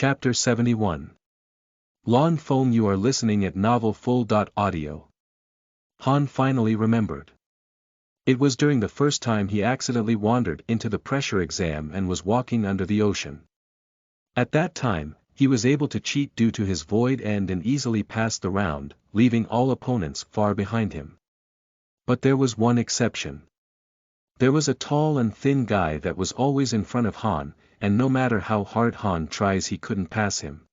Chapter 71. Lawn Phone. You are listening at Novel Full. Audio. Han finally remembered. It was during the first time he accidentally wandered into the pressure exam and was walking under the ocean. At that time, he was able to cheat due to his void end and easily passed the round, leaving all opponents far behind him. But there was one exception. There was a tall and thin guy that was always in front of Han, and no matter how hard Han tries he couldn't pass him.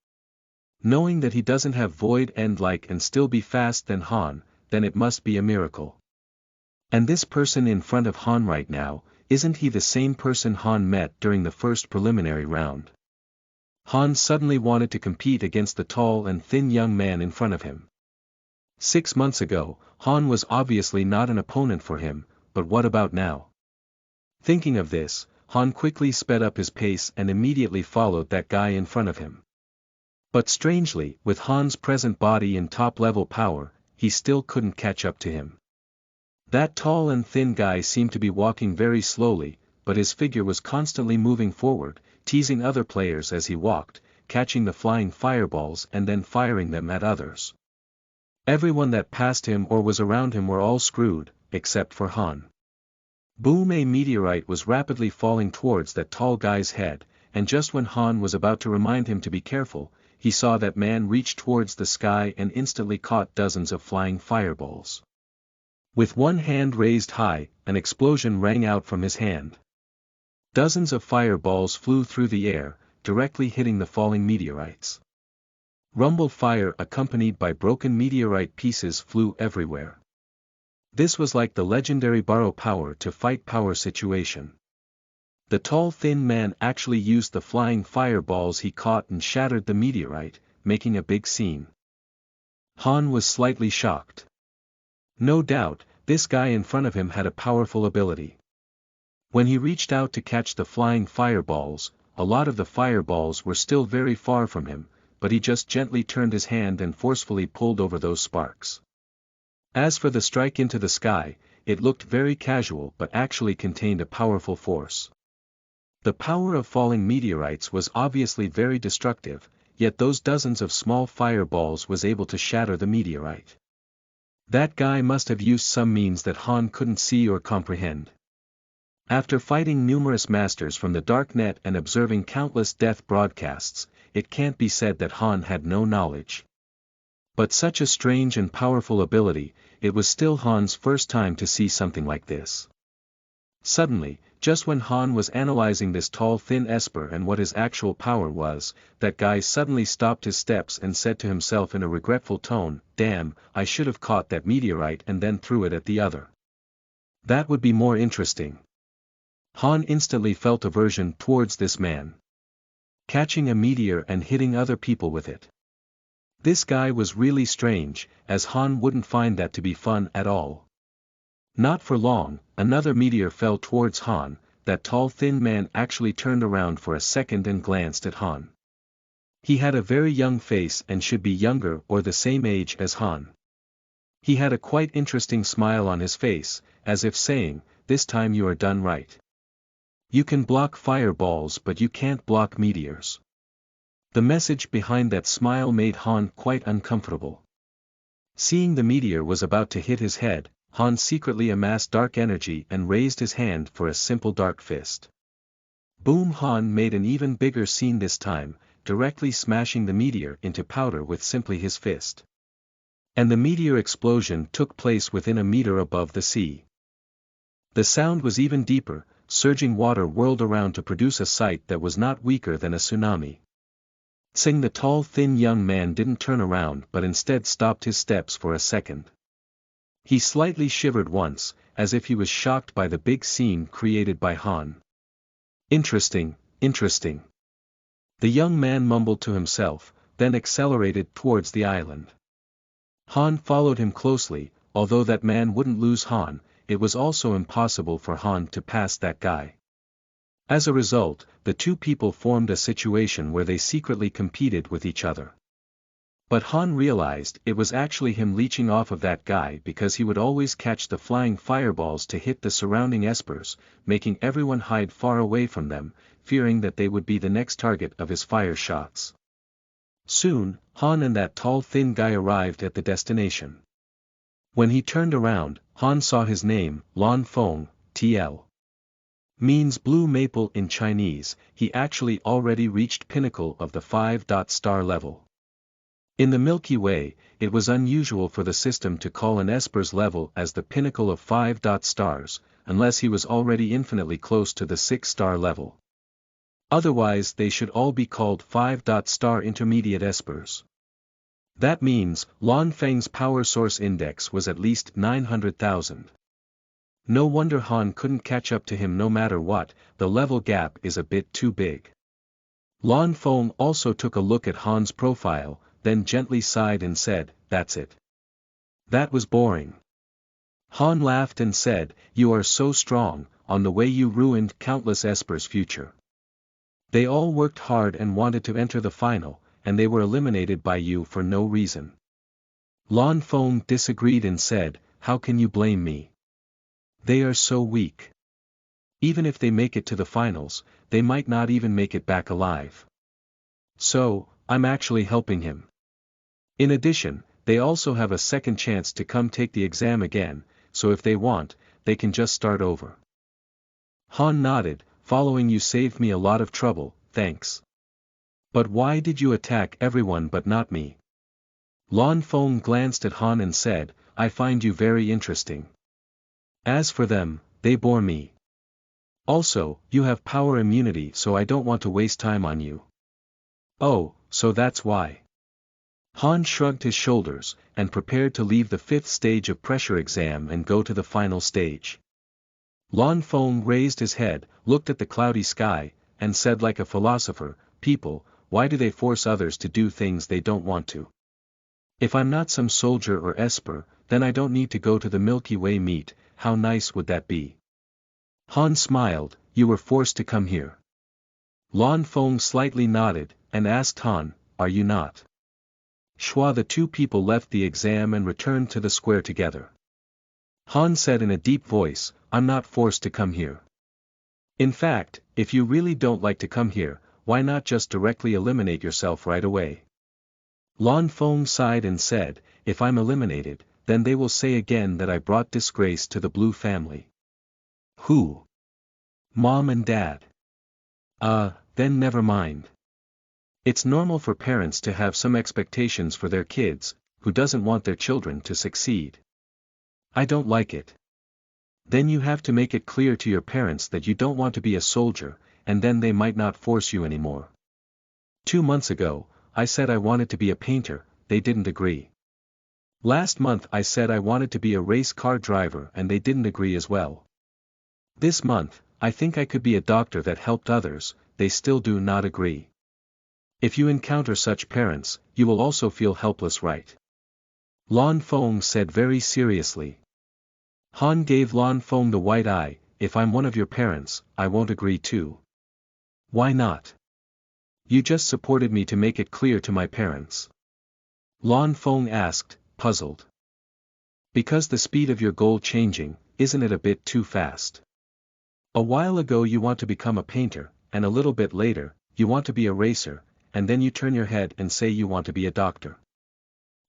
Knowing that he doesn't have void end like and still be fast than Han, then it must be a miracle. And this person in front of Han right now, isn't he the same person Han met during the first preliminary round? Han suddenly wanted to compete against the tall and thin young man in front of him. 6 months ago, Han was obviously not an opponent for him, but what about now? Thinking of this, Han quickly sped up his pace and immediately followed that guy in front of him. But strangely, with Han's present body and top-level power, he still couldn't catch up to him. That tall and thin guy seemed to be walking very slowly, but his figure was constantly moving forward, teasing other players as he walked, catching the flying fireballs and then firing them at others. Everyone that passed him or was around him were all screwed, except for Han. Boom! A meteorite was rapidly falling towards that tall guy's head, and just when Han was about to remind him to be careful, he saw that man reach towards the sky and instantly caught dozens of flying fireballs. With one hand raised high, an explosion rang out from his hand. Dozens of fireballs flew through the air, directly hitting the falling meteorites. Rumbled fire accompanied by broken meteorite pieces flew everywhere. This was like the legendary borrow power to fight power situation. The tall thin man actually used the flying fireballs he caught and shattered the meteorite, making a big scene. Han was slightly shocked. No doubt, this guy in front of him had a powerful ability. When he reached out to catch the flying fireballs, a lot of the fireballs were still very far from him, but he just gently turned his hand and forcefully pulled over those sparks. As for the strike into the sky, it looked very casual but actually contained a powerful force. The power of falling meteorites was obviously very destructive, yet those dozens of small fireballs was able to shatter the meteorite. That guy must have used some means that Han couldn't see or comprehend. After fighting numerous masters from the Dark Net and observing countless death broadcasts, it can't be said that Han had no knowledge. But such a strange and powerful ability, it was still Han's first time to see something like this. Suddenly, just when Han was analyzing this tall thin Esper and what his actual power was, that guy suddenly stopped his steps and said to himself in a regretful tone, "Damn, I should have caught that meteorite and then threw it at the other. That would be more interesting." Han instantly felt aversion towards this man. Catching a meteor and hitting other people with it. This guy was really strange, as Han wouldn't find that to be fun at all. Not for long, another meteor fell towards Han. That tall thin man actually turned around for a second and glanced at Han. He had a very young face and should be younger or the same age as Han. He had a quite interesting smile on his face, as if saying, "This time you are done right. You can block fireballs but you can't block meteors." The message behind that smile made Han quite uncomfortable. Seeing the meteor was about to hit his head, Han secretly amassed dark energy and raised his hand for a simple dark fist. Boom! Han made an even bigger scene this time, directly smashing the meteor into powder with simply his fist. And the meteor explosion took place within a meter above the sea. The sound was even deeper, surging water whirled around to produce a sight that was not weaker than a tsunami. The tall thin young man didn't turn around but instead stopped his steps for a second. He slightly shivered once, as if he was shocked by the big scene created by Han. Interesting, interesting. The young man mumbled to himself, then accelerated towards the island. Han followed him closely. Although that man wouldn't lose Han, it was also impossible for Han to pass that guy. As a result, the two people formed a situation where they secretly competed with each other. But Han realized it was actually him leeching off of that guy because he would always catch the flying fireballs to hit the surrounding espers, making everyone hide far away from them, fearing that they would be the next target of his fire shots. Soon, Han and that tall thin guy arrived at the destination. When he turned around, Han saw his name, Lan Feng, TL. Means blue maple in Chinese. He actually already reached pinnacle of the 5-star level. In the Milky Way, it was unusual for the system to call an Esper's level as the pinnacle of 5 stars, unless he was already infinitely close to the 6-star level. Otherwise they should all be called 5-star intermediate espers. That means, Lan Feng's power source index was at least 900,000. No wonder Han couldn't catch up to him no matter what, the level gap is a bit too big. Lan Feng also took a look at Han's profile, then gently sighed and said, "That's it. That was boring." Han laughed and said, "You are so strong, on the way you ruined countless espers' future. They all worked hard and wanted to enter the final, and they were eliminated by you for no reason." Lan Feng disagreed and said, "How can you blame me? They are so weak. Even if they make it to the finals, they might not even make it back alive. So, I'm actually helping him. In addition, they also have a second chance to come take the exam again, so if they want, they can just start over." Han nodded, "Following you saved me a lot of trouble, thanks. But why did you attack everyone but not me?" Lan Feng glanced at Han and said, "I find you very interesting. As for them, they bore me. Also, you have power immunity so I don't want to waste time on you." "Oh, so that's why." Han shrugged his shoulders, and prepared to leave the 5th stage of pressure exam and go to the final stage. Lan Feng raised his head, looked at the cloudy sky, and said like a philosopher, "People, why do they force others to do things they don't want to? If I'm not some soldier or esper, then I don't need to go to the Milky Way meet. How nice would that be?" Han smiled, "You were forced to come here." Lan Feng slightly nodded, and asked Han, "Are you not?" Shua. The two people left the exam and returned to the square together. Han said in a deep voice, "I'm not forced to come here. In fact, if you really don't like to come here, why not just directly eliminate yourself right away?" Lan Feng sighed and said, "If I'm eliminated, then they will say again that I brought disgrace to the Blue family." "Who? Mom and Dad?" Then never mind. It's normal for parents to have some expectations for their kids, who doesn't want their children to succeed? I don't like it. Then you have to make it clear to your parents that you don't want to be a soldier, and then they might not force you anymore. 2 months ago, I said I wanted to be a painter, they didn't agree. Last month I said I wanted to be a race car driver and they didn't agree as well. This month, I think I could be a doctor that helped others, they still do not agree. If you encounter such parents, you will also feel helpless, right?" Lan Feng said very seriously. Han gave Lan Feng the white eye, "If I'm one of your parents, I won't agree too." "Why not? You just supported me to make it clear to my parents." Lan Feng asked, puzzled. "Because the speed of your goal changing, isn't it a bit too fast? A while ago you want to become a painter, and a little bit later, you want to be a racer, and then you turn your head and say you want to be a doctor.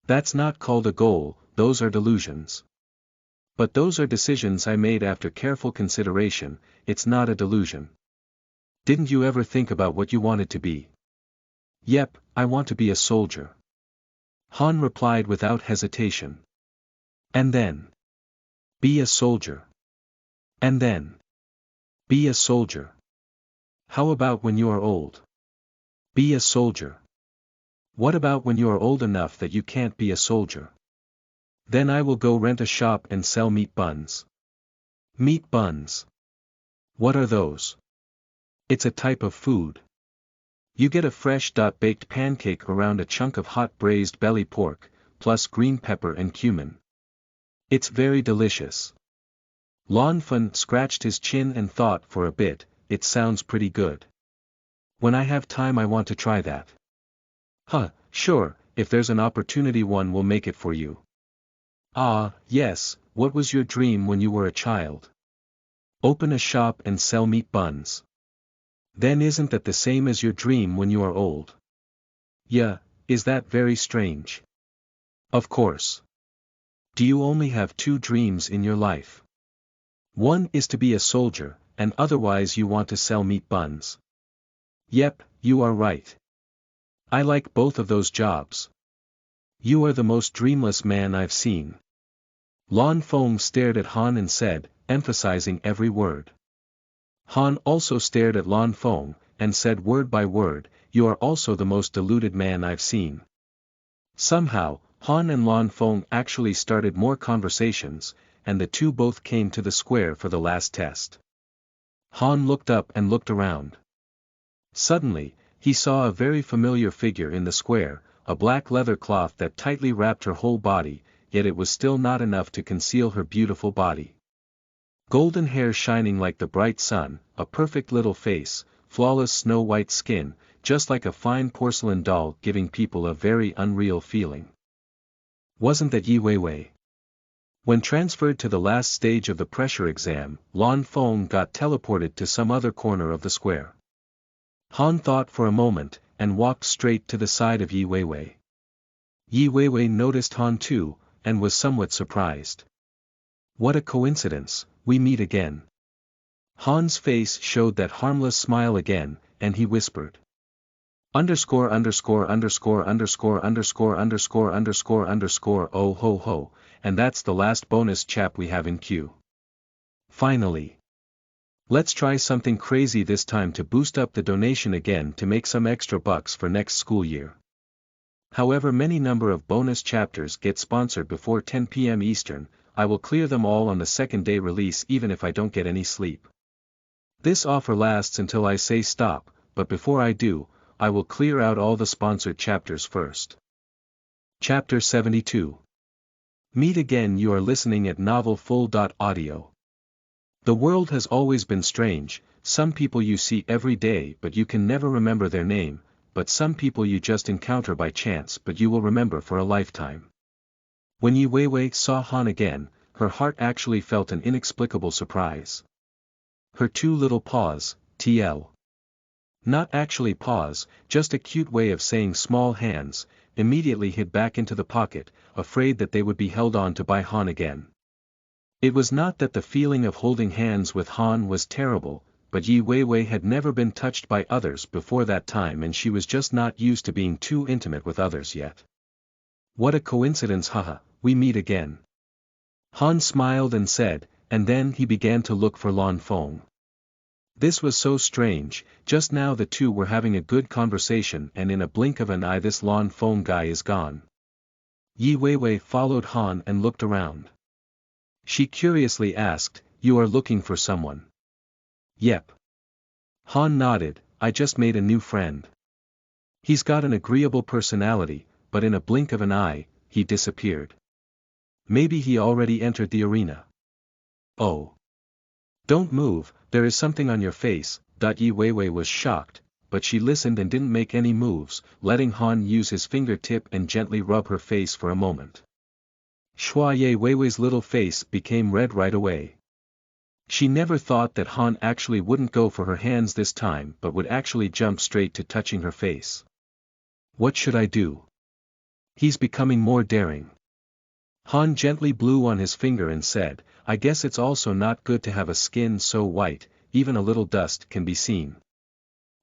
That's not called a goal, those are delusions. But those are decisions I made after careful consideration, it's not a delusion. Didn't you ever think about what you wanted to be?" "Yep, I want to be a soldier." Han replied without hesitation. "And then? Be a soldier. And then? Be a soldier. How about when you are old? Be a soldier. What about when you are old enough that you can't be a soldier? Then I will go rent a shop and sell meat buns." "Meat buns? What are those?" "It's a type of food. You get a fresh baked pancake around a chunk of hot braised belly pork, plus green pepper and cumin. It's very delicious." Lan Feng scratched his chin and thought for a bit, "It sounds pretty good. When I have time I want to try that." "Huh, sure, if there's an opportunity one will make it for you. Ah, yes, what was your dream when you were a child? Open a shop and sell meat buns. Then isn't that the same as your dream when you are old? Yeah, is that very strange? Of course. Do you only have two dreams in your life? One is to be a soldier, and otherwise you want to sell meat buns. Yep, you are right. I like both of those jobs. You are the most dreamless man I've seen. Lan Feng stared at Han and said, emphasizing every word. Han also stared at Lan Feng, and said word by word, you are also the most deluded man I've seen. Somehow, Han and Lan Feng actually started more conversations, and the two both came to the square for the last test. Han looked up and looked around. Suddenly, he saw a very familiar figure in the square, a black leather cloth that tightly wrapped her whole body, yet it was still not enough to conceal her beautiful body. Golden hair shining like the bright sun, a perfect little face, flawless snow-white skin, just like a fine porcelain doll giving people a very unreal feeling. Wasn't that Yi Weiwei? When transferred to the last stage of the pressure exam, Lan Feng got teleported to some other corner of the square. Han thought for a moment, and walked straight to the side of Yi Weiwei. Yi Weiwei noticed Han too, and was somewhat surprised. What a coincidence, we meet again. Han's face showed that harmless smile again, and he whispered. Underscore underscore underscore underscore underscore underscore underscore underscore oh ho ho, and that's the last bonus chap we have in queue. Finally. Let's try something crazy this time to boost up the donation again to make some extra bucks for next school year. However many number of bonus chapters get sponsored before 10 p.m. Eastern, I will clear them all on the second day release even if I don't get any sleep. This offer lasts until I say stop, but before I do, I will clear out all the sponsored chapters first. Chapter 72. Meet again. You are listening at novelfull.audio. The world has always been strange, some people you see every day but you can never remember their name, but some people you just encounter by chance but you will remember for a lifetime. When Yi Weiwei saw Han again, her heart actually felt an inexplicable surprise. Her two little paws, TL. Not actually paws, just a cute way of saying small hands, immediately hid back into the pocket, afraid that they would be held on to by Han again. It was not that the feeling of holding hands with Han was terrible, but Yi Weiwei had never been touched by others before that time and she was just not used to being too intimate with others yet. What a coincidence, haha, we meet again. Han smiled and said, and then he began to look for Lan Feng. This was so strange, just now the two were having a good conversation and in a blink of an eye this Lan Feng guy is gone. Yi Weiwei followed Han and looked around. She curiously asked, you are looking for someone? Yep. Han nodded, I just made a new friend. He's got an agreeable personality, but in a blink of an eye, he disappeared. Maybe he already entered the arena. Oh. Don't move, there is something on your face. Yi Weiwei was shocked, but she listened and didn't make any moves, letting Han use his fingertip and gently rub her face for a moment. Yi Weiwei's little face became red right away. She never thought that Han actually wouldn't go for her hands this time but would actually jump straight to touching her face. What should I do? He's becoming more daring. Han gently blew on his finger and said, I guess it's also not good to have a skin so white, even a little dust can be seen.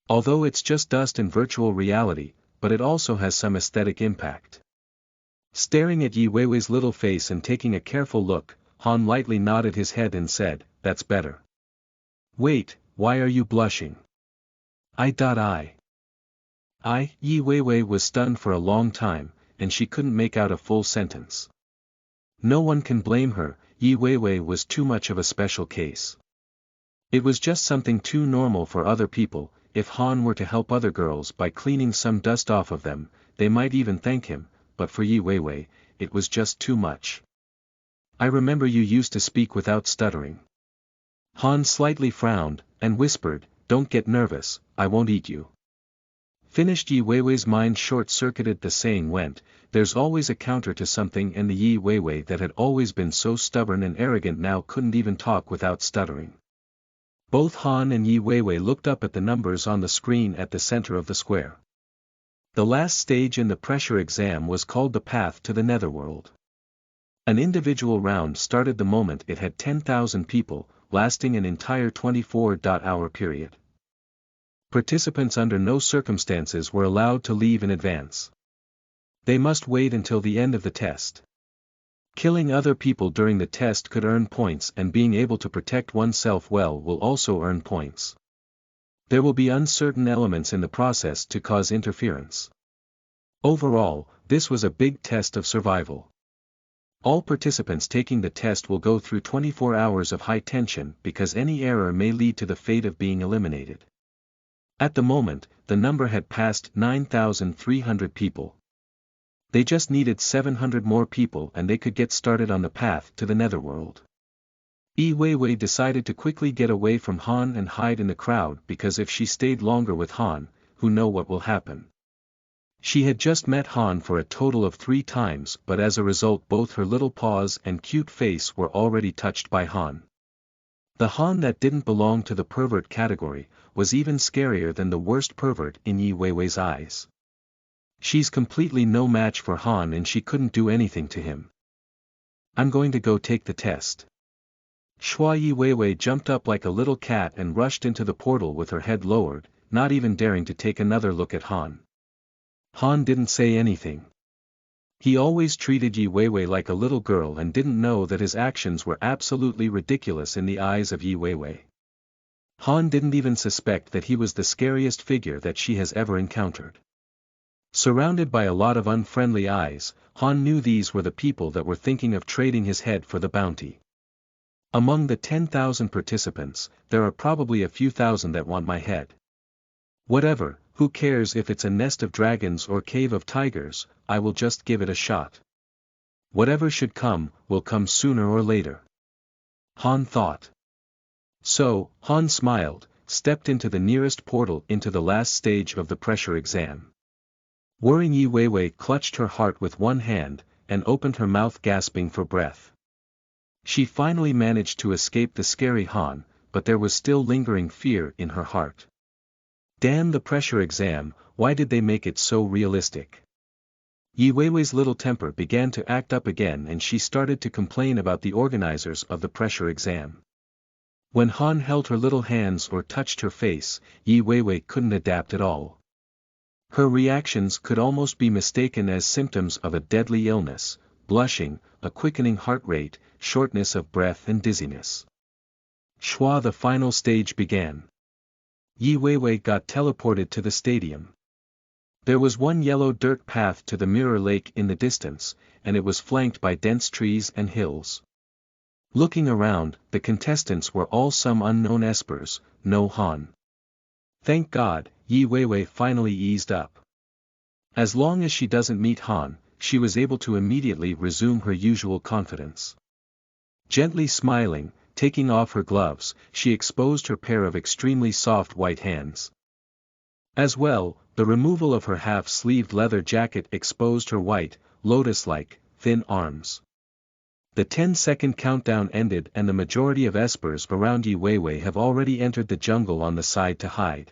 Although it's just dust in virtual reality, but it also has some aesthetic impact. Staring at Yi Weiwei's little face and taking a careful look, Han lightly nodded his head and said, that's better. Wait, why are you blushing? Yi Weiwei was stunned for a long time, and she couldn't make out a full sentence. No one can blame her, Yi Weiwei was too much of a special case. It was just something too normal for other people. If Han were to help other girls by cleaning some dust off of them, they might even thank him, but for Yi Weiwei, it was just too much. I remember you used to speak without stuttering. Han slightly frowned, and whispered, don't get nervous, I won't eat you. Finished. Yi Weiwei's mind short-circuited. The saying went, there's always a counter to something, and the Yi Weiwei that had always been so stubborn and arrogant now couldn't even talk without stuttering. Both Han and Yi Weiwei looked up at the numbers on the screen at the center of the square. The last stage in the pressure exam was called the Path to the Netherworld. An individual round started the moment it had 10,000 people, lasting an entire 24-hour period. Participants under no circumstances were allowed to leave in advance. They must wait until the end of the test. Killing other people during the test could earn points, and being able to protect oneself well will also earn points. There will be uncertain elements in the process to cause interference. Overall, this was a big test of survival. All participants taking the test will go through 24 hours of high tension because any error may lead to the fate of being eliminated. At the moment, the number had passed 9,300 people. They just needed 700 more people and they could get started on the path to the Netherworld. Yi Weiwei decided to quickly get away from Han and hide in the crowd, because if she stayed longer with Han, who knows what will happen. She had just met Han for a total of 3 times, but as a result both her little paws and cute face were already touched by Han. The Han that didn't belong to the pervert category was even scarier than the worst pervert in Yi Weiwei's eyes. She's completely no match for Han and she couldn't do anything to him. I'm going to go take the test. Shua. Yi Weiwei jumped up like a little cat and rushed into the portal with her head lowered, not even daring to take another look at Han. Han didn't say anything. He always treated Yi Weiwei like a little girl and didn't know that his actions were absolutely ridiculous in the eyes of Yi Weiwei. Han didn't even suspect that he was the scariest figure that she has ever encountered. Surrounded by a lot of unfriendly eyes, Han knew these were the people that were thinking of trading his head for the bounty. Among the 10,000 participants, there are probably a few thousand that want my head. Whatever, who cares if it's a nest of dragons or cave of tigers, I will just give it a shot. Whatever should come, will come sooner or later. Han thought. So, Han smiled, stepped into the nearest portal into the last stage of the pressure exam. Worrying Yi Weiwei clutched her heart with one hand, and opened her mouth gasping for breath. She finally managed to escape the scary Han, but there was still lingering fear in her heart. Damn the pressure exam, why did they make it so realistic? Yi Weiwei's little temper began to act up again and she started to complain about the organizers of the pressure exam. When Han held her little hands or touched her face, Yi Weiwei couldn't adapt at all. Her reactions could almost be mistaken as symptoms of a deadly illness: blushing, a quickening heart rate, shortness of breath and dizziness. Shua. The final stage began. Yi Weiwei got teleported to the stadium. There was one yellow dirt path to the mirror lake in the distance, and it was flanked by dense trees and hills. Looking around, the contestants were all some unknown espers, no Han. Thank God, Yi Weiwei finally eased up. As long as she doesn't meet Han, she was able to immediately resume her usual confidence. Gently smiling, taking off her gloves, she exposed her pair of extremely soft white hands. As well, the removal of her half-sleeved leather jacket exposed her white, lotus-like, thin arms. The 10-second countdown ended and the majority of espers around Yi Weiwei have already entered the jungle on the side to hide.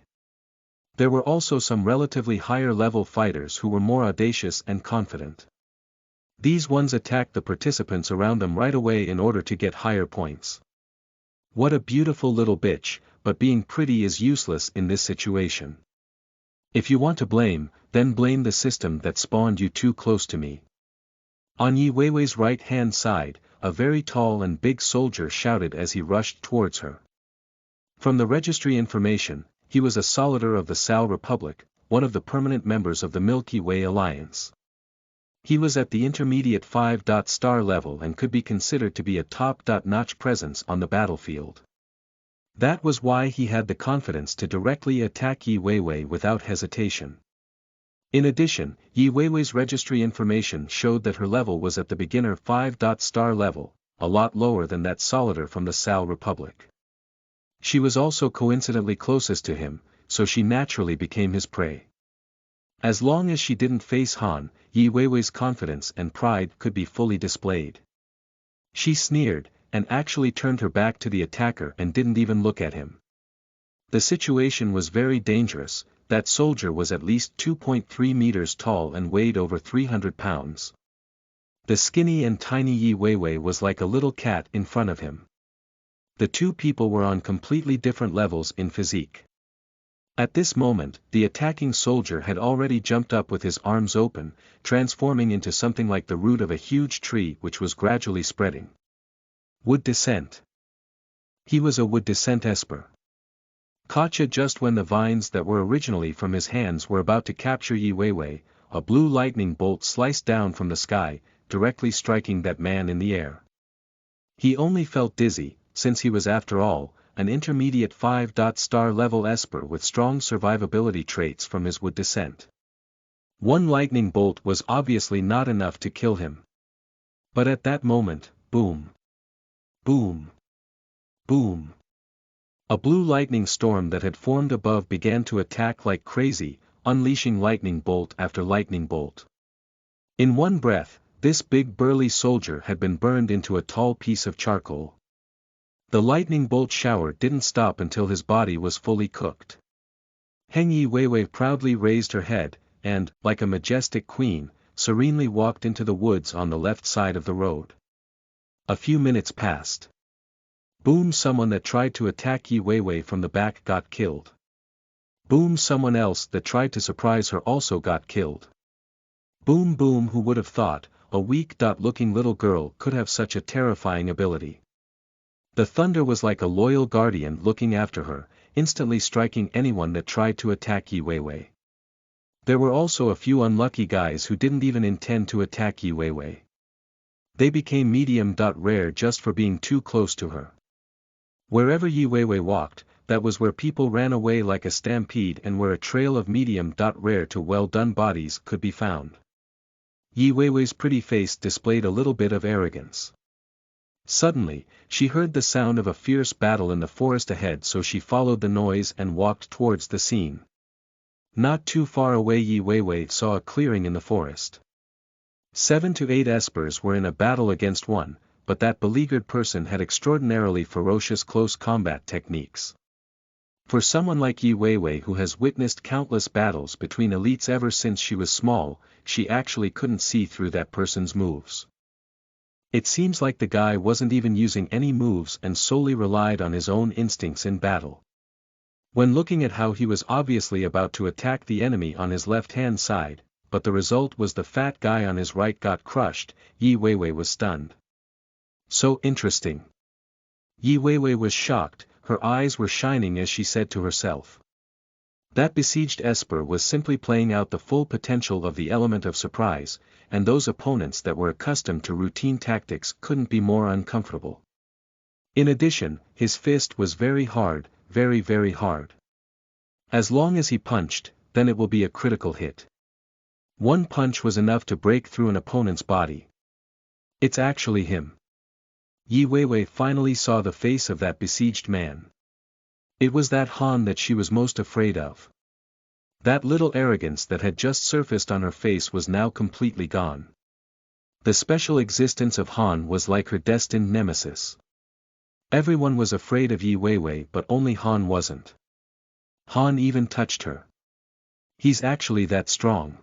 There were also some relatively higher-level fighters who were more audacious and confident. These ones attacked the participants around them right away in order to get higher points. What a beautiful little bitch, but being pretty is useless in this situation. If you want to blame, then blame the system that spawned you too close to me. On Yi Weiwei's right-hand side, a very tall and big soldier shouted as he rushed towards her. From the registry information, he was a soldier of the Sal Republic, one of the permanent members of the Milky Way Alliance. He was at the intermediate 5-star level and could be considered to be a top-notch presence on the battlefield. That was why he had the confidence to directly attack Yi Weiwei without hesitation. In addition, Yi Weiwei's registry information showed that her level was at the beginner 5-star level, a lot lower than that soldier from the Sal Republic. She was also coincidentally closest to him, so she naturally became his prey. As long as she didn't face Han, Yi Weiwei's confidence and pride could be fully displayed. She sneered, and actually turned her back to the attacker and didn't even look at him. The situation was very dangerous. That soldier was at least 2.3 meters tall and weighed over 300 pounds. The skinny and tiny Yi Weiwei was like a little cat in front of him. The two people were on completely different levels in physique. At this moment, the attacking soldier had already jumped up with his arms open, transforming into something like the root of a huge tree which was gradually spreading. Wood descent. He was a wood descent esper. Gotcha! Just when the vines that were originally from his hands were about to capture Yi Weiwei, a blue lightning bolt sliced down from the sky, directly striking that man in the air. He only felt dizzy, since he was after all, an intermediate 5-star level esper with strong survivability traits from his wood descent. One lightning bolt was obviously not enough to kill him. But at that moment, boom! Boom! Boom! A blue lightning storm that had formed above began to attack like crazy, unleashing lightning bolt after lightning bolt. In one breath, this big burly soldier had been burned into a tall piece of charcoal. The lightning bolt shower didn't stop until his body was fully cooked. Heng Yi Weiwei proudly raised her head, and, like a majestic queen, serenely walked into the woods on the left side of the road. A few minutes passed. Boom! Someone that tried to attack Yi Weiwei from the back got killed. Boom! Someone else that tried to surprise her also got killed. Boom! Boom! Who would have thought, a weak-looking little girl could have such a terrifying ability? The thunder was like a loyal guardian looking after her, instantly striking anyone that tried to attack Yi Weiwei. There were also a few unlucky guys who didn't even intend to attack Yi Weiwei. They became medium-rare just for being too close to her. Wherever Yi Weiwei walked, that was where people ran away like a stampede and where a trail of medium-rare to well-done bodies could be found. Yi Weiwei's pretty face displayed a little bit of arrogance. Suddenly, she heard the sound of a fierce battle in the forest ahead, so she followed the noise and walked towards the scene. Not too far away Yi Weiwei saw a clearing in the forest. 7 to 8 espers were in a battle against one, but that beleaguered person had extraordinarily ferocious close combat techniques. For someone like Yi Weiwei who has witnessed countless battles between elites ever since she was small, she actually couldn't see through that person's moves. It seems like the guy wasn't even using any moves and solely relied on his own instincts in battle. When looking at how he was obviously about to attack the enemy on his left-hand side, but the result was the fat guy on his right got crushed, Yi Weiwei was stunned. So interesting. Yi Weiwei was shocked, her eyes were shining as she said to herself. That besieged esper was simply playing out the full potential of the element of surprise, and those opponents that were accustomed to routine tactics couldn't be more uncomfortable. In addition, his fist was very hard, very very hard. As long as he punched, then it will be a critical hit. One punch was enough to break through an opponent's body. It's actually him. Yi Weiwei finally saw the face of that besieged man. It was that Han that she was most afraid of. That little arrogance that had just surfaced on her face was now completely gone. The special existence of Han was like her destined nemesis. Everyone was afraid of Yi Weiwei, but only Han wasn't. Han even touched her. He's actually that strong.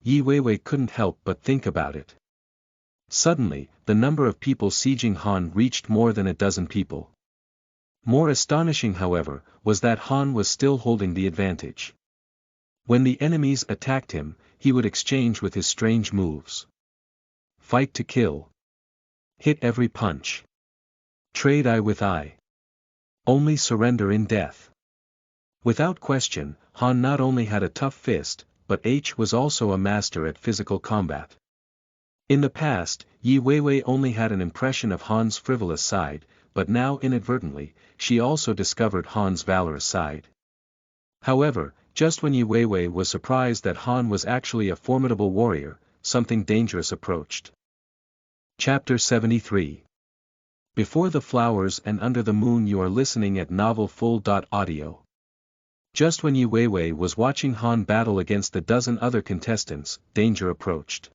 Yi Weiwei couldn't help but think about it. Suddenly, the number of people sieging Han reached more than a dozen people. More astonishing, however, was that Han was still holding the advantage. When the enemies attacked him, he would exchange with his strange moves. Fight to kill. Hit every punch. Trade eye with eye. Only surrender in death. Without question, Han not only had a tough fist, but H was also a master at physical combat. In the past, Yi Weiwei only had an impression of Han's frivolous side, but now inadvertently, she also discovered Han's valorous side. However, just when Yi Weiwei was surprised that Han was actually a formidable warrior, something dangerous approached. Chapter 73. Before the flowers and under the moon. You are listening at novelfull.audio. Just when Yi Weiwei was watching Han battle against the dozen other contestants, danger approached.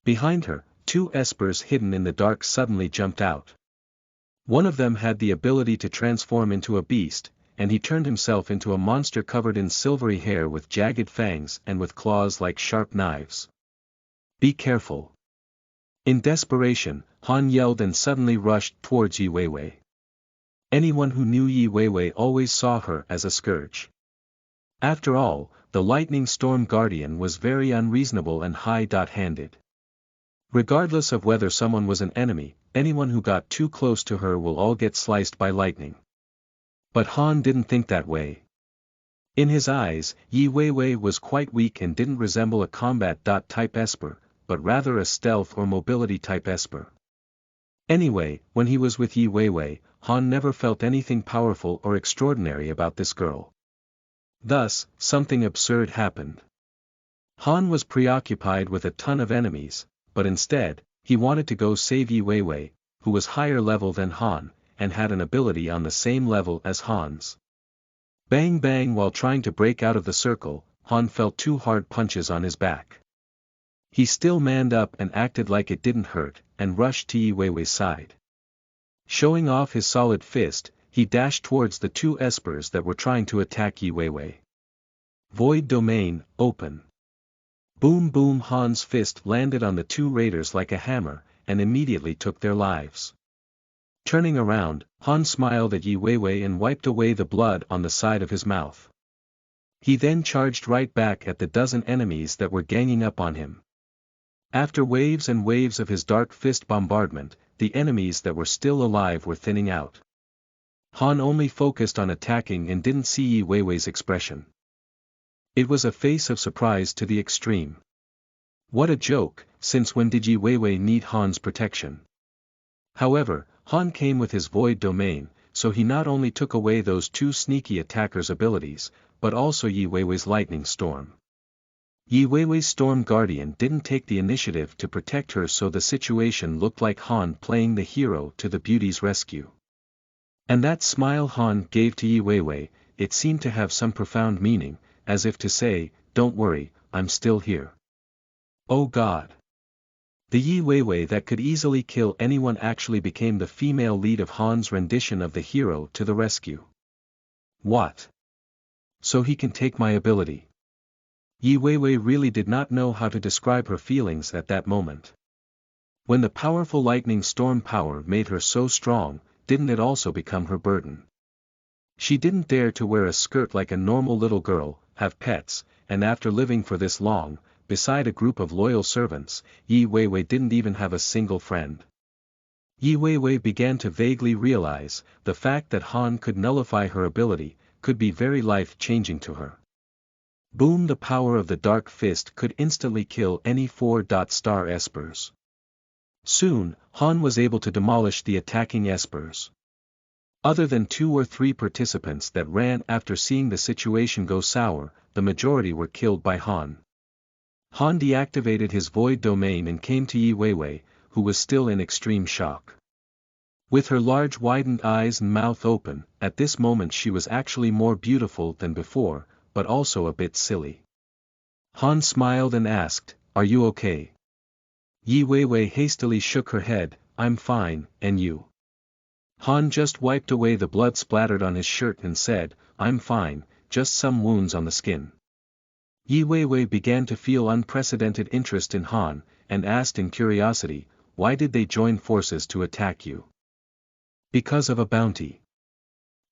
Behind her, two espers hidden in the dark suddenly jumped out. One of them had the ability to transform into a beast, and he turned himself into a monster covered in silvery hair with jagged fangs and with claws like sharp knives. Be careful. In desperation, Han yelled and suddenly rushed towards Yi Weiwei. Anyone who knew Yi Weiwei always saw her as a scourge. After all, the Lightning Storm Guardian was very unreasonable and high-handed. Regardless of whether someone was an enemy, anyone who got too close to her will all get sliced by lightning. But Han didn't think that way. In his eyes, Yi Weiwei was quite weak and didn't resemble a combat-type esper, but rather a stealth or mobility-type esper. Anyway, when he was with Yi Weiwei, Han never felt anything powerful or extraordinary about this girl. Thus, something absurd happened. Han was preoccupied with a ton of enemies, but instead, he wanted to go save Yi Weiwei, who was higher level than Han, and had an ability on the same level as Han's. Bang bang. While trying to break out of the circle, Han felt two hard punches on his back. He still manned up and acted like it didn't hurt, and rushed to Yi Weiwei's side. Showing off his solid fist, he dashed towards the two espers that were trying to attack Yi Weiwei. Void Domain, open. Boom boom. Han's fist landed on the two raiders like a hammer, and immediately took their lives. Turning around, Han smiled at Yi Weiwei and wiped away the blood on the side of his mouth. He then charged right back at the dozen enemies that were ganging up on him. After waves and waves of his dark fist bombardment, the enemies that were still alive were thinning out. Han only focused on attacking and didn't see Yi Weiwei's expression. It was a face of surprise to the extreme. What a joke, since when did Yi Weiwei need Han's protection? However, Han came with his Void Domain, so he not only took away those two sneaky attackers' abilities, but also Yi Weiwei's Lightning Storm. Yi Weiwei's Storm Guardian didn't take the initiative to protect her, so the situation looked like Han playing the hero to the beauty's rescue. And that smile Han gave to Yi Weiwei, it seemed to have some profound meaning, as if to say, don't worry, I'm still here. Oh God! The Yi Weiwei that could easily kill anyone actually became the female lead of Han's rendition of the hero to the rescue. What? So he can take my ability? Yi Weiwei really did not know how to describe her feelings at that moment. When the powerful lightning storm power made her so strong, didn't it also become her burden? She didn't dare to wear a skirt like a normal little girl, have pets, and after living for this long, beside a group of loyal servants, Yi Weiwei didn't even have a single friend. Yi Weiwei began to vaguely realize, the fact that Han could nullify her ability, could be very life-changing to her. Boom! The power of the Dark Fist could instantly kill any 4-star espers. Soon, Han was able to demolish the attacking espers. Other than 2 or 3 participants that ran after seeing the situation go sour, the majority were killed by Han. Han deactivated his Void Domain and came to Yi Weiwei, who was still in extreme shock. With her large widened eyes and mouth open, at this moment she was actually more beautiful than before, but also a bit silly. Han smiled and asked, "Are you okay?" Yi Weiwei hastily shook her head, "I'm fine, and you?" Han just wiped away the blood splattered on his shirt and said, "I'm fine, just some wounds on the skin." Yi Weiwei began to feel unprecedented interest in Han, and asked in curiosity, "Why did they join forces to attack you?" "Because of a bounty.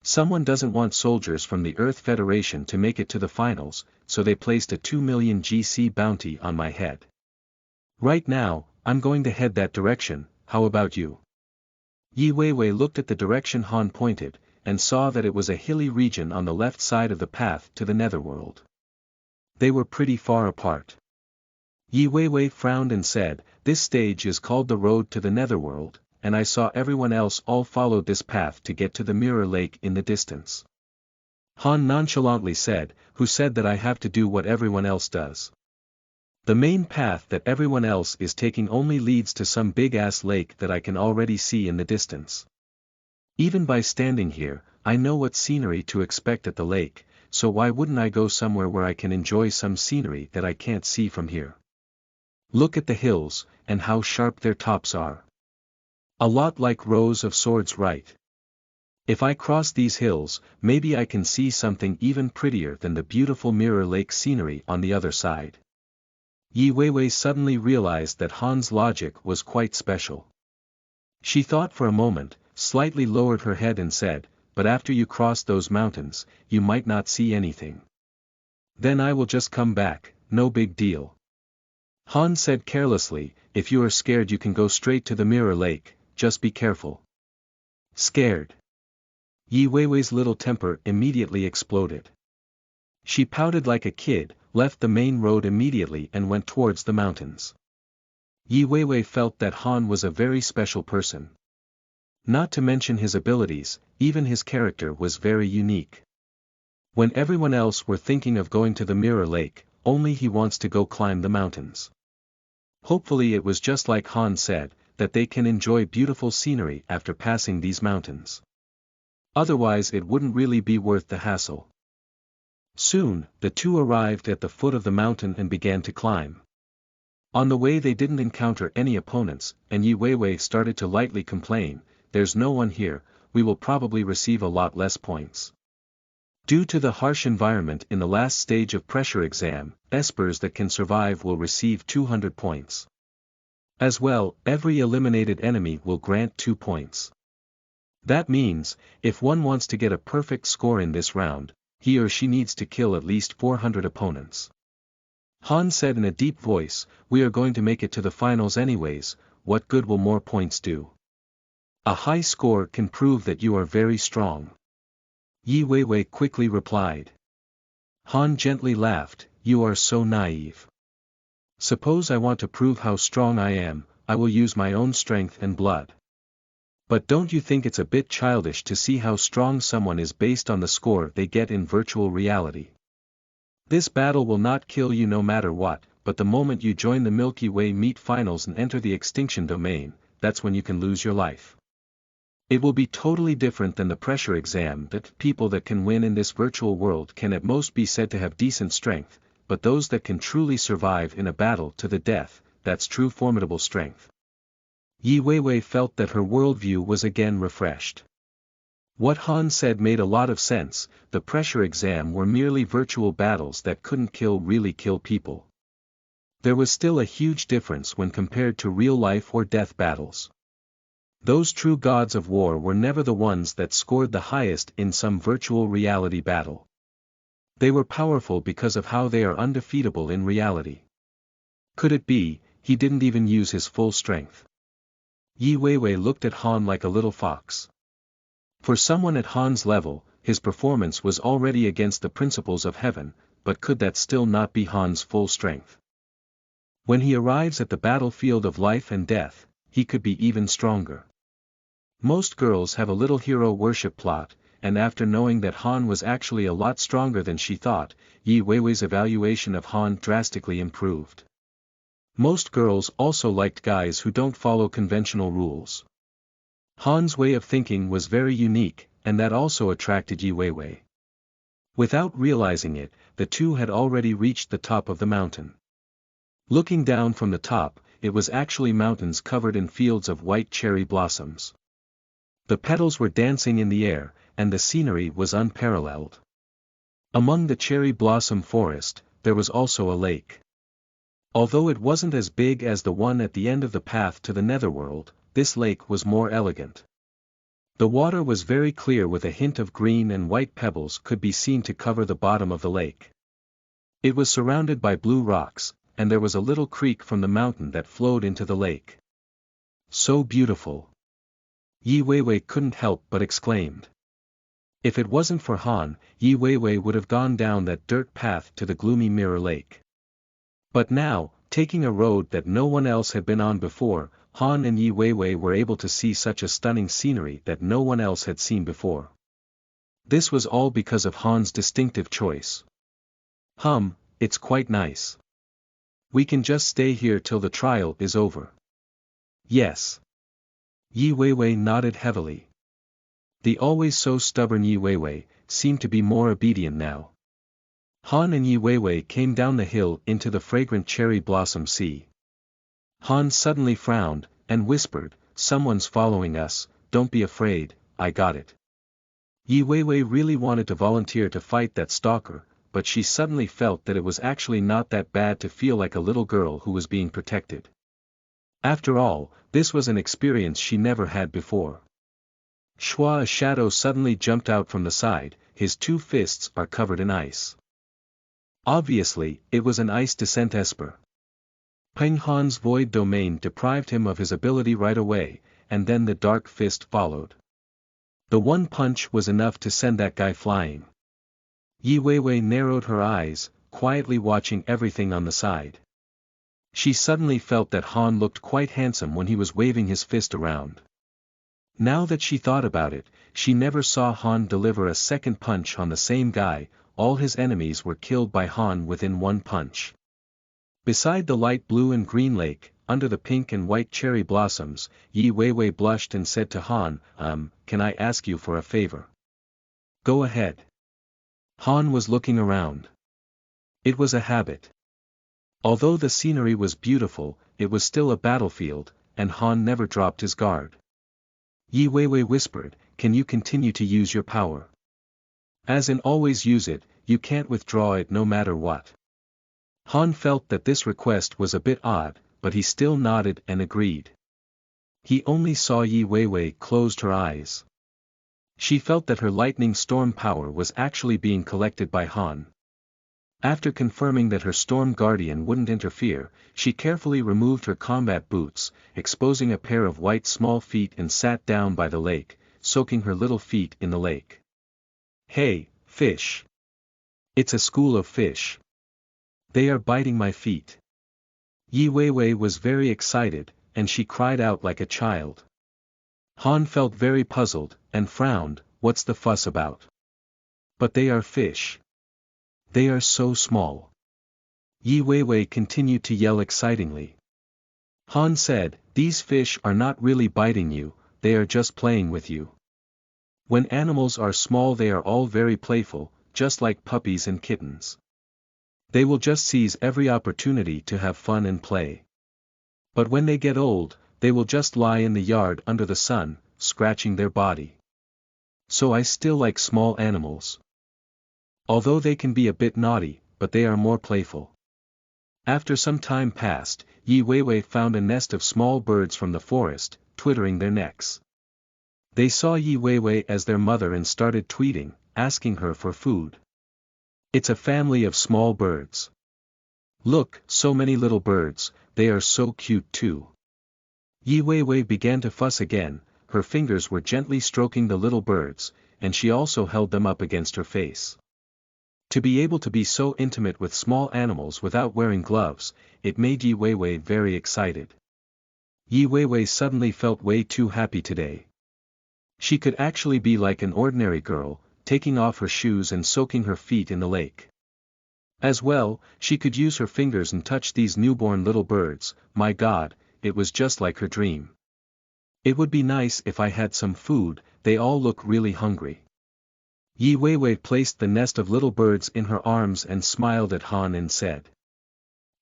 Someone doesn't want soldiers from the Earth Federation to make it to the finals, so they placed a 2 million GC bounty on my head. Right now, I'm going to head that direction, how about you?" Yi Weiwei looked at the direction Han pointed, and saw that it was a hilly region on the left side of the path to the Netherworld. They were pretty far apart. Yi Weiwei frowned and said, "This stage is called the Road to the Netherworld, and I saw everyone else all followed this path to get to the Mirror Lake in the distance." Han nonchalantly said, "Who said that I have to do what everyone else does? The main path that everyone else is taking only leads to some big-ass lake that I can already see in the distance. Even by standing here, I know what scenery to expect at the lake, so why wouldn't I go somewhere where I can enjoy some scenery that I can't see from here? Look at the hills, and how sharp their tops are. A lot like rows of swords, right? If I cross these hills, maybe I can see something even prettier than the beautiful Mirror Lake scenery on the other side. Yi Weiwei suddenly realized that Han's logic was quite special. She thought for a moment, slightly lowered her head and said, "But after you cross those mountains, you might not see anything. Then I will just come back, no big deal." Han said carelessly, "If you are scared you can go straight to the Mirror Lake, just be careful." Scared? Yi Weiwei's little temper immediately exploded. She pouted like a kid, left the main road immediately and went towards the mountains. Yi Weiwei felt that Han was a very special person. Not to mention his abilities, even his character was very unique. When everyone else were thinking of going to the Mirror Lake, only he wants to go climb the mountains. Hopefully it was just like Han said, that they can enjoy beautiful scenery after passing these mountains. Otherwise it wouldn't really be worth the hassle. Soon, the two arrived at the foot of the mountain and began to climb. On the way they didn't encounter any opponents, and Yi Weiwei started to lightly complain, "There's no one here, we will probably receive a lot less points." Due to the harsh environment in the last stage of pressure exam, espers that can survive will receive 200 points. As well, every eliminated enemy will grant 2 points. That means, if one wants to get a perfect score in this round, he or she needs to kill at least 400 opponents. Han said in a deep voice, "We are going to make it to the finals anyways, what good will more points do? A high score can prove that you are very strong." Yi Weiwei quickly replied. Han gently laughed, "You are so naive. Suppose I want to prove how strong I am, I will use my own strength and blood. But don't you think it's a bit childish to see how strong someone is based on the score they get in virtual reality? This battle will not kill you no matter what, but the moment you join the Milky Way meet finals and enter the extinction domain, that's when you can lose your life. It will be totally different than the pressure exam that people that can win in this virtual world can at most be said to have decent strength, but those that can truly survive in a battle to the death, that's true formidable strength." Yi Weiwei felt that her worldview was again refreshed. What Han said made a lot of sense, the pressure exam were merely virtual battles that couldn't really kill people. There was still a huge difference when compared to real life or death battles. Those true gods of war were never the ones that scored the highest in some virtual reality battle. They were powerful because of how they are undefeatable in reality. Could it be, he didn't even use his full strength? Yi Weiwei looked at Han like a little fox. For someone at Han's level, his performance was already against the principles of heaven, but could that still not be Han's full strength? When he arrives at the battlefield of life and death, he could be even stronger. Most girls have a little hero worship plot, and after knowing that Han was actually a lot stronger than she thought, Yi Weiwei's evaluation of Han drastically improved. Most girls also liked guys who don't follow conventional rules. Han's way of thinking was very unique, and that also attracted Yi Weiwei. Without realizing it, the two had already reached the top of the mountain. Looking down from the top, it was actually mountains covered in fields of white cherry blossoms. The petals were dancing in the air, and the scenery was unparalleled. Among the cherry blossom forest, there was also a lake. Although it wasn't as big as the one at the end of the path to the netherworld, this lake was more elegant. The water was very clear with a hint of green and white pebbles could be seen to cover the bottom of the lake. It was surrounded by blue rocks, and there was a little creek from the mountain that flowed into the lake. So beautiful! Yi Weiwei couldn't help but exclaimed. If it wasn't for Han, Yi Weiwei would have gone down that dirt path to the gloomy Mirror Lake. But now, taking a road that no one else had been on before, Han and Yi Weiwei were able to see such a stunning scenery that no one else had seen before. This was all because of Han's distinctive choice. It's quite nice. We can just stay here till the trial is over. Yes. Yi Weiwei nodded heavily. The always so stubborn Yi Weiwei seemed to be more obedient now. Han and Yi Weiwei came down the hill into the fragrant cherry blossom sea. Han suddenly frowned, and whispered, "Someone's following us, don't be afraid, I got it." Yi Weiwei really wanted to volunteer to fight that stalker, but she suddenly felt that it was actually not that bad to feel like a little girl who was being protected. After all, this was an experience she never had before. Shua, a shadow, suddenly jumped out from the side, his 2 fists are covered in ice. Obviously, it was an ice descent esper. Peng Han's void domain deprived him of his ability right away, and then the dark fist followed. The one punch was enough to send that guy flying. Yi Weiwei narrowed her eyes, quietly watching everything on the side. She suddenly felt that Han looked quite handsome when he was waving his fist around. Now that she thought about it, she never saw Han deliver a second punch on the same guy. All his enemies were killed by Han within one punch. Beside the light blue and green lake, under the pink and white cherry blossoms, Yi Weiwei blushed and said to Han, "Can I ask you for a favor?" "Go ahead." Han was looking around. It was a habit. Although the scenery was beautiful, it was still a battlefield, and Han never dropped his guard. Yi Weiwei whispered, "Can you continue to use your power? As in always use it, you can't withdraw it no matter what." Han felt that this request was a bit odd, but he still nodded and agreed. He only saw Yi Weiwei closed her eyes. She felt that her lightning storm power was actually being collected by Han. After confirming that her storm guardian wouldn't interfere, she carefully removed her combat boots, exposing a pair of white small feet, and sat down by the lake, soaking her little feet in the lake. "Hey, fish! It's a school of fish. They are biting my feet." Yi Weiwei was very excited, and she cried out like a child. Han felt very puzzled, and frowned, "What's the fuss about? But they are fish. They are so small." Yi Weiwei continued to yell excitingly. Han said, "These fish are not really biting you, they are just playing with you. When animals are small they are all very playful, just like puppies and kittens. They will just seize every opportunity to have fun and play. But when they get old, they will just lie in the yard under the sun, scratching their body. So I still like small animals. Although they can be a bit naughty, but they are more playful." After some time passed, Yi Weiwei found a nest of small birds from the forest, twittering their necks. They saw Yi Weiwei as their mother and started tweeting, asking her for food. "It's a family of small birds. Look, so many little birds, they are so cute too." Yi Weiwei began to fuss again, her fingers were gently stroking the little birds, and she also held them up against her face. To be able to be so intimate with small animals without wearing gloves, it made Yi Weiwei very excited. Yi Weiwei suddenly felt way too happy today. She could actually be like an ordinary girl, taking off her shoes and soaking her feet in the lake. As well, she could use her fingers and touch these newborn little birds. My God, it was just like her dream. "It would be nice if I had some food, they all look really hungry." Yi Weiwei placed the nest of little birds in her arms and smiled at Han and said.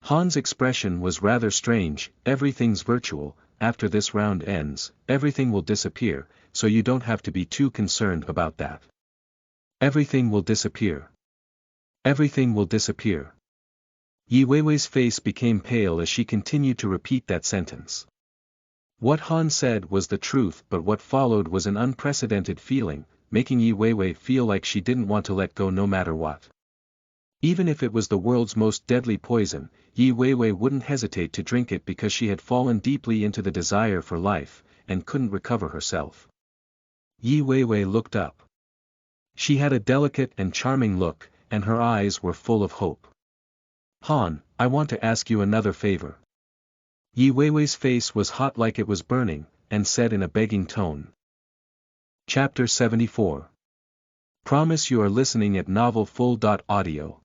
Han's expression was rather strange, "Everything's virtual, after this round ends, everything will disappear, so you don't have to be too concerned about that. Everything will disappear. Everything will disappear." Yi Weiwei's face became pale as she continued to repeat that sentence. What Han said was the truth, but what followed was an unprecedented feeling, making Yi Weiwei feel like she didn't want to let go no matter what. Even if it was the world's most deadly poison, Yi Weiwei wouldn't hesitate to drink it because she had fallen deeply into the desire for life, and couldn't recover herself. Yi Weiwei looked up. She had a delicate and charming look, and her eyes were full of hope. "Han, I want to ask you another favor." Yi Weiwei's face was hot like it was burning, and said in a begging tone. Chapter 74. Promise you are listening at novelfull.audio.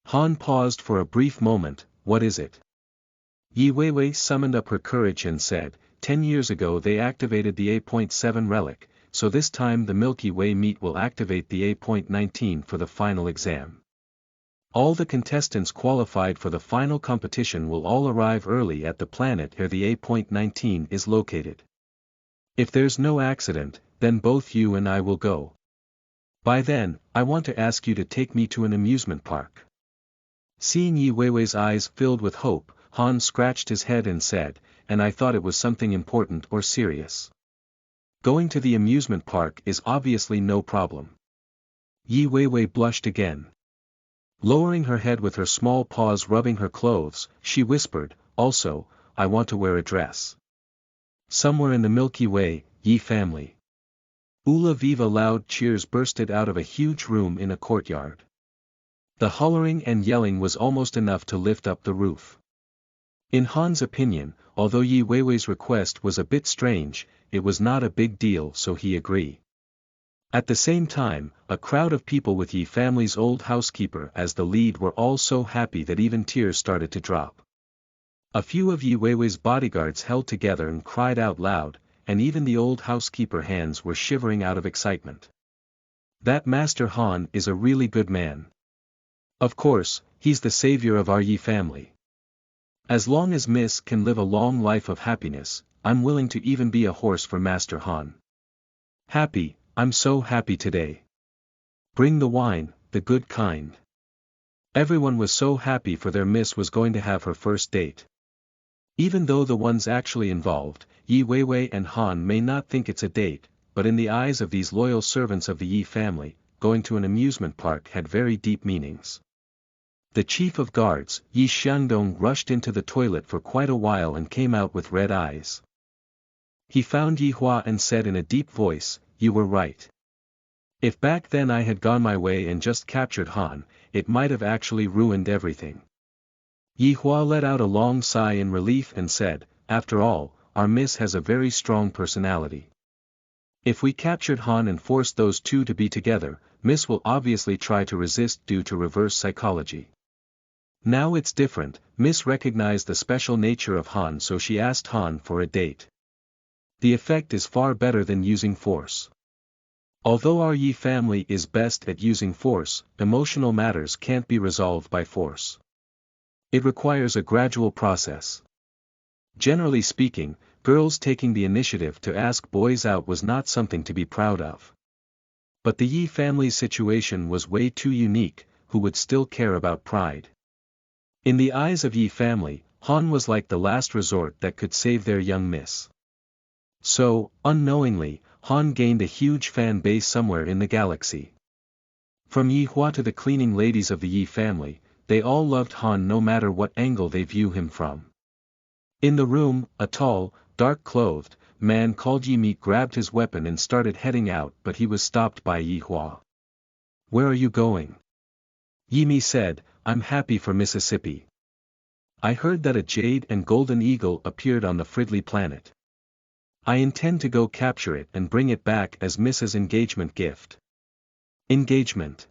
Han paused for a brief moment. "What is it?" Yi Weiwei summoned up her courage and said, 10 years ago they activated the A.7 relic, so this time the Milky Way meat will activate the A.19 for the final exam. All the contestants qualified for the final competition will all arrive early at the planet where the A.19 is located. If there's no accident, then both you and I will go. By then, I want to ask you to take me to an amusement park. Seeing Yi Weiwei's eyes filled with hope, Han scratched his head and said, and I thought it was something important or serious. Going to the amusement park is obviously no problem. Yi Weiwei blushed again. Lowering her head with her small paws rubbing her clothes, she whispered, also, I want to wear a dress. Somewhere in the Milky Way, Yi family. Ula Viva loud cheers bursted out of a huge room in a courtyard. The hollering and yelling was almost enough to lift up the roof. In Han's opinion, although Yi Weiwei's request was a bit strange, it was not a big deal so he agreed. At the same time, a crowd of people with Yi family's old housekeeper as the lead were all so happy that even tears started to drop. A few of Yi Weiwei's bodyguards held together and cried out loud, and even the old housekeeper hands were shivering out of excitement. That Master Han is a really good man. Of course, he's the savior of our Yi family. As long as Miss can live a long life of happiness, I'm willing to even be a horse for Master Han. Happy, I'm so happy today. Bring the wine, the good kind. Everyone was so happy for their Miss was going to have her first date. Even though the ones actually involved, Yi Weiwei and Han may not think it's a date, but in the eyes of these loyal servants of the Yi family, going to an amusement park had very deep meanings. The chief of guards, Yi Xiangdong, rushed into the toilet for quite a while and came out with red eyes. He found Yi Hua and said in a deep voice, you were right. If back then I had gone my way and just captured Han, it might have actually ruined everything. Yi Hua let out a long sigh in relief and said, after all, our Miss has a very strong personality. If we captured Han and forced those two to be together, Miss will obviously try to resist due to reverse psychology. Now it's different, Miss recognized the special nature of Han so she asked Han for a date. The effect is far better than using force. Although our Yi family is best at using force, emotional matters can't be resolved by force. It requires a gradual process. Generally speaking, girls taking the initiative to ask boys out was not something to be proud of. But the Yi family's situation was way too unique, who would still care about pride? In the eyes of Yi family, Han was like the last resort that could save their young Miss. So, unknowingly, Han gained a huge fan base somewhere in the galaxy. From Yi Hua to the cleaning ladies of the Yi family, they all loved Han no matter what angle they view him from. In the room, a tall, dark-clothed man called Yi Mi grabbed his weapon and started heading out, but he was stopped by Yi Hua. Where are you going? Yi Mi said, I'm happy for Mississippi. I heard that a jade and golden eagle appeared on the Fridley planet. I intend to go capture it and bring it back as Mrs. engagement gift. Engagement.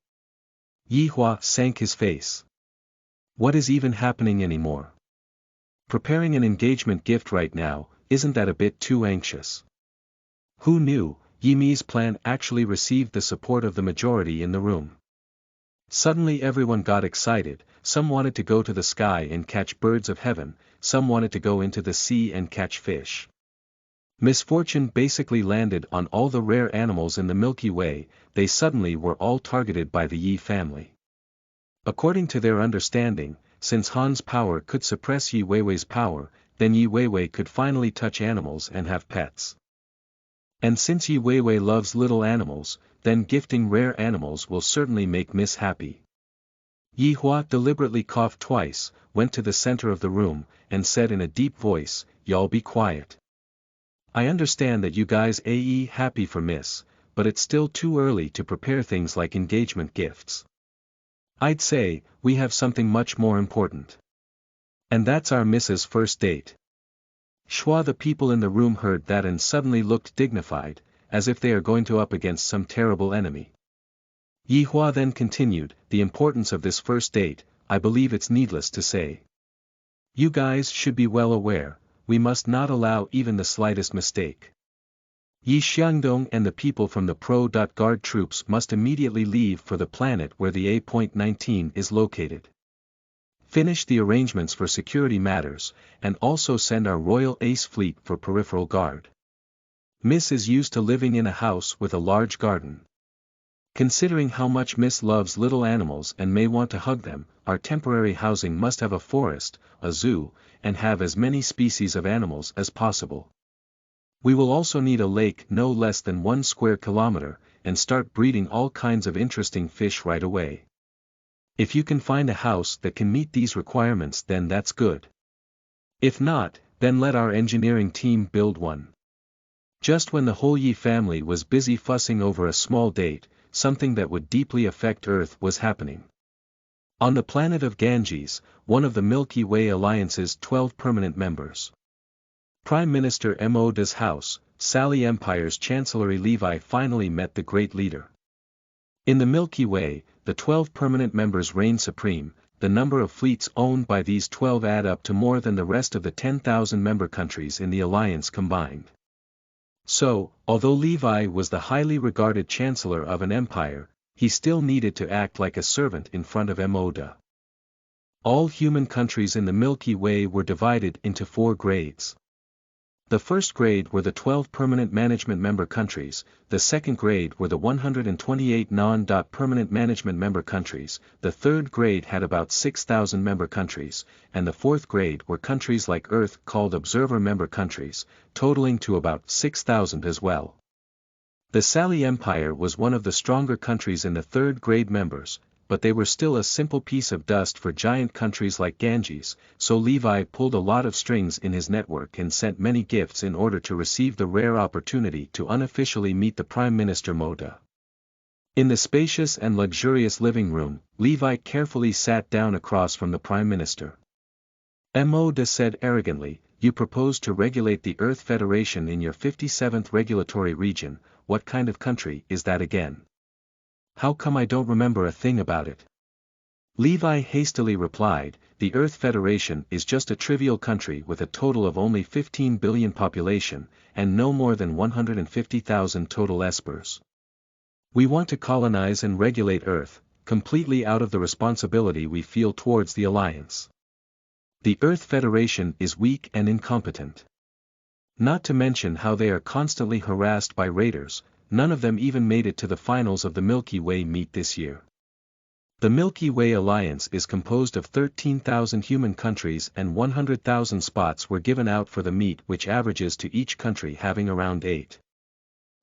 Yi Hua sank his face. What is even happening anymore? Preparing an engagement gift right now, isn't that a bit too anxious? Who knew, Yi Mi's plan actually received the support of the majority in the room. Suddenly everyone got excited, some wanted to go to the sky and catch birds of heaven, some wanted to go into the sea and catch fish. Misfortune basically landed on all the rare animals in the Milky Way, they suddenly were all targeted by the Yi family. According to their understanding, since Han's power could suppress Yi Weiwei's power, then Yi Weiwei could finally touch animals and have pets. And since Yi Weiwei loves little animals, then gifting rare animals will certainly make Miss happy. Yi Hua deliberately coughed twice, went to the center of the room, and said in a deep voice, y'all be quiet. I understand that you guys are happy for Miss, but it's still too early to prepare things like engagement gifts. I'd say, we have something much more important. And that's our Miss's first date. Shua, the people in the room heard that and suddenly looked dignified, as if they are going to up against some terrible enemy. Yi Hua then continued, the importance of this first date, I believe it's needless to say. You guys should be well aware, we must not allow even the slightest mistake. Yi Xiangdong and the people from the Pro.Guard troops must immediately leave for the planet where the A.19 is located. Finish the arrangements for security matters, and also send our Royal Ace Fleet for peripheral guard. Miss is used to living in a house with a large garden. Considering how much Miss loves little animals and may want to hug them, our temporary housing must have a forest, a zoo, and have as many species of animals as possible. We will also need a lake no less than 1 square kilometer, and start breeding all kinds of interesting fish right away. If you can find a house that can meet these requirements, then that's good. If not, then let our engineering team build one. Just when the whole Yi family was busy fussing over a small date, something that would deeply affect Earth was happening. On the planet of Ganges, one of the Milky Way Alliance's 12 permanent members, Prime Minister Moda's house, Sally Empire's Chancellery Levi finally met the great leader. In the Milky Way, the 12 permanent members reign supreme. The number of fleets owned by these 12 add up to more than the rest of the 10,000 member countries in the alliance combined. So, although Levi was the highly regarded chancellor of an empire, he still needed to act like a servant in front of Moda. All human countries in the Milky Way were divided into 4 grades. The first grade were the 12 permanent management member countries, the second grade were the 128 non-permanent management member countries, the third grade had about 6,000 member countries, and the fourth grade were countries like Earth called observer member countries, totaling to about 6,000 as well. The Sally Empire was one of the stronger countries in the third grade members, but they were still a simple piece of dust for giant countries like Ganges, so Levi pulled a lot of strings in his network and sent many gifts in order to receive the rare opportunity to unofficially meet the Prime Minister Moda. In the spacious and luxurious living room, Levi carefully sat down across from the Prime Minister. Moda said arrogantly, "You propose to regulate the Earth Federation in your 57th regulatory region. What kind of country is that again? How come I don't remember a thing about it?" Levi hastily replied, "The Earth Federation is just a trivial country with a total of only 15 billion population, and no more than 150,000 total espers. We want to colonize and regulate Earth, completely out of the responsibility we feel towards the Alliance. The Earth Federation is weak and incompetent. Not to mention how they are constantly harassed by raiders. None of them even made it to the finals of the Milky Way meet this year. The Milky Way Alliance is composed of 13,000 human countries and 100,000 spots were given out for the meet, which averages to each country having around 8.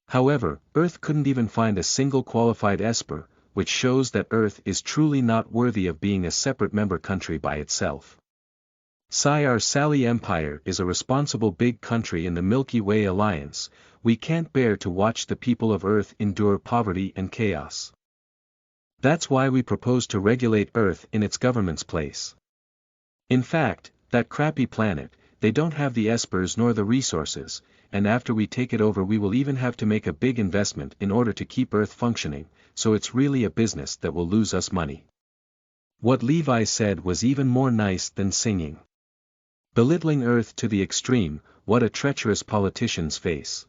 However, Earth couldn't even find a single qualified esper, which shows that Earth is truly not worthy of being a separate member country by itself. Our Sally Empire is a responsible big country in the Milky Way Alliance. We can't bear to watch the people of Earth endure poverty and chaos. That's why we propose to regulate Earth in its government's place. In fact, that crappy planet, they don't have the espers nor the resources, and after we take it over we will even have to make a big investment in order to keep Earth functioning, so it's really a business that will lose us money." What Levi said was even more nice than singing. Belittling Earth to the extreme, what a treacherous politician's face.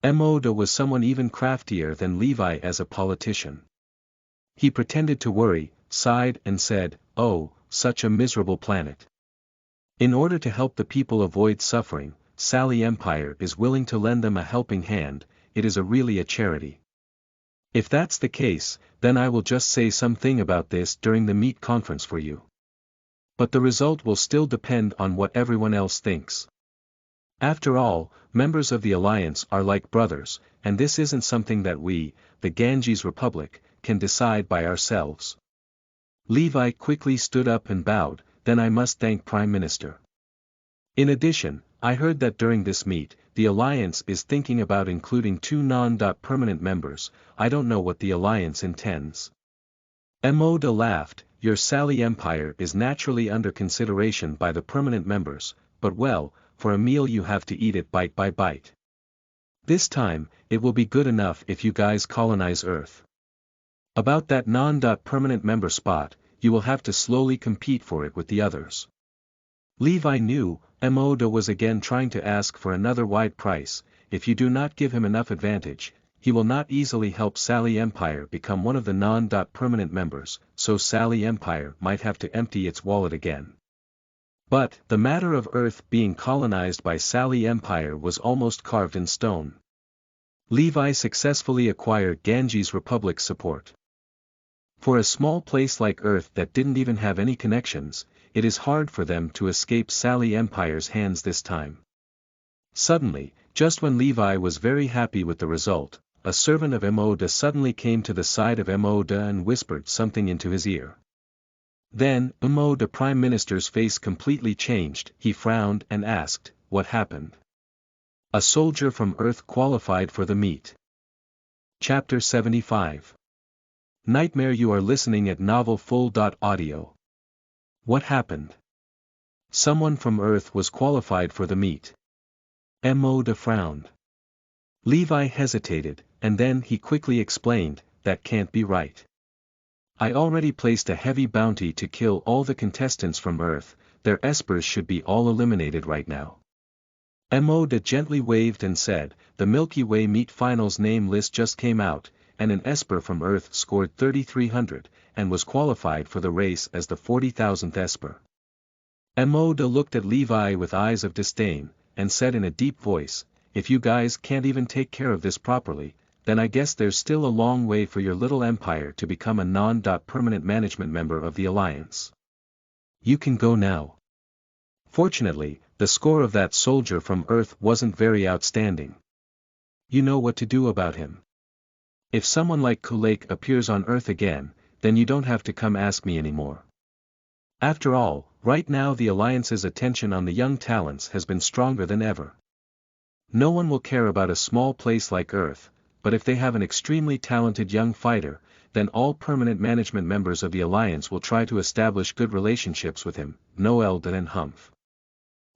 Moda was someone even craftier than Levi as a politician. He pretended to worry, sighed and said, "Oh, such a miserable planet. In order to help the people avoid suffering, Sally Empire is willing to lend them a helping hand. It is really a charity. If that's the case, then I will just say something about this during the meet conference for you. But the result will still depend on what everyone else thinks. After all, members of the Alliance are like brothers, and this isn't something that we, the Ganges Republic, can decide by ourselves." Levi quickly stood up and bowed, "Then I must thank Prime Minister. In addition, I heard that during this meet, the Alliance is thinking about including 2 non-permanent members. I don't know what the Alliance intends." Moda laughed, "Your Sally Empire is naturally under consideration by the permanent members, but well, for a meal you have to eat it bite by bite. This time, it will be good enough if you guys colonize Earth. About that non-permanent member spot, you will have to slowly compete for it with the others. Levi knew, Emoda was again trying to ask for another wide price. If you do not give him enough advantage, he will not easily help Sally Empire become one of the non-permanent members, so Sally Empire might have to empty its wallet again. But, the matter of Earth being colonized by Sally Empire was almost carved in stone. Levi successfully acquired Ganges Republic's support. For a small place like Earth that didn't even have any connections, it is hard for them to escape Sally Empire's hands this time. Suddenly, just when Levi was very happy with the result, a servant of Emoda suddenly came to the side of Emoda and whispered something into his ear. Then, the Prime Minister's face completely changed. He frowned and asked, "What happened?" A soldier from Earth qualified for the meet. Chapter 75. Nightmare. You are listening at novelfull.audio. What happened? Someone from Earth was qualified for the meet. Emoda frowned. Levi hesitated, and then he quickly explained, "That can't be right. I already placed a heavy bounty to kill all the contestants from Earth, their espers should be all eliminated right now." Emoda gently waved and said, "The Milky Way meet finals name list just came out, and an esper from Earth scored 3,300, and was qualified for the race as the 40,000th esper." Emoda looked at Levi with eyes of disdain, and said in a deep voice, "If you guys can't even take care of this properly, then I guess there's still a long way for your little empire to become a non-permanent management member of the Alliance. You can go now." Fortunately, the score of that soldier from Earth wasn't very outstanding. You know what to do about him. If someone like Kulake appears on Earth again, then you don't have to come ask me anymore. After all, right now the Alliance's attention on the young talents has been stronger than ever. No one will care about a small place like Earth, but if they have an extremely talented young fighter, then all permanent management members of the Alliance will try to establish good relationships with him. Noelden and Humph.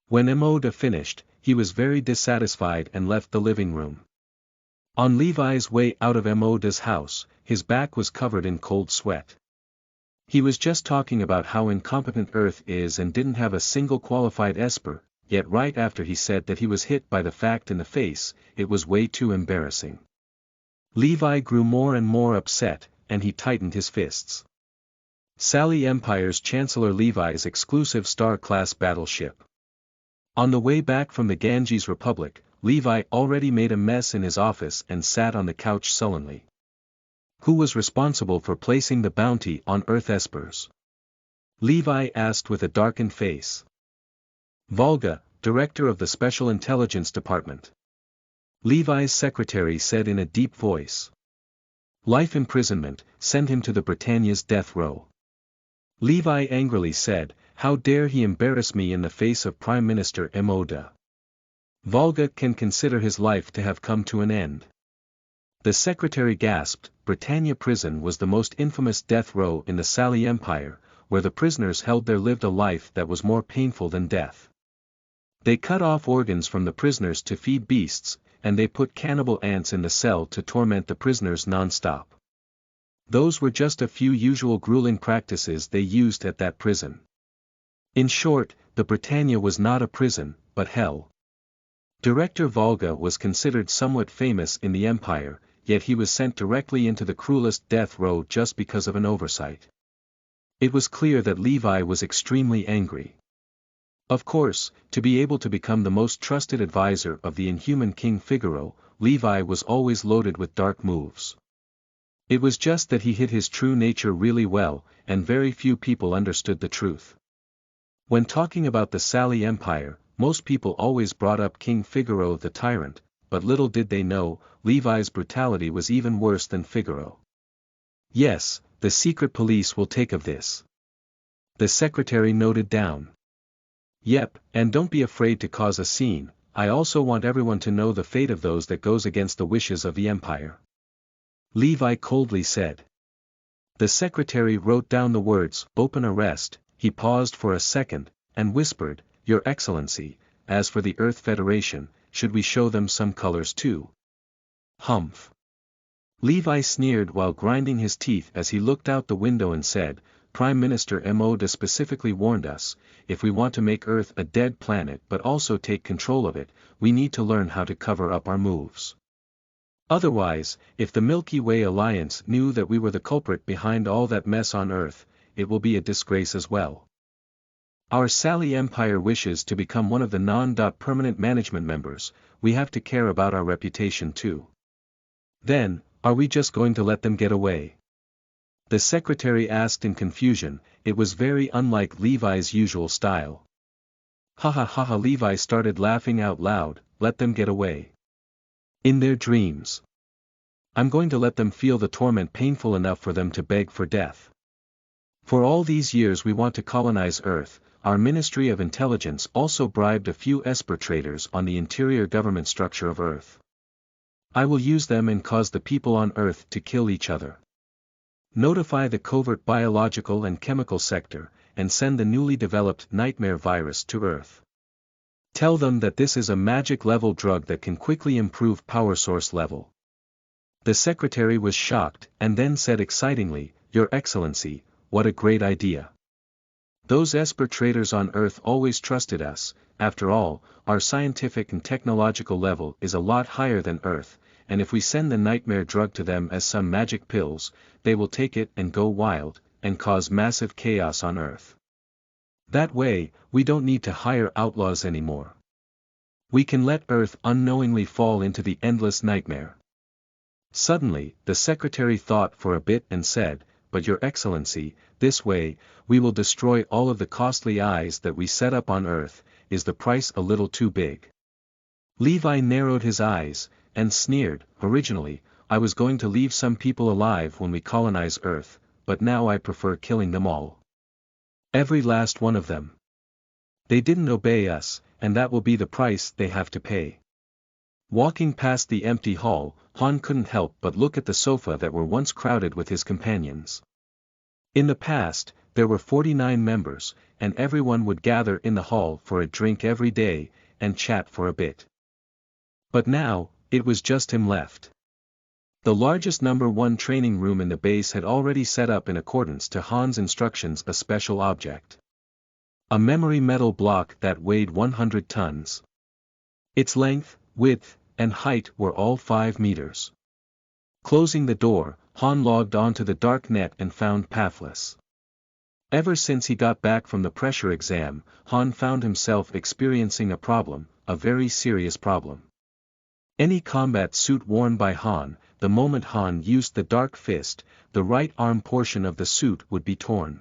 When Emoda finished, he was very dissatisfied and left the living room. On Levi's way out of Emoda's house, his back was covered in cold sweat. He was just talking about how incompetent Earth is and didn't have a single qualified esper, yet right after he said that he was hit by the fact in the face, it was way too embarrassing. Levi grew more and more upset, and he tightened his fists. Sally Empire's Chancellor Levi's exclusive Star-class battleship. On the way back from the Ganges Republic, Levi already made a mess in his office and sat on the couch sullenly. Who was responsible for placing the bounty on Earth espers? Levi asked with a darkened face. Volga, director of the Special Intelligence Department. Levi's secretary said in a deep voice. Life imprisonment, send him to the Britannia's death row. Levi angrily said, "How dare he embarrass me in the face of Prime Minister Emoda. Volga can consider his life to have come to an end." The secretary gasped. Britannia prison was the most infamous death row in the Sally Empire, where the prisoners held there lived a life that was more painful than death. They cut off organs from the prisoners to feed beasts, and they put cannibal ants in the cell to torment the prisoners non-stop. Those were just a few usual grueling practices they used at that prison. In short, the Britannia was not a prison, but hell. Director Volga was considered somewhat famous in the Empire, yet he was sent directly into the cruelest death row just because of an oversight. It was clear that Levi was extremely angry. Of course, to be able to become the most trusted advisor of the inhuman King Figaro, Levi was always loaded with dark moves. It was just that he hid his true nature really well, and very few people understood the truth. When talking about the Sally Empire, most people always brought up King Figaro the tyrant, but little did they know, Levi's brutality was even worse than Figaro. Yes, the secret police will take of this. The secretary noted down. Yep, and don't be afraid to cause a scene, I also want everyone to know the fate of those that goes against the wishes of the Empire. Levi coldly said. The secretary wrote down the words, "Open arrest." He paused for a second, and whispered, "Your Excellency, as for the Earth Federation, should we show them some colors too?" Humph. Levi sneered while grinding his teeth as he looked out the window and said, Prime Minister Moda specifically warned us, if we want to make Earth a dead planet but also take control of it, we need to learn how to cover up our moves. Otherwise, if the Milky Way Alliance knew that we were the culprit behind all that mess on Earth, it will be a disgrace as well. Our Sally Empire wishes to become one of the non-permanent management members, we have to care about our reputation too. Then, are we just going to let them get away? The secretary asked in confusion. It was very unlike Levi's usual style. Ha ha ha ha, Levi started laughing out loud. Let them get away. In their dreams. I'm going to let them feel the torment painful enough for them to beg for death. For all these years we want to colonize Earth. Our Ministry of Intelligence also bribed a few Esper traders on the interior government structure of Earth. I will use them and cause the people on Earth to kill each other. Notify the covert biological and chemical sector, and send the newly developed nightmare virus to Earth. Tell them that this is a magic-level drug that can quickly improve power source level. The secretary was shocked, and then said excitingly, Your Excellency, what a great idea. Those Esper traders on Earth always trusted us. After all, our scientific and technological level is a lot higher than Earth, and if we send the nightmare drug to them as some magic pills, they will take it and go wild, and cause massive chaos on Earth. That way, we don't need to hire outlaws anymore. We can let Earth unknowingly fall into the endless nightmare. Suddenly, the secretary thought for a bit and said, But Your Excellency, this way, we will destroy all of the costly eyes that we set up on Earth. Is the price a little too big? Levi narrowed his eyes, and sneered. Originally, I was going to leave some people alive when we colonize Earth, but now I prefer killing them all. Every last one of them. They didn't obey us, and that will be the price they have to pay. Walking past the empty hall, Han couldn't help but look at the sofa that were once crowded with his companions. In the past, there were 49 members, and everyone would gather in the hall for a drink every day, and chat for a bit. But now, it was just him left. The largest #1 training room in the base had already set up in accordance to Han's instructions a special object. A memory metal block that weighed 100 tons. Its length, width, and height were all 5 meters. Closing the door, Han logged onto the dark net and found Pathless. Ever since he got back from the pressure exam, Han found himself experiencing a problem, a very serious problem. Any combat suit worn by Han, the moment Han used the Dark Fist, the right arm portion of the suit would be torn.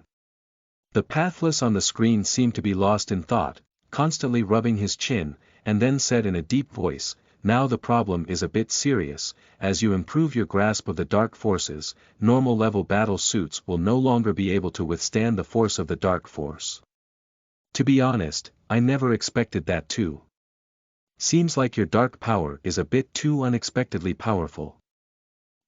The Pathless on the screen seemed to be lost in thought, constantly rubbing his chin, and then said in a deep voice, Now the problem is a bit serious. As you improve your grasp of the dark forces, normal level battle suits will no longer be able to withstand the force of the dark force. To be honest, I never expected that too. Seems like your dark power is a bit too unexpectedly powerful.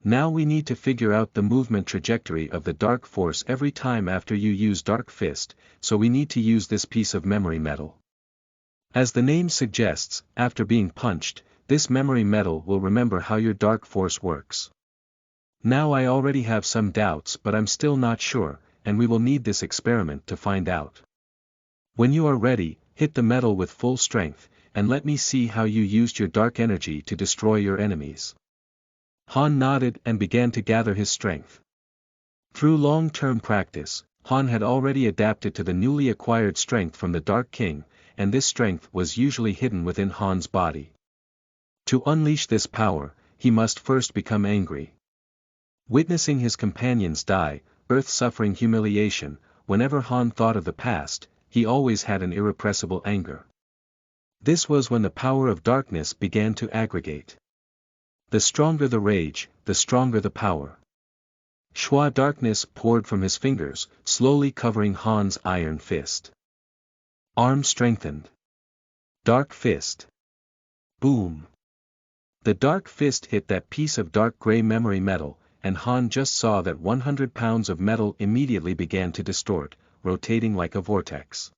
Now we need to figure out the movement trajectory of the dark force every time after you use Dark Fist, so we need to use this piece of memory metal. As the name suggests, after being punched, this memory metal will remember how your dark force works. Now I already have some doubts, but I'm still not sure, and we will need this experiment to find out. When you are ready, hit the metal with full strength, and let me see how you used your dark energy to destroy your enemies. Han nodded and began to gather his strength. Through long-term practice, Han had already adapted to the newly acquired strength from the Dark King, and this strength was usually hidden within Han's body. To unleash this power, he must first become angry. Witnessing his companions die, Earth suffering humiliation, whenever Han thought of the past, he always had an irrepressible anger. This was when the power of darkness began to aggregate. The stronger the rage, the stronger the power. Shua darkness poured from his fingers, slowly covering Han's iron fist. Arm strengthened. Dark Fist. Boom. The Dark Fist hit that piece of dark gray memory metal, and Han just saw that 100 pounds of metal immediately began to distort, rotating like a vortex.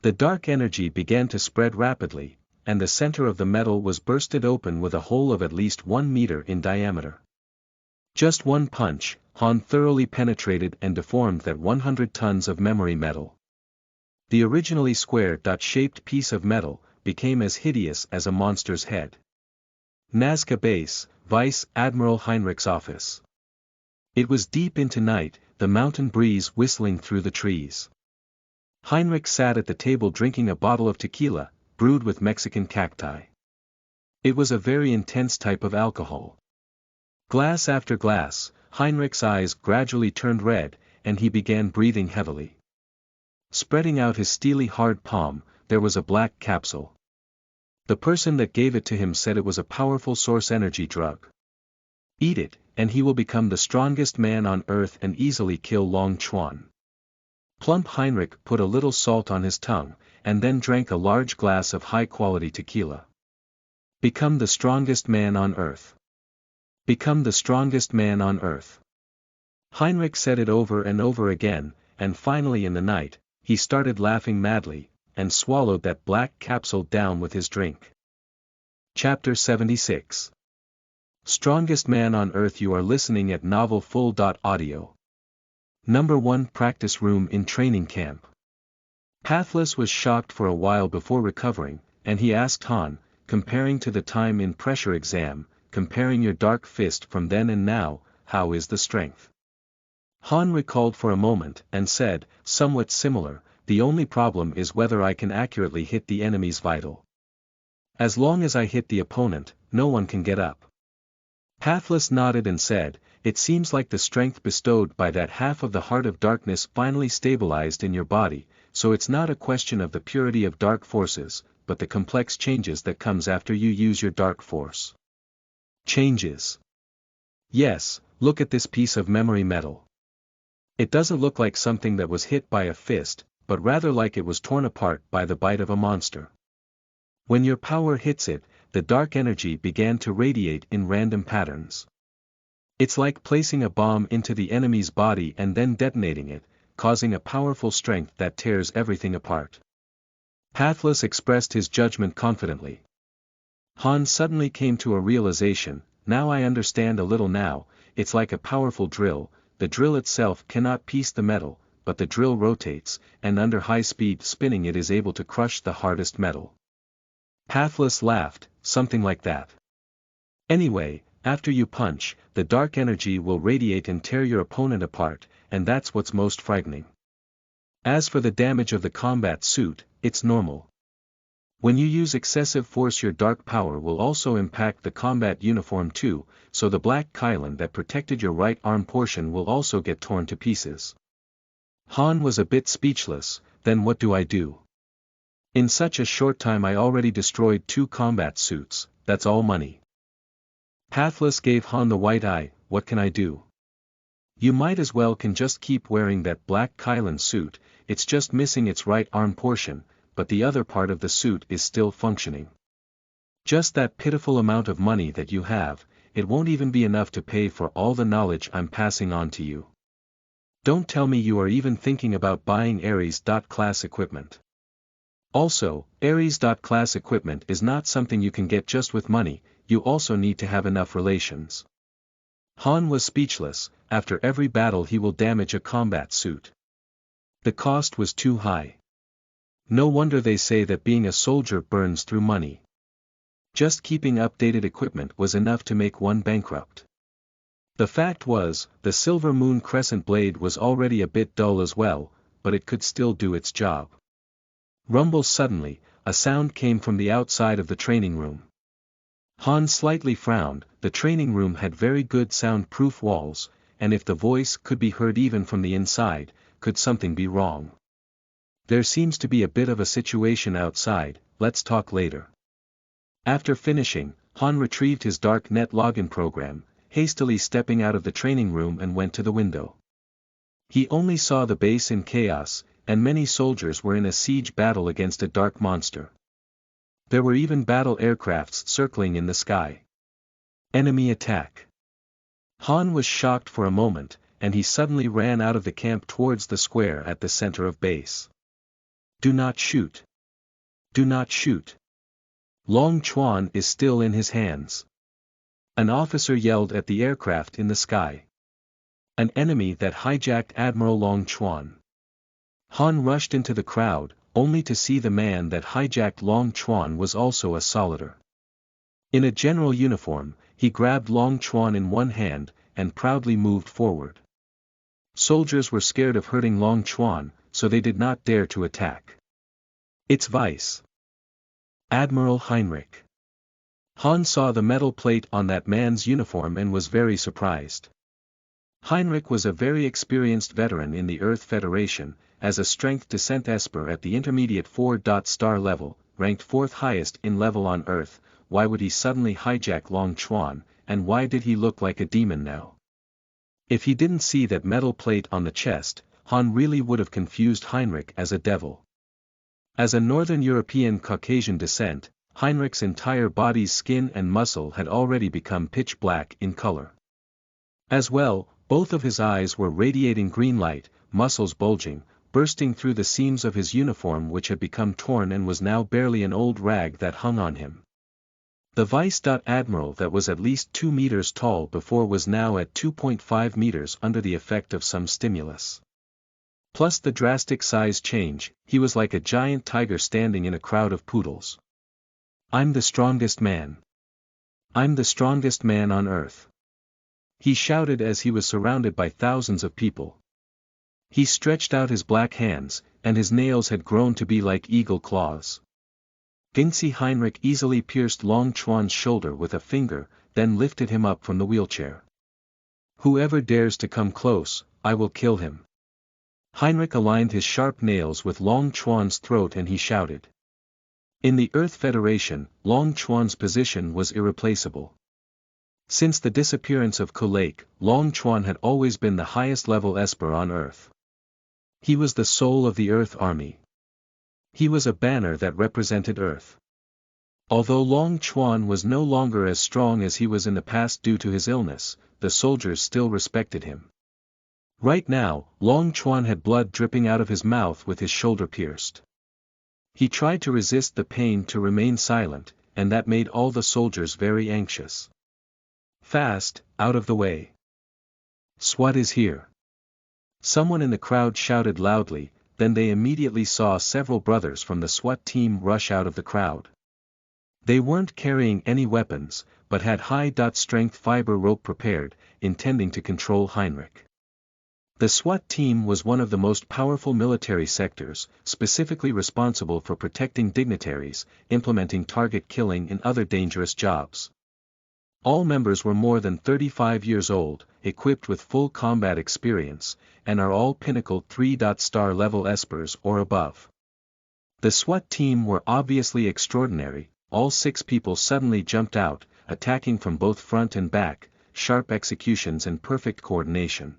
The dark energy began to spread rapidly, and the center of the metal was bursted open with a hole of at least 1 meter in diameter. Just one punch, Han thoroughly penetrated and deformed that 100 tons of memory metal. The originally square dot-shaped piece of metal became as hideous as a monster's head. Nazca Base, Vice Admiral Heinrich's office. It was deep into night, the mountain breeze whistling through the trees. Heinrich sat at the table drinking a bottle of tequila, brewed with Mexican cacti. It was a very intense type of alcohol. Glass after glass, Heinrich's eyes gradually turned red, and he began breathing heavily. Spreading out his steely hard palm, there was a black capsule. The person that gave it to him said it was a powerful source energy drug. Eat it, and he will become the strongest man on earth and easily kill Long Chuan. Plump Heinrich put a little salt on his tongue, and then drank a large glass of high-quality tequila. Become the strongest man on earth. Become the strongest man on earth. Heinrich said it over and over again, and finally in the night, he started laughing madly, and swallowed that black capsule down with his drink. Chapter 76. Strongest Man on Earth. You are listening at novelfull.audio. Number 1 Practice Room in Training Camp. Pathless was shocked for a while before recovering, and he asked Han, comparing to the time in pressure exam, comparing your dark fist from then and now, how is the strength? Han recalled for a moment and said, somewhat similar, the only problem is whether I can accurately hit the enemy's vital. As long as I hit the opponent, no one can get up. Pathless nodded and said, it seems like the strength bestowed by that half of the heart of darkness finally stabilized in your body, so it's not a question of the purity of dark forces, but the complex changes that comes after you use your dark force. Changes. Yes, look at this piece of memory metal. It doesn't look like something that was hit by a fist, but rather like it was torn apart by the bite of a monster. When your power hits it, the dark energy began to radiate in random patterns. It's like placing a bomb into the enemy's body and then detonating it, causing a powerful strength that tears everything apart. Pathless expressed his judgment confidently. Han suddenly came to a realization, now I understand a little now, it's like a powerful drill, the drill itself cannot piece the metal, but the drill rotates, and under high speed spinning it is able to crush the hardest metal. Pathless laughed, something like that. Anyway, after you punch, the dark energy will radiate and tear your opponent apart, and that's what's most frightening. As for the damage of the combat suit, it's normal. When you use excessive force your dark power will also impact the combat uniform too, so the black Kylan that protected your right arm portion will also get torn to pieces. Han was a bit speechless, then what do I do? In such a short time I already destroyed 2 combat suits, that's all money. Pathless gave Han the white eye, what can I do? You might as well can just keep wearing that black Kylan suit, it's just missing its right arm portion, but the other part of the suit is still functioning. Just that pitiful amount of money that you have, it won't even be enough to pay for all the knowledge I'm passing on to you. Don't tell me you are even thinking about buying Ares.class equipment. Also, Ares.class equipment is not something you can get just with money, you also need to have enough relations. Han was speechless, after every battle he will damage a combat suit. The cost was too high. No wonder they say that being a soldier burns through money. Just keeping updated equipment was enough to make one bankrupt. The fact was, the Silver Moon Crescent blade was already a bit dull as well, but it could still do its job. Rumble suddenly, a sound came from the outside of the training room. Han slightly frowned, the training room had very good soundproof walls, and if the voice could be heard even from the inside, could something be wrong? There seems to be a bit of a situation outside, let's talk later. After finishing, Han retrieved his Dark Net login program, hastily stepping out of the training room and went to the window. He only saw the base in chaos, and many soldiers were in a siege battle against a dark monster. There were even battle aircrafts circling in the sky. Enemy attack. Han was shocked for a moment, and he suddenly ran out of the camp towards the square at the center of base. Do not shoot. Do not shoot. Long Chuan is still in his hands. An officer yelled at the aircraft in the sky. An enemy that hijacked Admiral Long Chuan. Han rushed into the crowd, only to see the man that hijacked Long Chuan was also a solider. In a general uniform, he grabbed Long Chuan in one hand, and proudly moved forward. Soldiers were scared of hurting Long Chuan, so they did not dare to attack. It's Vice Admiral Heinrich. Han saw the metal plate on that man's uniform and was very surprised. Heinrich was a very experienced veteran in the Earth Federation, as a strength descent esper at the intermediate 4-star level, ranked 4th highest in level on Earth. Why would he suddenly hijack Long Chuan, and why did he look like a demon now? If he didn't see that metal plate on the chest, Han really would have confused Heinrich as a devil. As a Northern European Caucasian descent, Heinrich's entire body's skin and muscle had already become pitch black in color. As well, both of his eyes were radiating green light, muscles bulging, bursting through the seams of his uniform which had become torn and was now barely an old rag that hung on him. The Vice Admiral that was at least 2 meters tall before was now at 2.5 meters under the effect of some stimulus. Plus the drastic size change, he was like a giant tiger standing in a crowd of poodles. I'm the strongest man. I'm the strongest man on Earth. He shouted as he was surrounded by thousands of people. He stretched out his black hands, and his nails had grown to be like eagle claws. Gingxi Heinrich easily pierced Long Chuan's shoulder with a finger, then lifted him up from the wheelchair. Whoever dares to come close, I will kill him. Heinrich aligned his sharp nails with Long Chuan's throat and he shouted. In the Earth Federation, Long Chuan's position was irreplaceable. Since the disappearance of Galactic, Long Chuan had always been the highest level esper on Earth. He was the soul of the Earth Army. He was a banner that represented Earth. Although Long Chuan was no longer as strong as he was in the past due to his illness, the soldiers still respected him. Right now, Long Chuan had blood dripping out of his mouth with his shoulder pierced. He tried to resist the pain to remain silent, and that made all the soldiers very anxious. Fast, out of the way. SWAT is here. Someone in the crowd shouted loudly, then they immediately saw several brothers from the SWAT team rush out of the crowd. They weren't carrying any weapons, but had high-strength fiber rope prepared, intending to control Heinrich. The SWAT team was one of the most powerful military sectors, specifically responsible for protecting dignitaries, implementing target killing and other dangerous jobs. All members were more than 35 years old, equipped with full combat experience, and are all pinnacle 3-star level espers or above. The SWAT team were obviously extraordinary. All 6 people suddenly jumped out, attacking from both front and back, sharp executions and perfect coordination.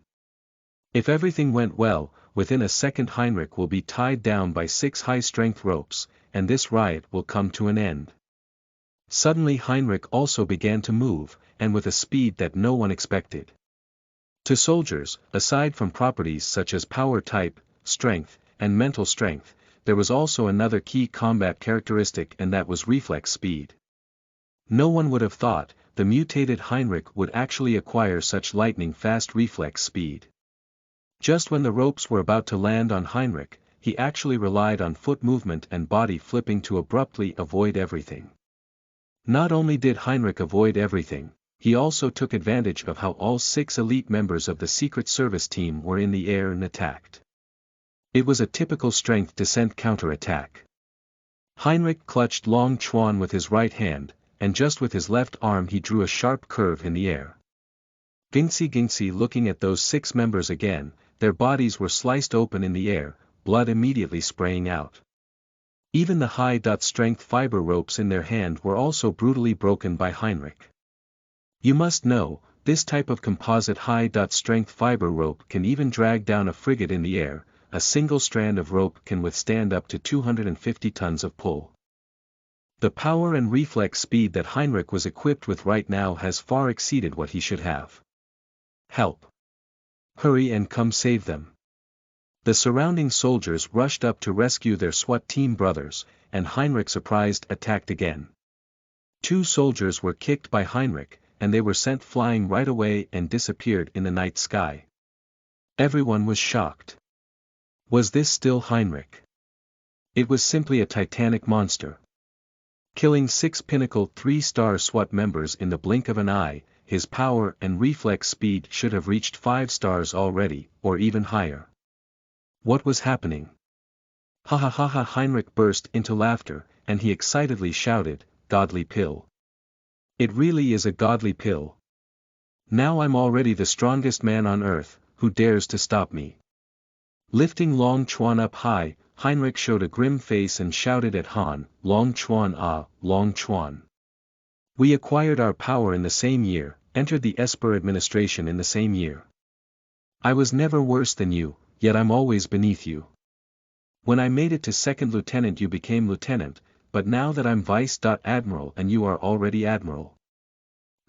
If everything went well, within a second Heinrich will be tied down by 6 high-strength ropes, and this riot will come to an end. Suddenly Heinrich also began to move, and with a speed that no one expected. To soldiers, aside from properties such as power type, strength, and mental strength, there was also another key combat characteristic, and that was reflex speed. No one would have thought the mutated Heinrich would actually acquire such lightning-fast reflex speed. Just when the ropes were about to land on Heinrich, he actually relied on foot movement and body flipping to abruptly avoid everything. Not only did Heinrich avoid everything, he also took advantage of how all 6 elite members of the Secret Service team were in the air and attacked. It was a typical strength descent counterattack. Heinrich clutched Long Chuan with his right hand, and just with his left arm he drew a sharp curve in the air. Gingxi looking at those 6 members again, their bodies were sliced open in the air, blood immediately spraying out. Even the high-strength fiber ropes in their hand were also brutally broken by Heinrich. You must know, this type of composite high-strength fiber rope can even drag down a frigate in the air. A single strand of rope can withstand up to 250 tons of pull. The power and reflex speed that Heinrich was equipped with right now has far exceeded what he should have. Help! Hurry and come save them. The surrounding soldiers rushed up to rescue their SWAT team brothers, and Heinrich surprised attacked again. 2 soldiers were kicked by Heinrich, and they were sent flying right away and disappeared in the night sky. Everyone was shocked. Was this still Heinrich? It was simply a titanic monster. Killing 6 Pinnacle 3-star SWAT members in the blink of an eye, his power and reflex speed should have reached 5 stars already, or even higher. What was happening? Ha ha ha ha! Heinrich burst into laughter, and he excitedly shouted, "Godly pill. It really is a godly pill. Now I'm already the strongest man on earth, who dares to stop me?" Lifting Long Chuan up high, Heinrich showed a grim face and shouted at Han, "Long Chuan, ah, Long Chuan. We acquired our power in the same year, entered the Esper administration in the same year. I was never worse than you, yet I'm always beneath you. When I made it to second lieutenant you became lieutenant, but now that I'm vice-admiral and you are already admiral.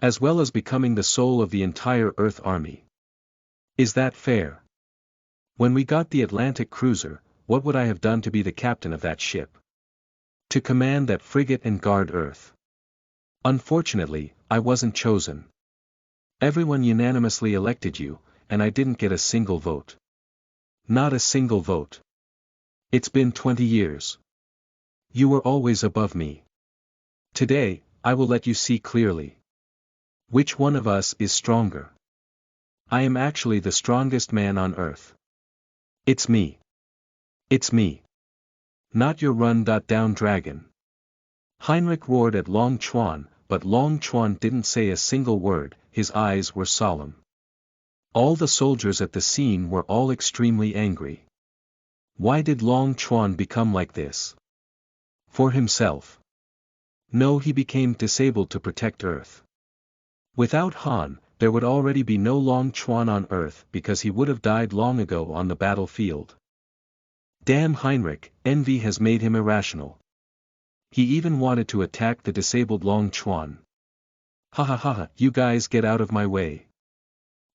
As well as becoming the soul of the entire Earth army. Is that fair? When we got the Atlantic cruiser, what would I have done to be the captain of that ship? To command that frigate and guard Earth? Unfortunately, I wasn't chosen. Everyone unanimously elected you, and I didn't get a single vote. Not a single vote. It's been 20 years. You were always above me. Today, I will let you see clearly. Which one of us is stronger? I am actually the strongest man on Earth. It's me. It's me. Not your run-down dragon." Heinrich roared at Long Chuan, but Long Chuan didn't say a single word, his eyes were solemn. All the soldiers at the scene were all extremely angry. Why did Long Chuan become like this? For himself? No, he became disabled to protect Earth. Without Han, there would already be no Long Chuan on Earth because he would have died long ago on the battlefield. Damn Heinrich, envy has made him irrational. He even wanted to attack the disabled Long Chuan. Ha ha ha ha, you guys get out of my way.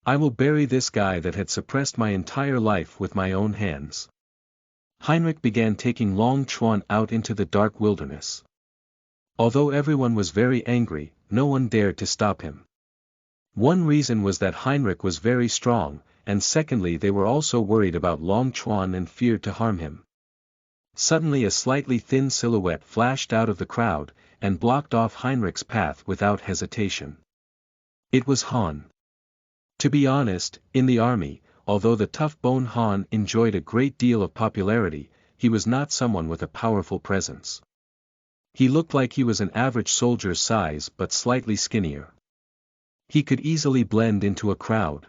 I will bury this guy that had suppressed my entire life with my own hands. Heinrich began taking Long Chuan out into the dark wilderness. Although everyone was very angry, no one dared to stop him. One reason was that Heinrich was very strong, and secondly they were also worried about Long Chuan and feared to harm him. Suddenly a slightly thin silhouette flashed out of the crowd, and blocked off Heinrich's path without hesitation. It was Han. To be honest, in the army, although the tough-bone Han enjoyed a great deal of popularity, he was not someone with a powerful presence. He looked like he was an average soldier's size but slightly skinnier. He could easily blend into a crowd.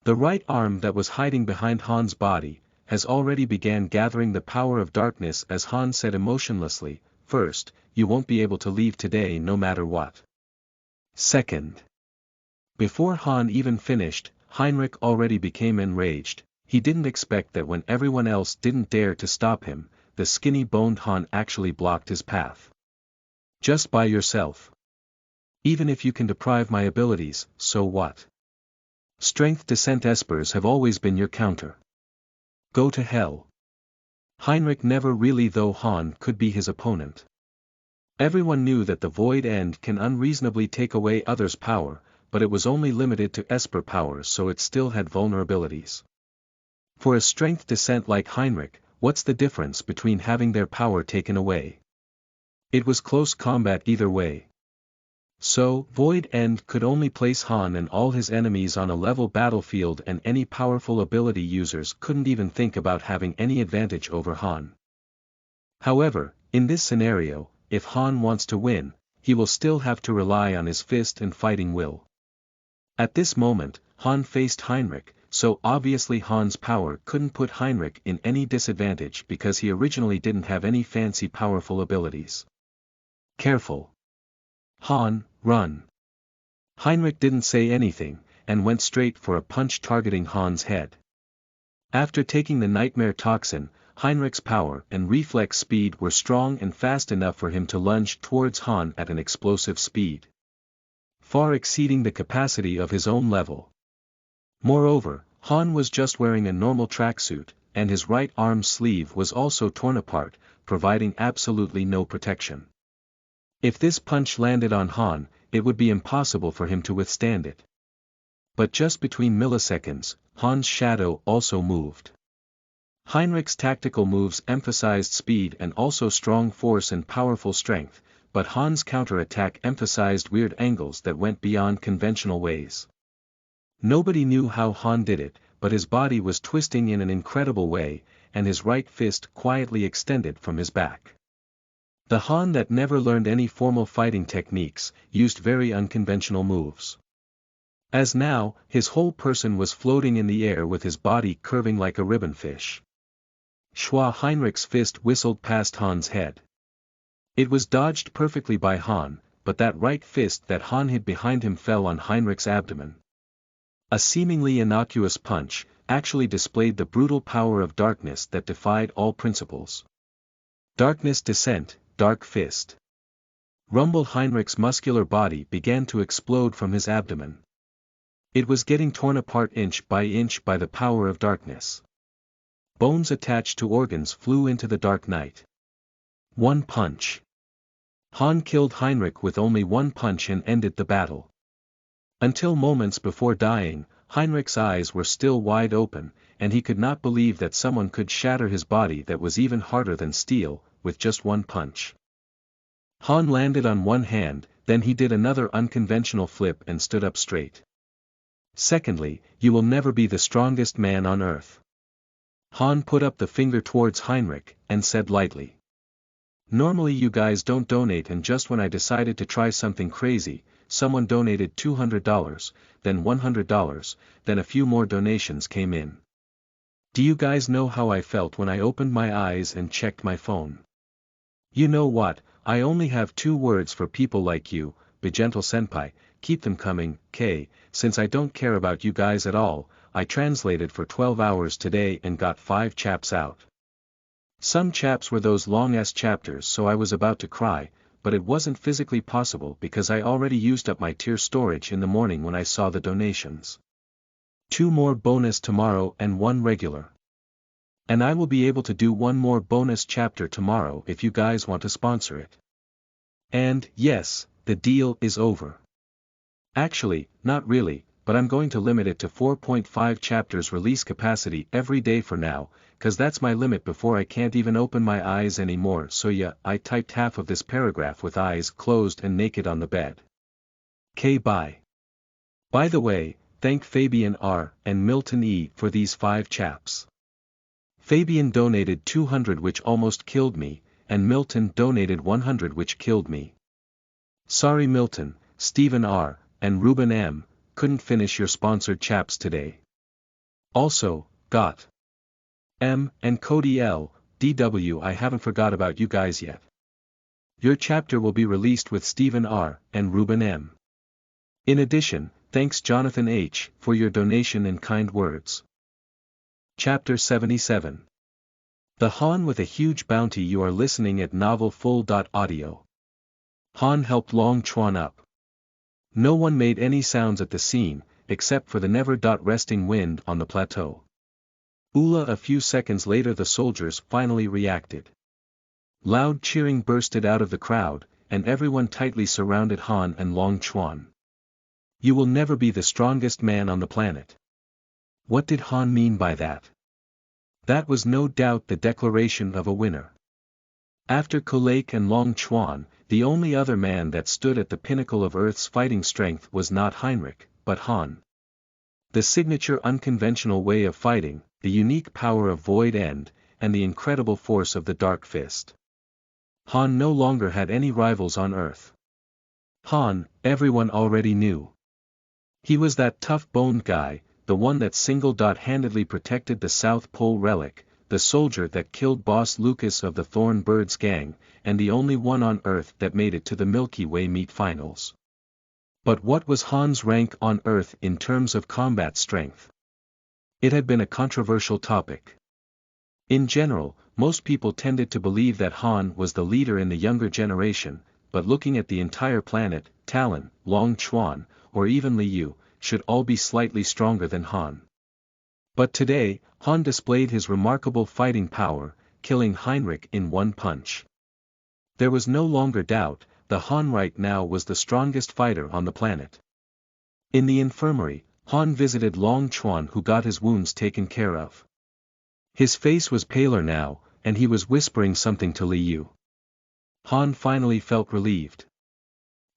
The right arm that was hiding behind Han's body, has already began gathering the power of darkness as Han said emotionlessly, "First, you won't be able to leave today no matter what. Second." Before Han even finished, Heinrich already became enraged. He didn't expect that when everyone else didn't dare to stop him, the skinny-boned Han actually blocked his path. Just by yourself. Even if you can deprive my abilities, so what? Strength descent espers have always been your counter. Go to hell. Heinrich never really though Han could be his opponent. Everyone knew that the Void End can unreasonably take away others' power, but it was only limited to Esper powers so it still had vulnerabilities. For a strength descent like Heinrich, what's the difference between having their power taken away? It was close combat either way. So, Void End could only place Han and all his enemies on a level battlefield and any powerful ability users couldn't even think about having any advantage over Han. However, in this scenario, if Han wants to win, he will still have to rely on his fist and fighting will. At this moment, Han faced Heinrich, so obviously Han's power couldn't put Heinrich in any disadvantage because he originally didn't have any fancy powerful abilities. Careful. Han, run. Heinrich didn't say anything, and went straight for a punch targeting Han's head. After taking the nightmare toxin, Heinrich's power and reflex speed were strong and fast enough for him to lunge towards Han at an explosive speed, far exceeding the capacity of his own level. Moreover, Han was just wearing a normal tracksuit, and his right arm sleeve was also torn apart, providing absolutely no protection. If this punch landed on Han, it would be impossible for him to withstand it. But just between milliseconds, Han's shadow also moved. Heinrich's tactical moves emphasized speed and also strong force and powerful strength, but Han's counterattack emphasized weird angles that went beyond conventional ways. Nobody knew how Han did it, but his body was twisting in an incredible way, and his right fist quietly extended from his back. The Han that never learned any formal fighting techniques, used very unconventional moves. As now, his whole person was floating in the air with his body curving like a ribbonfish. Schwa Heinrich's fist whistled past Han's head. It was dodged perfectly by Han, but that right fist that Han hid behind him fell on Heinrich's abdomen. A seemingly innocuous punch, actually displayed the brutal power of darkness that defied all principles. Darkness descent, dark fist. Rumble Heinrich's muscular body began to explode from his abdomen. It was getting torn apart inch by the power of darkness. Bones attached to organs flew into the dark night. One punch. Han killed Heinrich with only one punch and ended the battle. Until moments before dying, Heinrich's eyes were still wide open, and he could not believe that someone could shatter his body that was even harder than steel, with just one punch. Han landed on one hand, then he did another unconventional flip and stood up straight. Secondly, you will never be the strongest man on earth. Han put up the finger towards Heinrich, and said lightly. Normally you guys don't donate, and just when I decided to try something crazy, someone donated $200, then $100, then a few more donations came in. Do you guys know how I felt when I opened my eyes and checked my phone? You know what, I only have 2 words for people like you, be gentle senpai, keep them coming, K, since I don't care about you guys at all, I translated for 12 hours today and got 5 chaps out. Some chaps were those long-ass chapters, so I was about to cry, but it wasn't physically possible because I already used up my tier storage in the morning when I saw the donations. 2 more bonus tomorrow and 1 regular. And I will be able to do 1 more bonus chapter tomorrow if you guys want to sponsor it. And, yes, the deal is over. Actually, not really, but I'm going to limit it to 4.5 chapters release capacity every day for now, cause that's my limit before I can't even open my eyes anymore. So yeah, I typed half of this paragraph with eyes closed and naked on the bed. K bye. By the way, thank Fabian R. and Milton E. for these 5 chaps. Fabian donated 200 which almost killed me, and Milton donated 100 which killed me. Sorry Milton, Stephen R. and Ruben M. couldn't finish your sponsored chaps today. Also, got M. and Cody L. DW. I haven't forgot about you guys yet. Your chapter will be released with Stephen R. and Ruben M. In addition, thanks Jonathan H. for your donation and kind words. Chapter 77. The Han with a huge bounty. You are listening at novelfull.audio. Han helped Long Chuan up. No one made any sounds at the scene, except for the never-resting wind on the plateau. Ula. A few seconds later the soldiers finally reacted. Loud cheering bursted out of the crowd, and everyone tightly surrounded Han and Long Chuan. You will never be the strongest man on the planet. What did Han mean by that? That was no doubt the declaration of a winner. After Kulake and Long Chuan, the only other man that stood at the pinnacle of Earth's fighting strength was not Heinrich, but Han. The signature unconventional way of fighting, the unique power of Void End, and the incredible force of the Dark Fist. Han no longer had any rivals on Earth. Han, everyone already knew. He was that tough-boned guy, the one that single-handedly protected the South Pole relic, the soldier that killed Boss Lucas of the Thorn Birds gang, and the only one on Earth that made it to the Milky Way meet finals. But what was Han's rank on Earth in terms of combat strength? It had been a controversial topic. In general, most people tended to believe that Han was the leader in the younger generation, but looking at the entire planet, Talon, Long Chuan, or even Liu, should all be slightly stronger than Han. But today, Han displayed his remarkable fighting power, killing Heinrich in one punch. There was no longer doubt, the Han right now was the strongest fighter on the planet. In the infirmary, Han visited Long Chuan, who got his wounds taken care of. His face was paler now, and he was whispering something to Li Yu. Han finally felt relieved.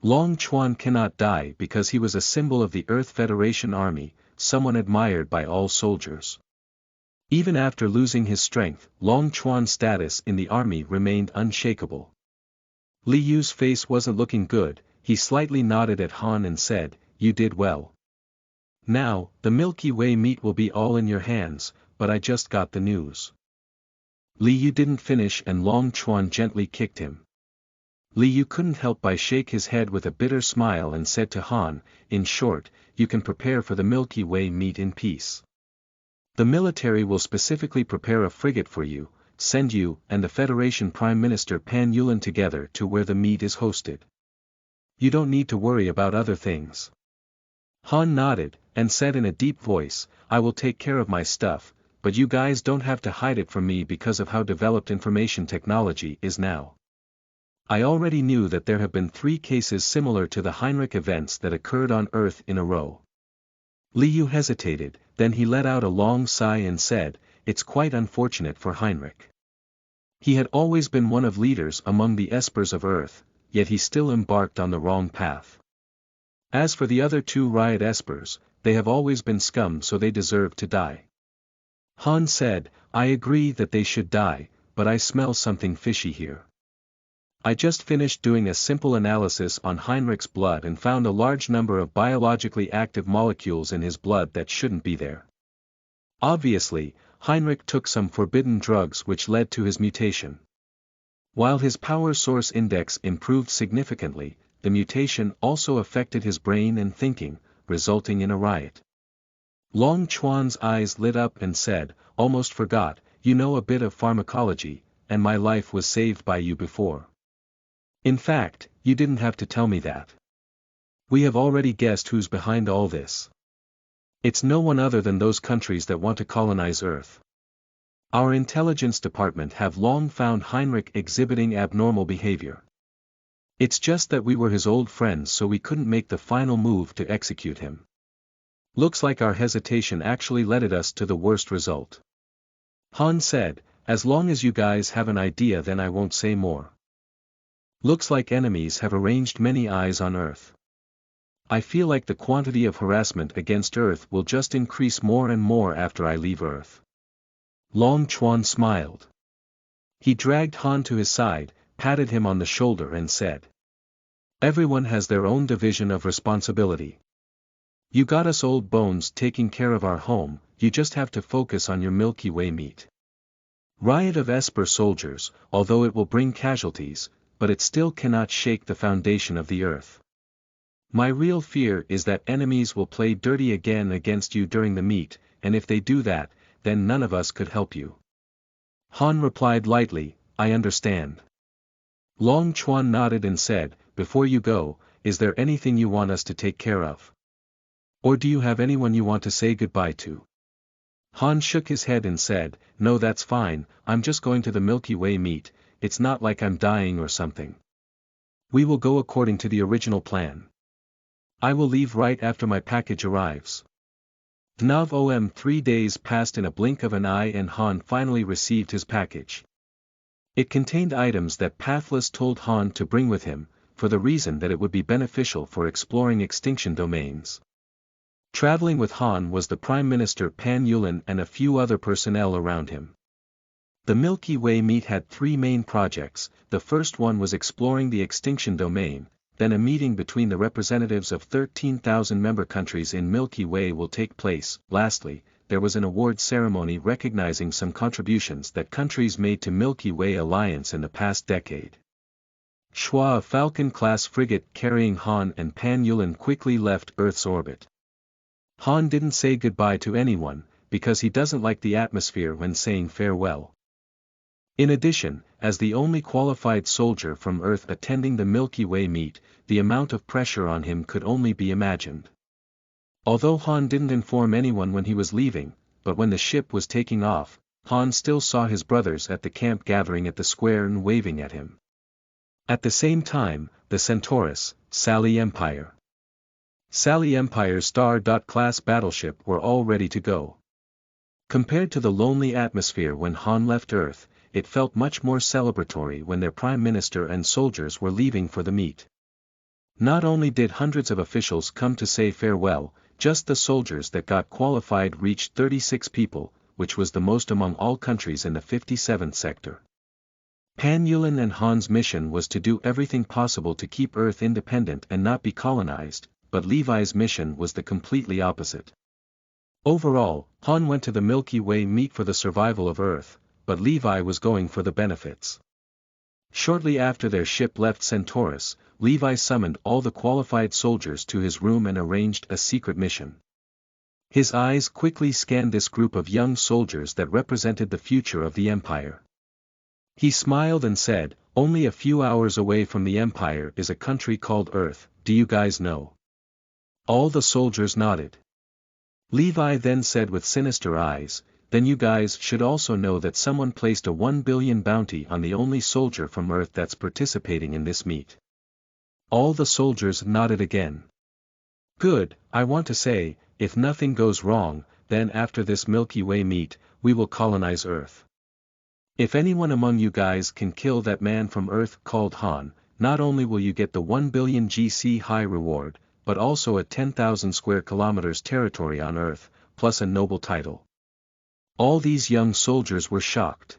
Long Chuan cannot die because he was a symbol of the Earth Federation army, someone admired by all soldiers. Even after losing his strength, Long Chuan's status in the army remained unshakable. Li Yu's face wasn't looking good. He slightly nodded at Han and said, "You did well. Now, the Milky Way meat will be all in your hands, but I just got the news." Li Yu didn't finish and Long Chuan gently kicked him. Li Yu couldn't help but shake his head with a bitter smile and said to Han, "In short, you can prepare for the Milky Way meat in peace. The military will specifically prepare a frigate for you, send you and the Federation Prime Minister Pan Yulen together to where the meat is hosted. You don't need to worry about other things." Han nodded, and said in a deep voice, "I will take care of my stuff, but you guys don't have to hide it from me because of how developed information technology is now. I already knew that there have been 3 cases similar to the Heinrich events that occurred on Earth in a row." Li Yu hesitated, then he let out a long sigh and said, "It's quite unfortunate for Heinrich. He had always been one of leaders among the Espers of Earth, yet he still embarked on the wrong path. As for the other 2 riot Espers, they have always been scum, so they deserve to die." Han said, "I agree that they should die, but I smell something fishy here. I just finished doing a simple analysis on Heinrich's blood and found a large number of biologically active molecules in his blood that shouldn't be there. Obviously, Heinrich took some forbidden drugs which led to his mutation. While his power source index improved significantly, the mutation also affected his brain and thinking, resulting in a riot." Long Chuan's eyes lit up and said, "Almost forgot, you know a bit of pharmacology, and my life was saved by you before. In fact, you didn't have to tell me that. We have already guessed who's behind all this. It's no one other than those countries that want to colonize Earth. Our intelligence department have long found Heinrich exhibiting abnormal behavior. It's just that we were his old friends, so we couldn't make the final move to execute him. Looks like our hesitation actually led us to the worst result." Han said, "As long as you guys have an idea, then I won't say more. Looks like enemies have arranged many eyes on Earth. I feel like the quantity of harassment against Earth will just increase more and more after I leave Earth." Long Chuan smiled. He dragged Han to his side, patted him on the shoulder and said, "Everyone has their own division of responsibility. You got us old bones taking care of our home, you just have to focus on your Milky Way meat. Riot of Esper soldiers, although it will bring casualties, but it still cannot shake the foundation of the Earth. My real fear is that enemies will play dirty again against you during the meet, and if they do that, then none of us could help you." Han replied lightly, "I understand." Long Chuan nodded and said, "Before you go, is there anything you want us to take care of? Or do you have anyone you want to say goodbye to?" Han shook his head and said, "No, that's fine, I'm just going to the Milky Way meet, it's not like I'm dying or something. We will go according to the original plan. I will leave right after my package arrives." Dnov 3 days passed in a blink of an eye and Han finally received his package. It contained items that Pathless told Han to bring with him, for the reason that it would be beneficial for exploring extinction domains. Traveling with Han was the Prime Minister Pan Yulen and a few other personnel around him. The Milky Way meet had 3 main projects. The first one was exploring the extinction domain, then a meeting between the representatives of 13,000 member countries in Milky Way will take place. Lastly, there was an award ceremony recognizing some contributions that countries made to Milky Way alliance in the past decade. Shua, a Falcon-class frigate carrying Han and Pan Yulen, quickly left Earth's orbit. Han didn't say goodbye to anyone, because he doesn't like the atmosphere when saying farewell. In addition, as the only qualified soldier from Earth attending the Milky Way meet, the amount of pressure on him could only be imagined. Although Han didn't inform anyone when he was leaving, but when the ship was taking off, Han still saw his brothers at the camp gathering at the square and waving at him. At the same time, the Centaurus, Sally Empire. Sally Empire's Star-class battleship were all ready to go. Compared to the lonely atmosphere when Han left Earth, it felt much more celebratory when their Prime Minister and soldiers were leaving for the meet. Not only did hundreds of officials come to say farewell, just the soldiers that got qualified reached 36 people, which was the most among all countries in the 57th sector. Pan Yulen and Han's mission was to do everything possible to keep Earth independent and not be colonized, but Levi's mission was the completely opposite. Overall, Han went to the Milky Way meet for the survival of Earth, but Levi was going for the benefits. Shortly after their ship left Centaurus, Levi summoned all the qualified soldiers to his room and arranged a secret mission. His eyes quickly scanned this group of young soldiers that represented the future of the Empire. He smiled and said, "Only a few hours away from the Empire is a country called Earth, do you guys know?" All the soldiers nodded. Levi then said with sinister eyes, "Then you guys should also know that someone placed a 1 billion bounty on the only soldier from Earth that's participating in this meet." All the soldiers nodded again. "Good, I want to say, if nothing goes wrong, then after this Milky Way meet, we will colonize Earth. If anyone among you guys can kill that man from Earth called Han, not only will you get the 1 billion GC high reward, but also a 10,000 square kilometers territory on Earth, plus a noble title." All these young soldiers were shocked.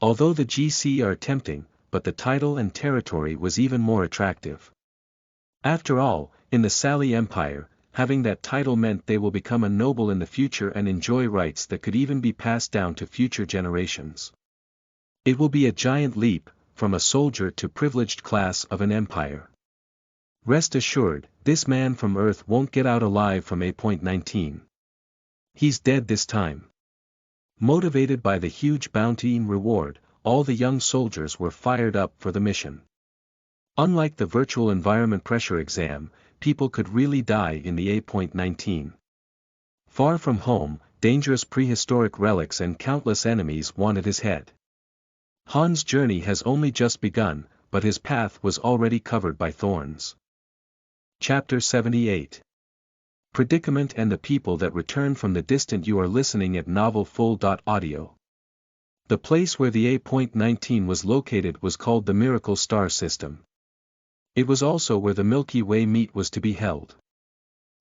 Although the GC are tempting, but the title and territory was even more attractive. After all, in the Sally Empire, having that title meant they will become a noble in the future and enjoy rights that could even be passed down to future generations. It will be a giant leap, from a soldier to privileged class of an empire. Rest assured, this man from Earth won't get out alive from A.19. He's dead this time. Motivated by the huge bounty and reward, all the young soldiers were fired up for the mission. Unlike the virtual environment pressure exam, people could really die in the A.19. Far from home, dangerous prehistoric relics and countless enemies wanted his head. Han's journey has only just begun, but his path was already covered by thorns. Chapter 78. Predicament and the people that return from the distant. You are listening at novelfull.audio. The place where the A.19 was located was called the Miracle Star System. It was also where the Milky Way meet was to be held.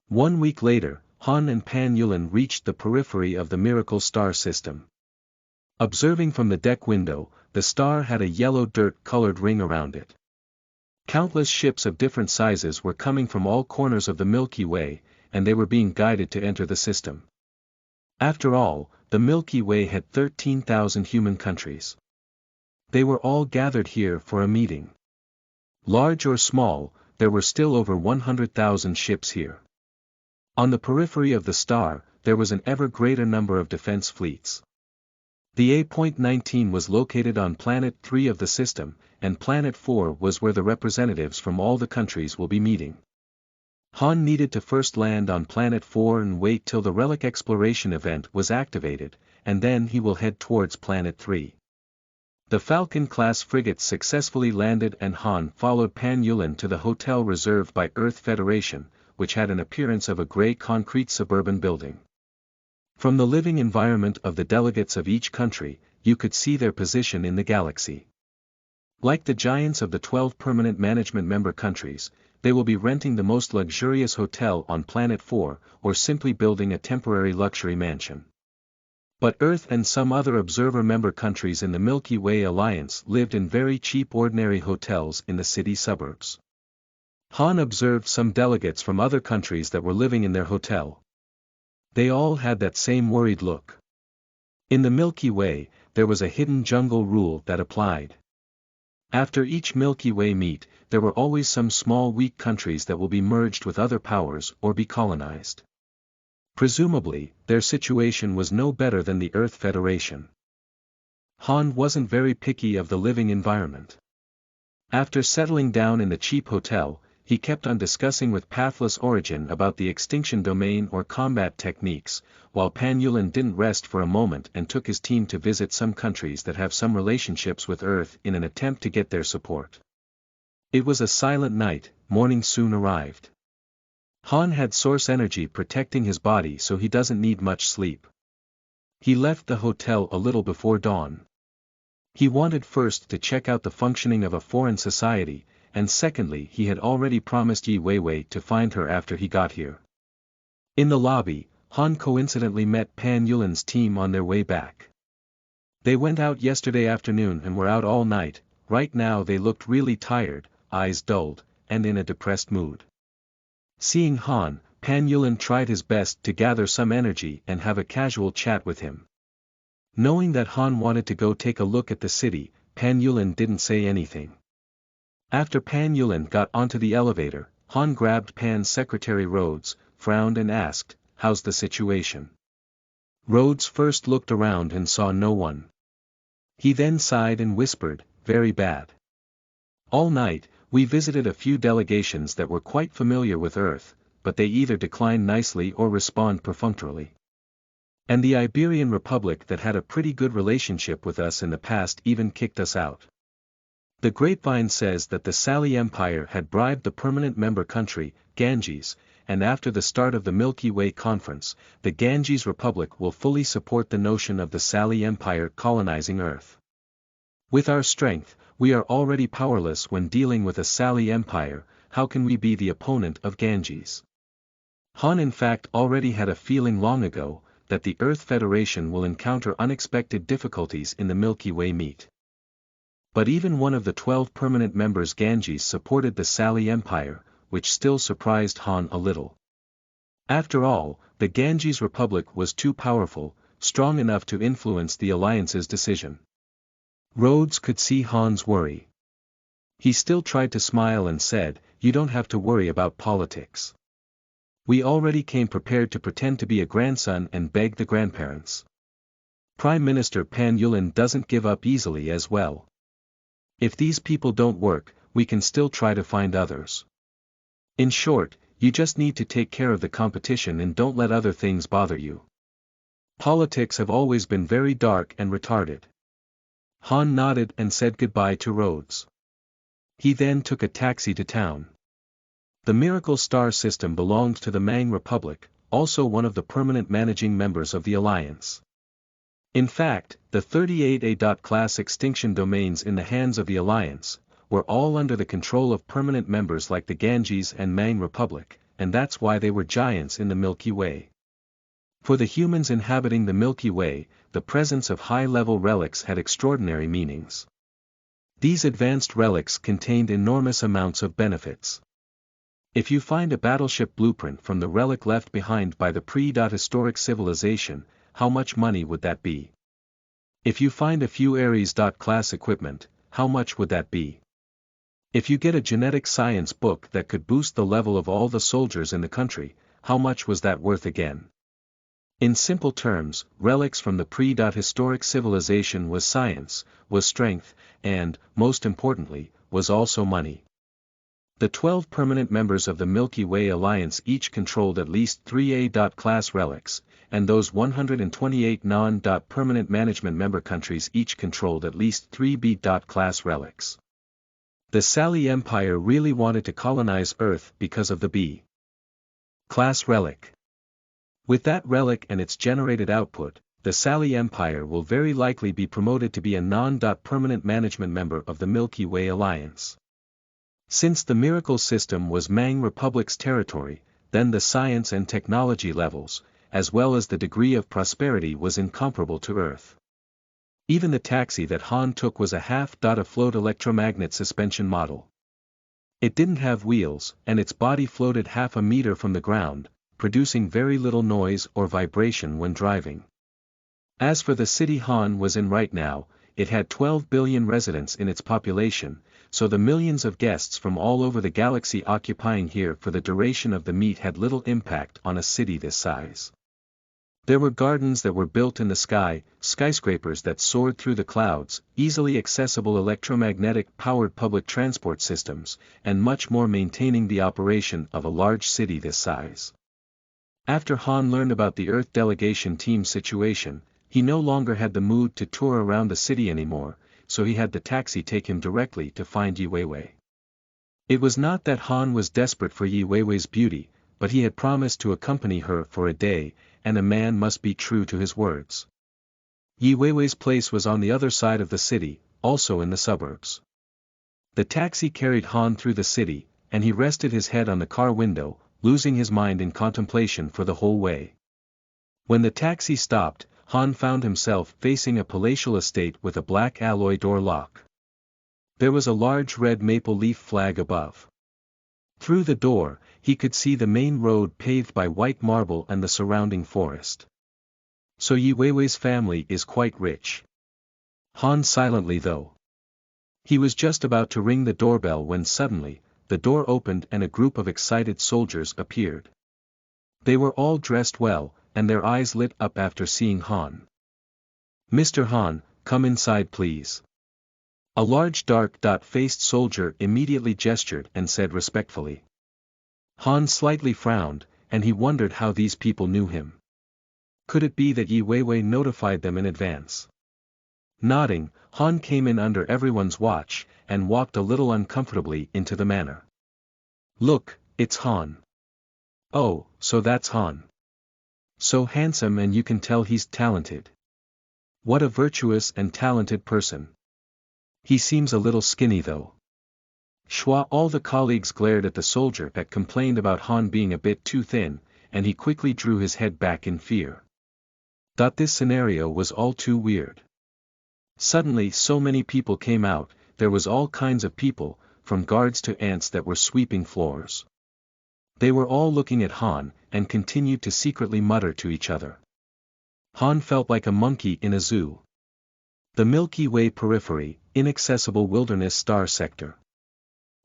1 week later, Han and Pan Yulen reached the periphery of the Miracle Star System. Observing from the deck window, the star had a yellow dirt-colored ring around it. Countless ships of different sizes were coming from all corners of the Milky Way, and they were being guided to enter the system. After all, the Milky Way had 13,000 human countries. They were all gathered here for a meeting. Large or small, there were still over 100,000 ships here. On the periphery of the star, there was an ever greater number of defense fleets. The A.19 was located on Planet 3 of the system, and Planet 4 was where the representatives from all the countries will be meeting. Han needed to first land on Planet 4 and wait till the relic exploration event was activated, and then he will head towards Planet 3. The Falcon-class frigates successfully landed and Han followed Pan Yulen to the hotel reserved by Earth Federation, which had an appearance of a gray concrete suburban building. From the living environment of the delegates of each country, you could see their position in the galaxy. Like the giants of the 12 permanent management member countries, they will be renting the most luxurious hotel on Planet 4, or simply building a temporary luxury mansion. But Earth and some other observer member countries in the Milky Way Alliance lived in very cheap ordinary hotels in the city suburbs. Han observed some delegates from other countries that were living in their hotel. They all had that same worried look. In the Milky Way, there was a hidden jungle rule that applied. After each Milky Way meet, there were always some small weak countries that will be merged with other powers or be colonized. Presumably, their situation was no better than the Earth Federation. Han wasn't very picky of the living environment. After settling down in the cheap hotel, he kept on discussing with Pathless Origin about the extinction domain or combat techniques, while Pan Yulen didn't rest for a moment and took his team to visit some countries that have some relationships with Earth in an attempt to get their support. It was a silent night. Morning soon arrived. Han had source energy protecting his body, so he doesn't need much sleep. He left the hotel a little before dawn. He wanted first to check out the functioning of a foreign society, and secondly he had already promised Yi Weiwei to find her after he got here. In the lobby, Han coincidentally met Pan Yulin's team on their way back. They went out yesterday afternoon and were out all night. Right now they looked really tired, eyes dulled, and in a depressed mood. Seeing Han, Pan Yulin tried his best to gather some energy and have a casual chat with him. Knowing that Han wanted to go take a look at the city, Pan Yulin didn't say anything. After Pan Yulin got onto the elevator, Han grabbed Pan's secretary Rhodes, frowned and asked, "How's the situation?" Rhodes first looked around and saw no one. He then sighed and whispered, "Very bad. All night, we visited a few delegations that were quite familiar with Earth, but they either decline nicely or respond perfunctorily. And the Iberian Republic that had a pretty good relationship with us in the past even kicked us out. The grapevine says that the Sali Empire had bribed the permanent member country, Ganges, and after the start of the Milky Way Conference, the Ganges Republic will fully support the notion of the Sali Empire colonizing Earth. With our strength, we are already powerless when dealing with a Sali Empire. How can we be the opponent of Ganges?" Han in fact already had a feeling long ago, that the Earth Federation will encounter unexpected difficulties in the Milky Way meet. But even one of the 12 permanent members Ganges supported the Sali Empire, which still surprised Han a little. After all, the Ganges Republic was too powerful, strong enough to influence the alliance's decision. Rhodes could see Han's worry. He still tried to smile and said, "You don't have to worry about politics. We already came prepared to pretend to be a grandson and beg the grandparents. Prime Minister Pan Yulin doesn't give up easily as well. If these people don't work, we can still try to find others. In short, you just need to take care of the competition and don't let other things bother you. Politics have always been very dark and retarded." Han nodded and said goodbye to Rhodes. He then took a taxi to town. The Miracle Star system belonged to the Mang Republic, also one of the permanent managing members of the Alliance. In fact, the 38A. Class extinction domains in the hands of the Alliance, were all under the control of permanent members like the Ganges and Mang Republic, and that's why they were giants in the Milky Way. For the humans inhabiting the Milky Way, the presence of high-level relics had extraordinary meanings. These advanced relics contained enormous amounts of benefits. If you find a battleship blueprint from the relic left behind by the prehistoric civilization, how much money would that be? If you find a few Ares. Class equipment, how much would that be? If you get a genetic science book that could boost the level of all the soldiers in the country, how much was that worth again? In simple terms, relics from the prehistoric civilization was science, was strength, and, most importantly, was also money. The 12 permanent members of the Milky Way Alliance each controlled at least 3A. Class relics, and those 128 non-permanent management member countries each controlled at least 3B. Class relics. The Sali Empire really wanted to colonize Earth because of the B. Class relic. With that relic and its generated output, the Sali Empire will very likely be promoted to be a non-permanent management member of the Milky Way Alliance. Since the Miracle System was Mang Republic's territory, then the science and technology levels, as well as the degree of prosperity was incomparable to Earth. Even the taxi that Han took was a half-afloat electromagnet suspension model. It didn't have wheels, and its body floated half a meter from the ground, producing very little noise or vibration when driving. As for the city Han was in right now, it had 12 billion residents in its population, so the millions of guests from all over the galaxy occupying here for the duration of the meet had little impact on a city this size. There were gardens that were built in the sky, skyscrapers that soared through the clouds, easily accessible electromagnetic-powered public transport systems, and much more maintaining the operation of a large city this size. After Han learned about the Earth delegation team's situation, he no longer had the mood to tour around the city anymore, so he had the taxi take him directly to find Yi Weiwei. It was not that Han was desperate for Yi Weiwei's beauty, but he had promised to accompany her for a day, and a man must be true to his words. Yi Weiwei's place was on the other side of the city, also in the suburbs. The taxi carried Han through the city, and he rested his head on the car window, losing his mind in contemplation for the whole way. When the taxi stopped, Han found himself facing a palatial estate with a black alloy door lock. There was a large red maple leaf flag above. Through the door, he could see the main road paved by white marble and the surrounding forest. So Yi Weiwei's family is quite rich. Han silently though. He was just about to ring the doorbell when suddenly, the door opened and a group of excited soldiers appeared. They were all dressed well, and their eyes lit up after seeing Han. "Mr. Han, come inside please." A large dark-faced soldier immediately gestured and said respectfully. Han slightly frowned, and he wondered how these people knew him. Could it be that Yi Weiwei notified them in advance? Nodding, Han came in under everyone's watch, and walked a little uncomfortably into the manor. "Look, it's Han." "Oh, so that's Han. So handsome, and you can tell he's talented. What a virtuous and talented person. He seems a little skinny though." Shua. All the colleagues glared at the soldier that complained about Han being a bit too thin, and he quickly drew his head back in fear. This scenario was all too weird. Suddenly so many people came out, there was all kinds of people, from guards to ants that were sweeping floors. They were all looking at Han, and continued to secretly mutter to each other. Han felt like a monkey in a zoo. The Milky Way periphery, inaccessible wilderness star sector.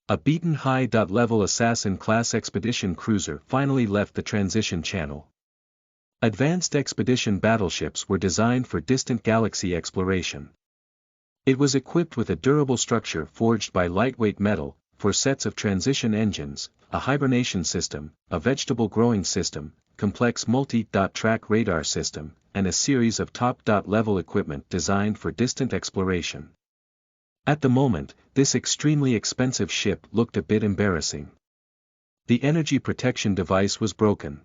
A beaten high-level assassin-class expedition cruiser finally left the transition channel. Advanced expedition battleships were designed for distant galaxy exploration. It was equipped with a durable structure forged by lightweight metal, 4 sets of transition engines, a hibernation system, a vegetable growing system, complex multi-track radar system, and a series of top-level equipment designed for distant exploration. At the moment, this extremely expensive ship looked a bit embarrassing. The energy protection device was broken.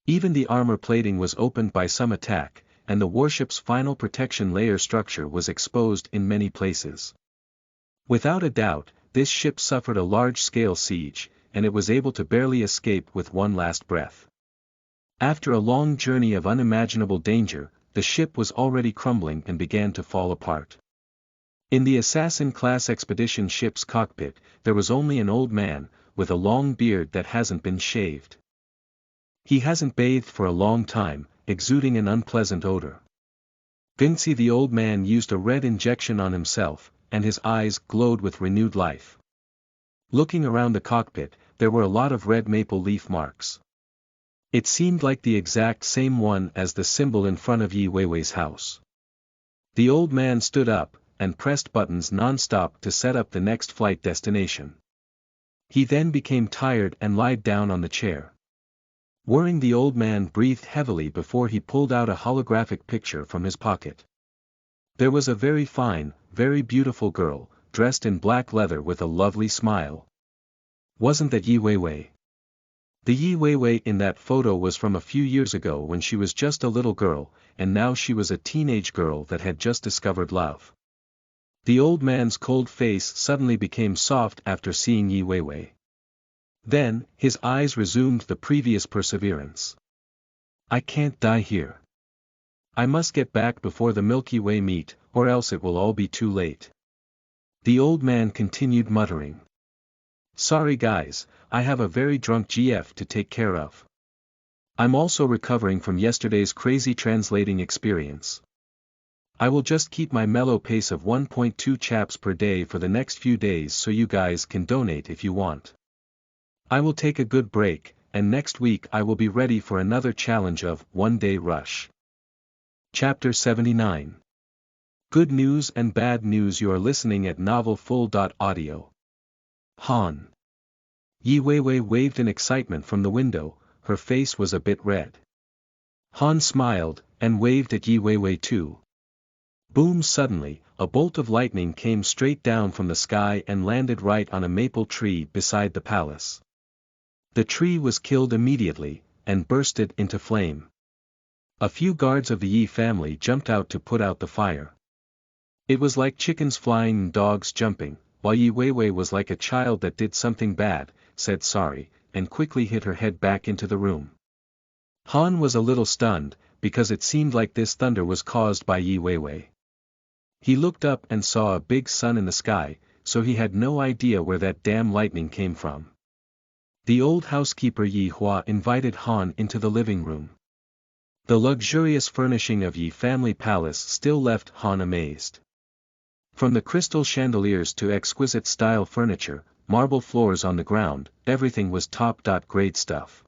Even the armor plating was opened by some attack, and the warship's final protection layer structure was exposed in many places. Without a doubt, this ship suffered a large-scale siege, and it was able to barely escape with one last breath. After a long journey of unimaginable danger, the ship was already crumbling and began to fall apart. In the assassin-class expedition ship's cockpit, there was only an old man, with a long beard that hasn't been shaved. He hasn't bathed for a long time, exuding an unpleasant odor. Vinci. The old man used a red injection on himself, and his eyes glowed with renewed life. Looking around the cockpit, there were a lot of red maple leaf marks. It seemed like the exact same one as the symbol in front of Yi Weiwei's house. The old man stood up, and pressed buttons non-stop to set up the next flight destination. He then became tired and lied down on the chair. Worrying, the old man breathed heavily before he pulled out a holographic picture from his pocket. There was a very fine, very beautiful girl, dressed in black leather with a lovely smile. Wasn't that Yi Weiwei? The Yi Weiwei in that photo was from a few years ago when she was just a little girl, and now she was a teenage girl that had just discovered love. The old man's cold face suddenly became soft after seeing Yi Weiwei. Then, his eyes resumed the previous perseverance. "I can't die here. I must get back before the Milky Way meet, or else it will all be too late." The old man continued muttering. "Sorry guys, I have a very drunk GF to take care of. I'm also recovering from yesterday's crazy translating experience. I will just keep my mellow pace of 1.2 chaps per day for the next few days, so you guys can donate if you want. I will take a good break, and next week I will be ready for another challenge of One Day Rush." Chapter 79. Good news and bad news. You are listening at novelfull.audio. Han. Yi Weiwei waved in excitement from the window, her face was a bit red. Han smiled, and waved at Yi Weiwei too. Boom! Suddenly, a bolt of lightning came straight down from the sky and landed right on a maple tree beside the palace. The tree was killed immediately, and bursted into flame. A few guards of the Yi family jumped out to put out the fire. It was like chickens flying and dogs jumping, while Yi Weiwei was like a child that did something bad, said sorry, and quickly hid her head back into the room. Han was a little stunned, because it seemed like this thunder was caused by Yi Weiwei. He looked up and saw a big sun in the sky, so he had no idea where that damn lightning came from. The old housekeeper Yi Hua invited Han into the living room. The luxurious furnishing of Yi family palace still left Han amazed. From the crystal chandeliers to exquisite style furniture, marble floors on the ground, everything was top-grade stuff.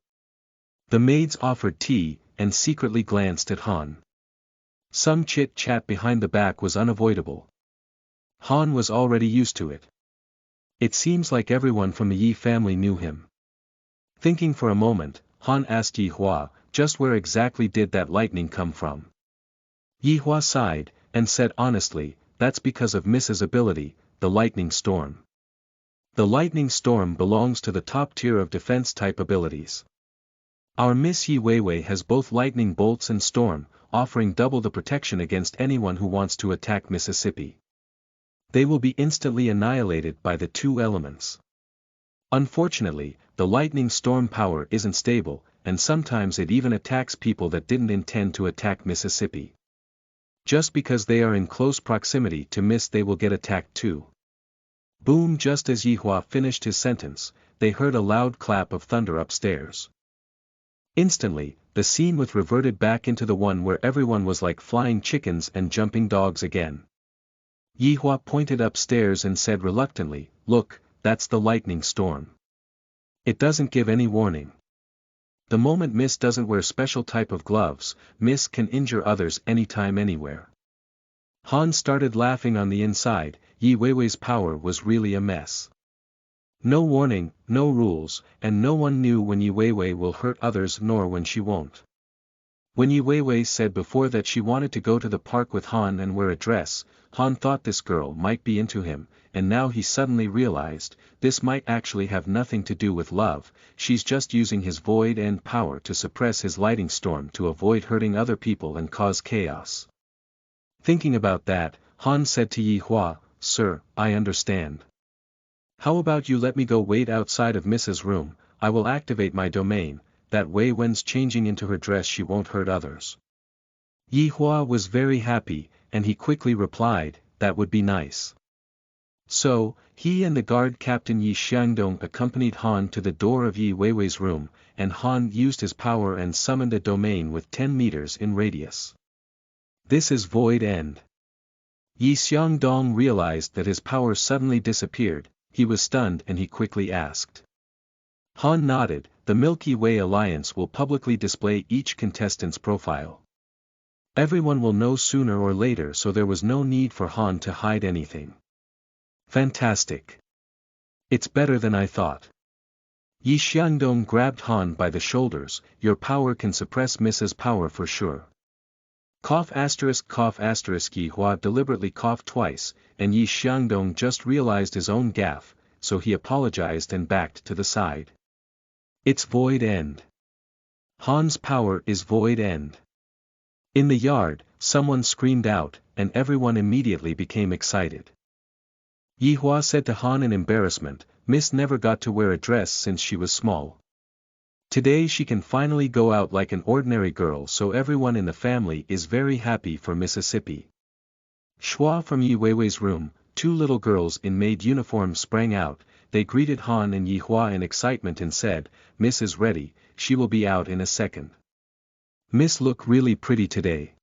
The maids offered tea, and secretly glanced at Han. Some chit-chat behind the back was unavoidable. Han was already used to it. It seems like everyone from the Yi family knew him. Thinking for a moment, Han asked Yi Hua, just where exactly did that lightning come from? Yi Hua sighed, and said honestly, that's because of Mrs. ability, the lightning storm. The lightning storm belongs to the top tier of defense-type abilities. Our Miss Yi Weiwei has both lightning bolts and storm, offering double the protection against anyone who wants to attack Mississippi. They will be instantly annihilated by the two elements. Unfortunately, the lightning storm power isn't stable, and sometimes it even attacks people that didn't intend to attack Mississippi. Just because they are in close proximity to Miss, they will get attacked too. Boom! Just as Yi Hua finished his sentence, they heard a loud clap of thunder upstairs. Instantly, the scene was reverted back into the one where everyone was like flying chickens and jumping dogs again. Yi Hua pointed upstairs and said reluctantly, "Look, that's the lightning storm. It doesn't give any warning. The moment Miss doesn't wear special type of gloves, Miss can injure others anytime anywhere." Han started laughing on the inside. Yi Weiwei's power was really a mess. No warning, no rules, and no one knew when Yi Weiwei will hurt others nor when she won't. When Yi Weiwei said before that she wanted to go to the park with Han and wear a dress, Han thought this girl might be into him, and now he suddenly realized, this might actually have nothing to do with love, she's just using his void end power to suppress his lightning storm to avoid hurting other people and cause chaos. Thinking about that, Han said to Yi Hua, "Sir, I understand. How about you let me go wait outside of Mrs. room, I will activate my domain, that way when's changing into her dress she won't hurt others." Yi Hua was very happy, and he quickly replied, "That would be nice." So, he and the guard captain Yi Xiangdong accompanied Han to the door of Yi Weiwei's room, and Han used his power and summoned a domain with 10 meters in radius. This is Void End. Yi Xiangdong realized that his power suddenly disappeared. He was stunned and he quickly asked. Han nodded, "The Milky Way Alliance will publicly display each contestant's profile. Everyone will know sooner or later, so there was no need for Han to hide anything." "Fantastic. It's better than I thought." Yi Xiangdong grabbed Han by the shoulders, "Your power can suppress Mrs. power for sure." Cough *, Yi Hua deliberately coughed twice, and Yi Xiangdong just realized his own gaffe, so he apologized and backed to the side. "It's Void End. Han's power is Void End." In the yard, someone screamed out, and everyone immediately became excited. Yi Hua said to Han in embarrassment, "Miss never got to wear a dress since she was small. Today she can finally go out like an ordinary girl, so everyone in the family is very happy for Mississippi." Shua from Yi Weiwei's room, 2 little girls in maid uniforms sprang out. They greeted Han and Yi Hua in excitement and said, "Miss is ready, she will be out in a second. Miss look really pretty today."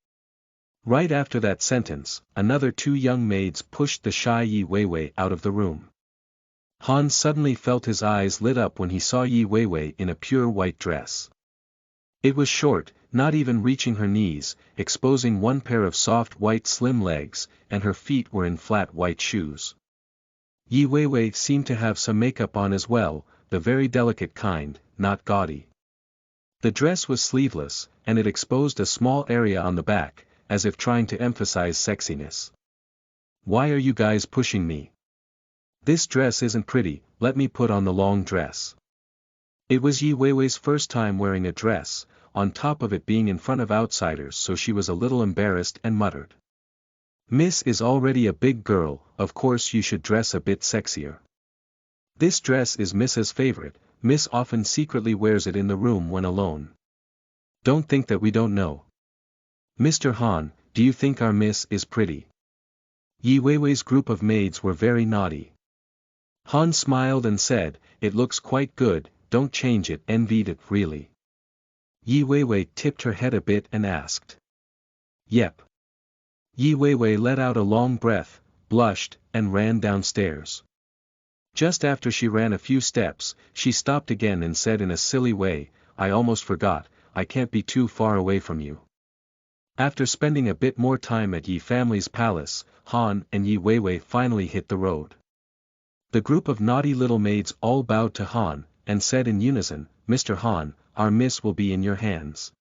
Right after that sentence, another 2 young maids pushed the shy Yi Weiwei out of the room. Han suddenly felt his eyes lit up when he saw Yi Weiwei in a pure white dress. It was short, not even reaching her knees, exposing one pair of soft white slim legs, and her feet were in flat white shoes. Yi Weiwei seemed to have some makeup on as well, the very delicate kind, not gaudy. The dress was sleeveless, and it exposed a small area on the back, as if trying to emphasize sexiness. "Why are you guys pushing me? This dress isn't pretty, let me put on the long dress." It was Yi Weiwei's first time wearing a dress, on top of it being in front of outsiders, so she was a little embarrassed and muttered. Miss is already a big girl, of course you should dress a bit sexier. This dress is Miss's favorite, Miss often secretly wears it in the room when alone. Don't think that we don't know. Mr. Han, do you think our Miss is pretty? Yi Weiwei's group of maids were very naughty. Han smiled and said, it looks quite good, don't change it, envied it really. Yi Weiwei tipped her head a bit and asked. Yep. Yi Weiwei let out a long breath, blushed, and ran downstairs. Just after she ran a few steps, she stopped again and said in a silly way, I almost forgot, I can't be too far away from you. After spending a bit more time at Yi family's palace, Han and Yi Weiwei finally hit the road. The group of naughty little maids all bowed to Han, and said in unison, Mr. Han, our Miss will be in your hands.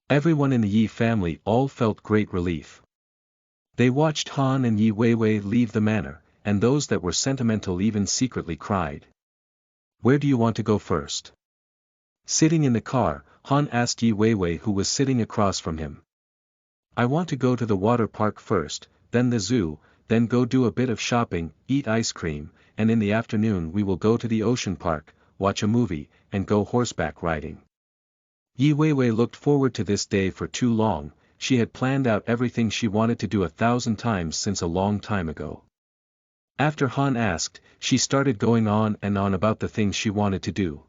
Everyone in the Yi family all felt great relief. They watched Han and Yi Weiwei leave the manor, and those that were sentimental even secretly cried. Where do you want to go first? Sitting in the car, Han asked Yi Weiwei, who was sitting across from him. I want to go to the water park first, then the zoo, then go do a bit of shopping, eat ice cream, and in the afternoon we will go to the ocean park, watch a movie, and go horseback riding. Yi Weiwei looked forward to this day for too long, she had planned out everything she wanted to do 1,000 times since a long time ago. After Han asked, she started going on and on about the things she wanted to do.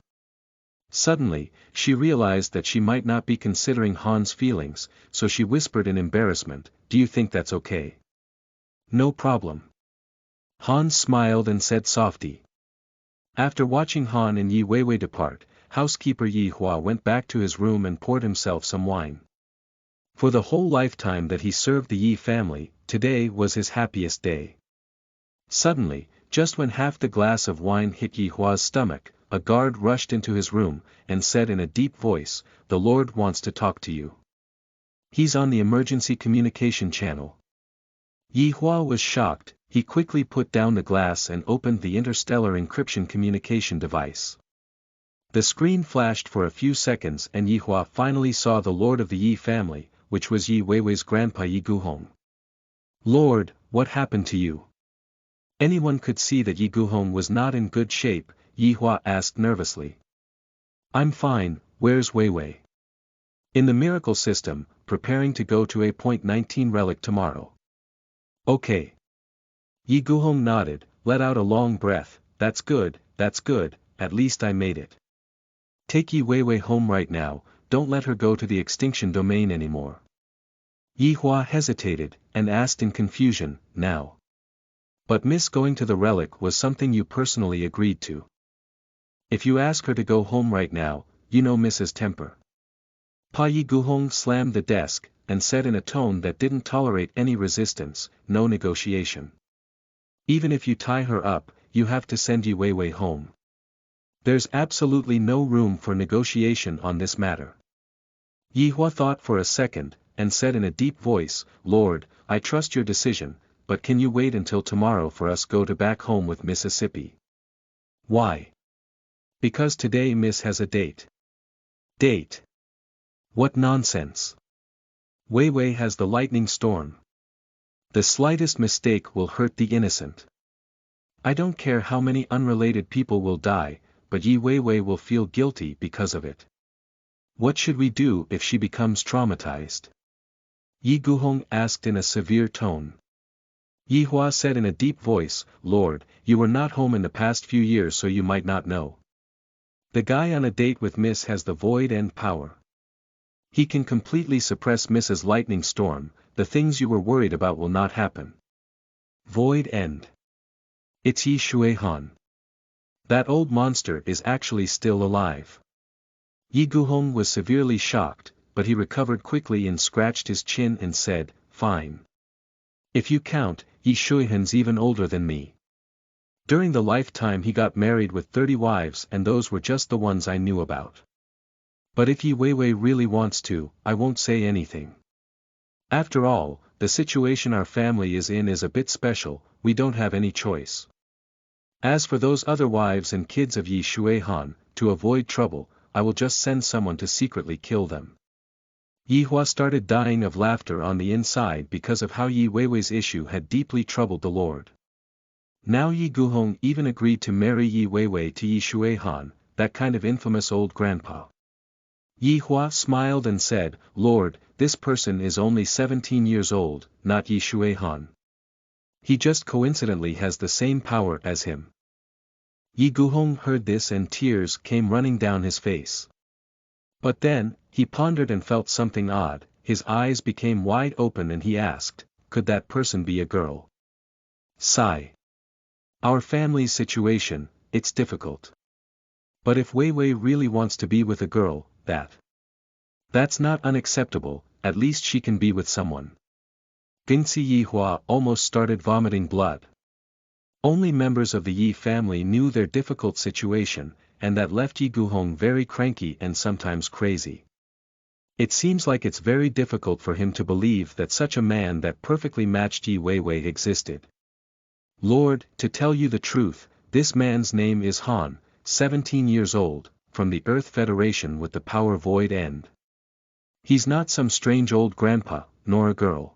Suddenly, she realized that she might not be considering Han's feelings, so she whispered in embarrassment, do you think that's okay? No problem. Han smiled and said softy. After watching Han and Yi Weiwei depart, housekeeper Yi Hua went back to his room and poured himself some wine. For the whole lifetime that he served the Yi family, today was his happiest day. Suddenly, just when half the glass of wine hit Yi Hua's stomach, a guard rushed into his room, and said in a deep voice, the Lord wants to talk to you. He's on the emergency communication channel. Yi Hua was shocked, he quickly put down the glass and opened the interstellar encryption communication device. The screen flashed for a few seconds and Yi Hua finally saw the Lord of the Yi family, which was Yi Weiwei's grandpa Yi Guhong. Lord, what happened to you? Anyone could see that Yi Guhong was not in good shape, Yi Hua asked nervously. I'm fine, where's Weiwei? In the miracle system, preparing to go to A.19 relic tomorrow. Okay. Yi Guhong nodded, let out a long breath, that's good, at least I made it. Take Yi Weiwei home right now, don't let her go to the extinction domain anymore. Yi Hua hesitated, and asked in confusion, now. But Miss going to the relic was something you personally agreed to. If you ask her to go home right now, you know Miss's temper. Pa Yi Guhong slammed the desk, and said in a tone that didn't tolerate any resistance, no negotiation. Even if you tie her up, you have to send Yi Weiwei home. There's absolutely no room for negotiation on this matter. Yi Hua thought for a second, and said in a deep voice, Lord, I trust your decision, but can you wait until tomorrow for us go to back home with Mississippi? Why? Because today Miss has a date. Date? What nonsense. Weiwei has the lightning storm. The slightest mistake will hurt the innocent. I don't care how many unrelated people will die, but Yi Weiwei will feel guilty because of it. What should we do if she becomes traumatized? Yi Guhong asked in a severe tone. Yi Hua said in a deep voice, Lord, you were not home in the past few years so you might not know. The guy on a date with Miss has the void end power. He can completely suppress Miss's lightning storm, the things you were worried about will not happen. Void end. It's Yi Shuihan. That old monster is actually still alive. Yi Guhong was severely shocked, but he recovered quickly and scratched his chin and said, fine. If you count, Yi Shuihan's even older than me. During the lifetime he got married with 30 wives and those were just the ones I knew about. But if Yi Weiwei really wants to, I won't say anything. After all, the situation our family is in is a bit special, we don't have any choice. As for those other wives and kids of Yi Shuihan, to avoid trouble, I will just send someone to secretly kill them. Yi Hua started dying of laughter on the inside because of how Yi Weiwei's issue had deeply troubled the Lord. Now Yi Guhong even agreed to marry Yi Weiwei to Yi Shuihan, that kind of infamous old grandpa. Yi Hua smiled and said, Lord, this person is only 17 years old, not Yi Shuihan. He just coincidentally has the same power as him. Yi Guhong heard this and tears came running down his face. But then, he pondered and felt something odd, his eyes became wide open and he asked, could that person be a girl? Sigh. Our family's situation, it's difficult. But if Weiwei really wants to be with a girl, that's not unacceptable, at least she can be with someone. Gingxi Yi Hua almost started vomiting blood. Only members of the Yi family knew their difficult situation, and that left Yi Guhong very cranky and sometimes crazy. It seems like it's very difficult for him to believe that such a man that perfectly matched Yi Weiwei existed. Lord, to tell you the truth, this man's name is Han, 17 years old, from the Earth Federation with the power void end. He's not some strange old grandpa, nor a girl.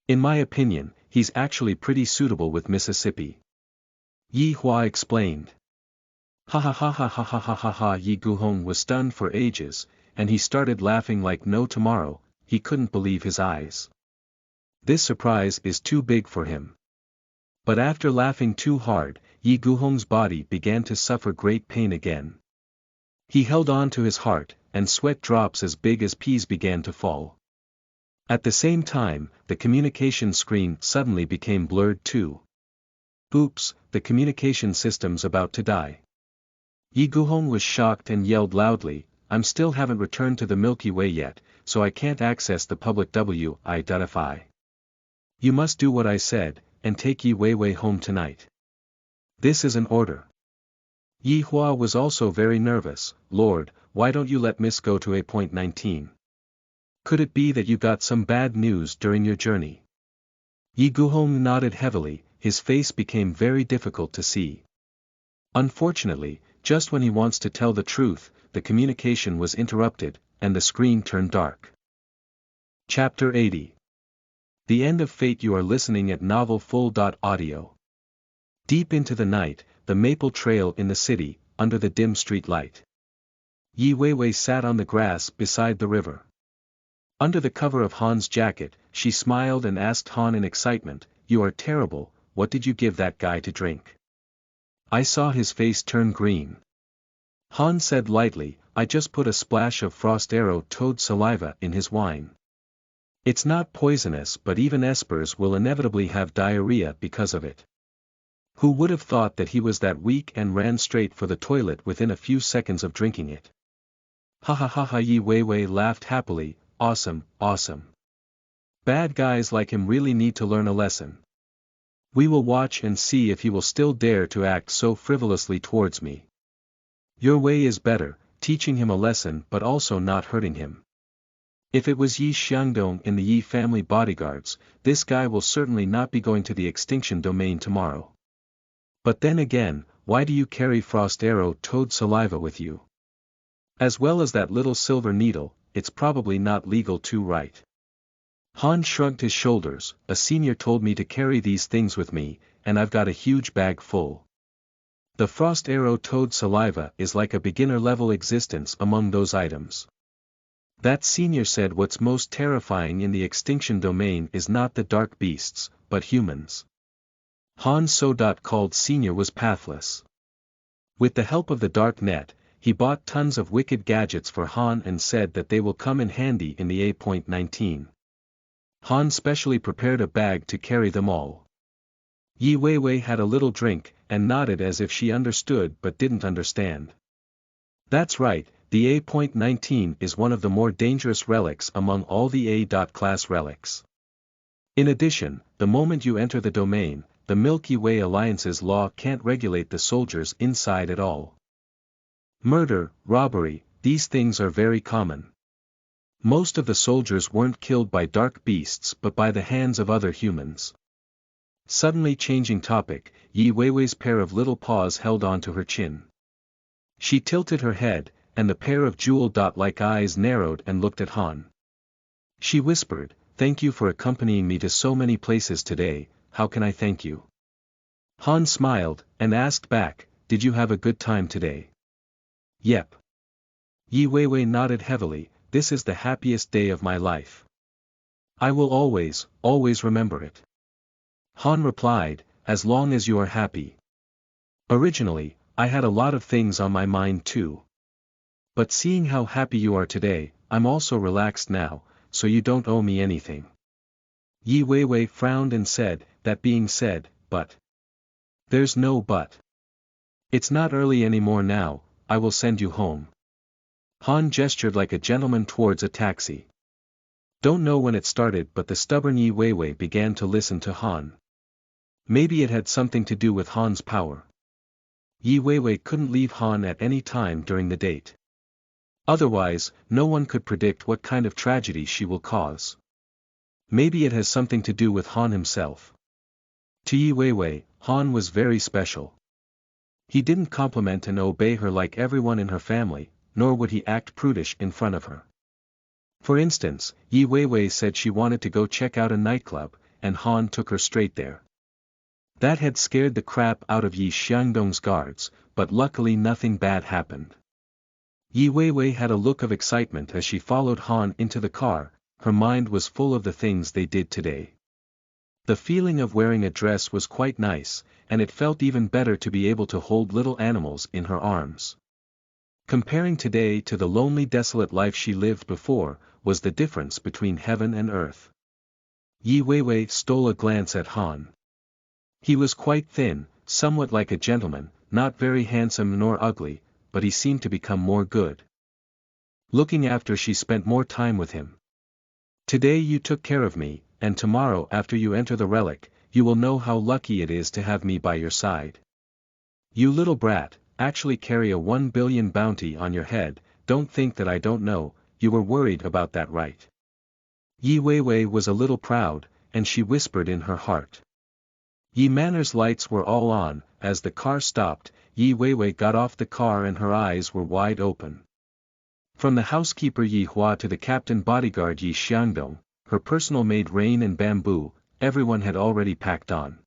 In my opinion, he's actually pretty suitable with Mississippi. Yi Hua explained. Ha ha ha ha ha ha ha ha ha. Yi Guhong was stunned for ages, and he started laughing like no tomorrow, he couldn't believe his eyes. This surprise is too big for him. But after laughing too hard, Yi Guhong's body began to suffer great pain again. He held on to his heart, and sweat drops as big as peas began to fall. At the same time, the communication screen suddenly became blurred too. Oops, the communication system's about to die. Yi Guhong was shocked and yelled loudly, I still haven't returned to the Milky Way yet, so I can't access the public Wi-Fi. You must do what I said, and take Yi Weiwei home tonight. This is an order. Yi Hua was also very nervous. Lord, why don't you let Miss go to A.19? Could it be that you got some bad news during your journey? Yi Guhong nodded heavily, his face became very difficult to see. Unfortunately, just when he wants to tell the truth, the communication was interrupted, and the screen turned dark. Chapter 80. The End of Fate. You are listening at novelfull.audio. Deep into the night, the maple trail in the city, under the dim street light. Yi Weiwei sat on the grass beside the river. Under the cover of Han's jacket, she smiled and asked Han in excitement, You are terrible, what did you give that guy to drink? I saw his face turn green. Han said lightly, I just put a splash of frost arrow toad saliva in his wine. It's not poisonous, but even espers will inevitably have diarrhea because of it. Who would have thought that he was that weak, and ran straight for the toilet within a few seconds of drinking it. Ha ha ha ha. Yi Weiwei laughed happily, awesome, awesome. Bad guys like him really need to learn a lesson. We will watch and see if he will still dare to act so frivolously towards me. Your way is better, teaching him a lesson but also not hurting him. If it was Yi Xiangdong in the Yi family bodyguards, this guy will certainly not be going to the extinction domain tomorrow. But then again, why do you carry frost arrow toad saliva with you? As well as that little silver needle, it's probably not legal too, right? Han shrugged his shoulders, a senior told me to carry these things with me, and I've got a huge bag full. The frost arrow toad saliva is like a beginner-level existence among those items. That senior said what's most terrifying in the extinction domain is not the dark beasts, but humans. Han called senior was pathless. With the help of the dark net, he bought tons of wicked gadgets for Han and said that they will come in handy in the A.19. Han specially prepared a bag to carry them all. Yi Weiwei had a little drink, and nodded as if she understood but didn't understand. That's right, the A.19 is one of the more dangerous relics among all the A.class relics. In addition, the moment you enter the domain, the Milky Way Alliance's law can't regulate the soldiers inside at all. Murder, robbery, these things are very common. Most of the soldiers weren't killed by dark beasts but by the hands of other humans. Suddenly changing topic, Yi Weiwei's pair of little paws held on to her chin. She tilted her head, and the pair of jewel-like eyes narrowed and looked at Han. She whispered, "Thank you for accompanying me to so many places today, how can I thank you?" Han smiled, and asked back, "Did you have a good time today?" "Yep." Yi Weiwei nodded heavily, "This is the happiest day of my life. I will always, always remember it." Han replied, "As long as you are happy." "Originally, I had a lot of things on my mind too. But seeing how happy you are today, I'm also relaxed now, so you don't owe me anything." Yi Weiwei frowned and said, "That being said, but." "There's no but. It's not early anymore now, I will send you home." Han gestured like a gentleman towards a taxi. Don't know when it started, but the stubborn Yi Weiwei began to listen to Han. Maybe it had something to do with Han's power. Yi Weiwei couldn't leave Han at any time during the date. Otherwise, no one could predict what kind of tragedy she will cause. Maybe it has something to do with Han himself. To Yi Weiwei, Han was very special. He didn't compliment and obey her like everyone in her family, nor would he act prudish in front of her. For instance, Yi Weiwei said she wanted to go check out a nightclub, and Han took her straight there. That had scared the crap out of Yi Xiangdong's guards, but luckily nothing bad happened. Yi Weiwei had a look of excitement as she followed Han into the car, her mind was full of the things they did today. The feeling of wearing a dress was quite nice, and it felt even better to be able to hold little animals in her arms. Comparing today to the lonely desolate life she lived before, was the difference between heaven and earth. Yi Weiwei stole a glance at Han. He was quite thin, somewhat like a gentleman, not very handsome nor ugly, but he seemed to become more good looking after she spent more time with him. "Today you took care of me, and tomorrow after you enter the relic, you will know how lucky it is to have me by your side. You little brat, actually carry a 1 billion bounty on your head, don't think that I don't know, you were worried about that right?" Yi Weiwei was a little proud, and she whispered in her heart. Yi Manor's lights were all on, as the car stopped, Yi Weiwei got off the car and her eyes were wide open. From the housekeeper Yi Hua to the captain bodyguard Yi Xiangdong, her personal maid Rain and Bamboo, everyone had already packed on.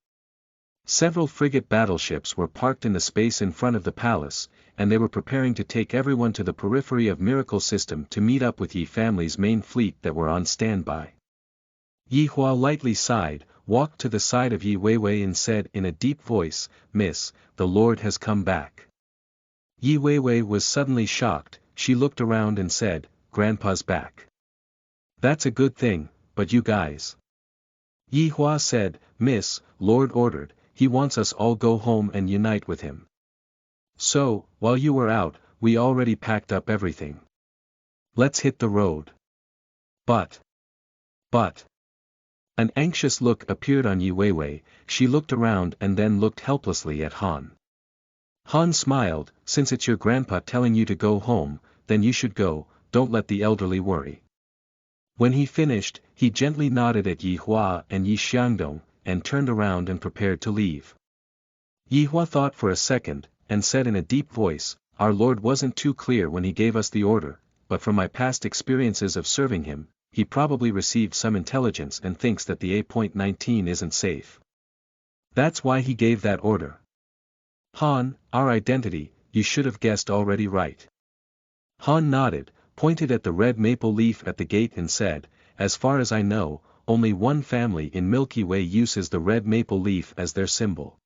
Several frigate battleships were parked in the space in front of the palace, and they were preparing to take everyone to the periphery of Miracle System to meet up with Yi family's main fleet that were on standby. Yi Hua lightly sighed, walked to the side of Yi Weiwei and said in a deep voice, "Miss, the Lord has come back." Yi Weiwei was suddenly shocked, she looked around and said, "Grandpa's back. That's a good thing, but you guys." Yi Hua said, "Miss, Lord ordered, he wants us all go home and unite with him. So, while you were out, we already packed up everything. Let's hit the road." But. An anxious look appeared on Yi Weiwei, she looked around and then looked helplessly at Han. Han smiled, "Since it's your grandpa telling you to go home, then you should go, don't let the elderly worry." When he finished, he gently nodded at Yi Hua and Yi Xiangdong, and turned around and prepared to leave. Yi Hua thought for a second, and said in a deep voice, "Our Lord wasn't too clear when he gave us the order, but from my past experiences of serving him, he probably received some intelligence and thinks that the A.19 isn't safe. That's why he gave that order. Han, our identity, you should have guessed already right." Han nodded, pointed at the red maple leaf at the gate and said, "As far as I know, only one family in Milky Way uses the red maple leaf as their symbol."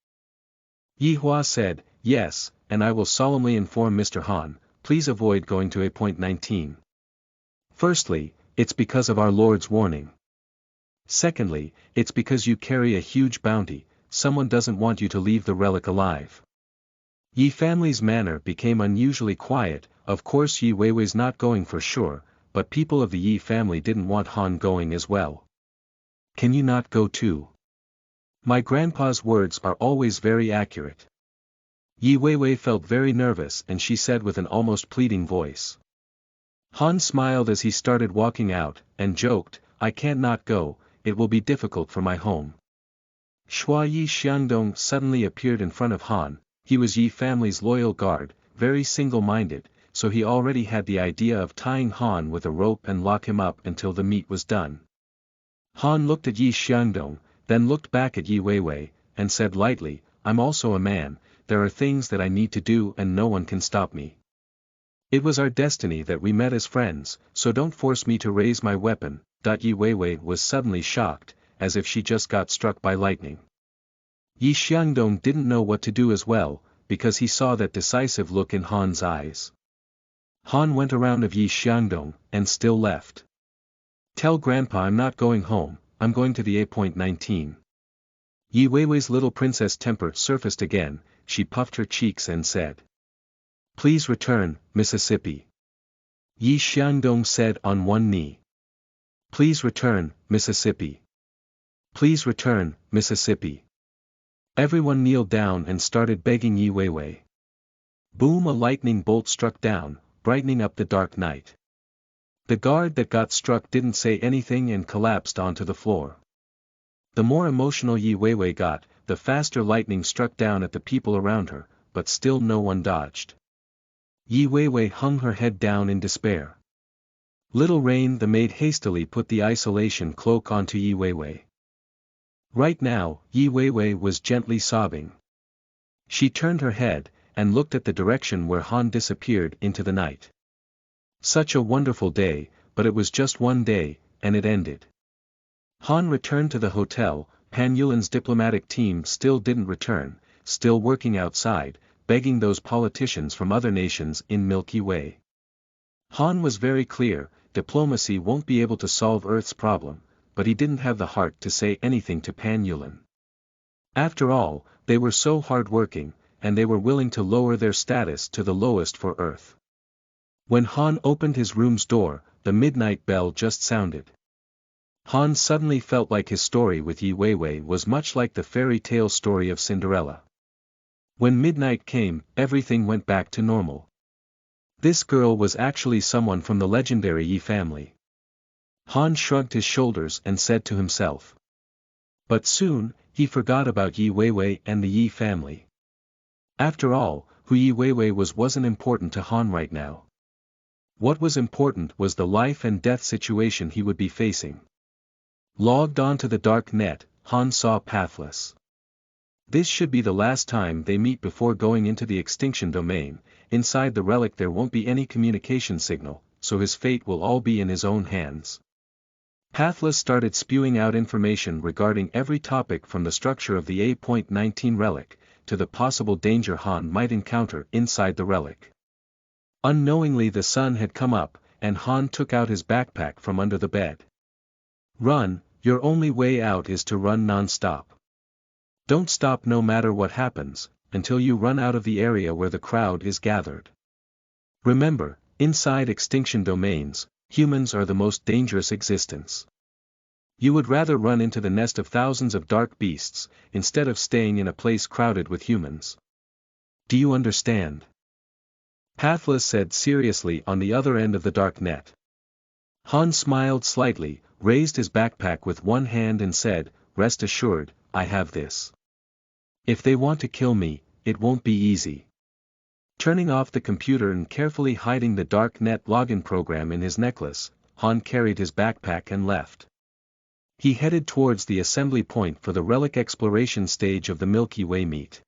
Yi Hua said, "Yes, and I will solemnly inform Mr. Han, please avoid going to A.19. Firstly, it's because of our Lord's warning. Secondly, it's because you carry a huge bounty, someone doesn't want you to leave the relic alive." Yi family's manner became unusually quiet, of course Yi Weiwei's not going for sure, but people of the Yi family didn't want Han going as well. "Can you not go too? My grandpa's words are always very accurate." Yi Weiwei felt very nervous and she said with an almost pleading voice. Han smiled as he started walking out, and joked, "I can't not go, it will be difficult for my home." Shua Yi Xiangdong suddenly appeared in front of Han, He was Yi family's loyal guard, very single-minded, so he already had the idea of tying Han with a rope and lock him up until the meet was done. Han looked at Yi Xiangdong, then looked back at Yi Weiwei, and said lightly, I'm also a man, there are things that I need to do and no one can stop me. It was our destiny that we met as friends, so don't force me to raise my weapon. Yi Weiwei was suddenly shocked, as if she just got struck by lightning. Yi Xiangdong didn't know what to do as well, because he saw that decisive look in Han's eyes. Han went around of Yi Xiangdong, and still left. Tell Grandpa I'm not going home, I'm going to the A.19. Yi Weiwei's little princess temper surfaced again, she puffed her cheeks and said. Please return, Mississippi. Yi Xiangdong said on one knee. Please return, Mississippi. Please return, Mississippi. Everyone kneeled down and started begging Yi Weiwei. Boom! A lightning bolt struck down, brightening up the dark night. The guard that got struck didn't say anything and collapsed onto the floor. The more emotional Yi Weiwei got, the faster lightning struck down at the people around her, but still no one dodged. Yi Weiwei hung her head down in despair. Little Rain the maid hastily put the isolation cloak onto Yi Weiwei. Right now, Yi Weiwei was gently sobbing. She turned her head, and looked at the direction where Han disappeared into the night. Such a wonderful day, but it was just one day, and it ended. Han returned to the hotel, Pan Yulin's diplomatic team still didn't return, still working outside, begging those politicians from other nations in Milky Way. Han was very clear, diplomacy won't be able to solve Earth's problem, but he didn't have the heart to say anything to Pan Yulin. After all, they were so hard-working, and they were willing to lower their status to the lowest for Earth. When Han opened his room's door, the midnight bell just sounded. Han suddenly felt like his story with Yi Weiwei was much like the fairy tale story of Cinderella. When midnight came, everything went back to normal. This girl was actually someone from the legendary Yi family. Han shrugged his shoulders and said to himself. But soon, he forgot about Yi Weiwei and the Yi family. After all, who Yi Weiwei wasn't important to Han right now. What was important was the life and death situation he would be facing. Logged onto the dark net, Han saw Pathless. This should be the last time they meet before going into the extinction domain. Inside the relic there won't be any communication signal, so his fate will all be in his own hands. Pathless started spewing out information regarding every topic from the structure of the A.19 relic, to the possible danger Han might encounter inside the relic. Unknowingly the sun had come up, and Han took out his backpack from under the bed. Run, your only way out is to run non-stop. Don't stop no matter what happens, until you run out of the area where the crowd is gathered. Remember, inside extinction domains, humans are the most dangerous existence. You would rather run into the nest of thousands of dark beasts, instead of staying in a place crowded with humans. Do you understand? Pathless said seriously on the other end of the dark net. Han smiled slightly, raised his backpack with one hand and said, Rest assured, I have this. If they want to kill me, it won't be easy. Turning off the computer and carefully hiding the dark net login program in his necklace, Han carried his backpack and left. He headed towards the assembly point for the relic exploration stage of the Milky Way meet.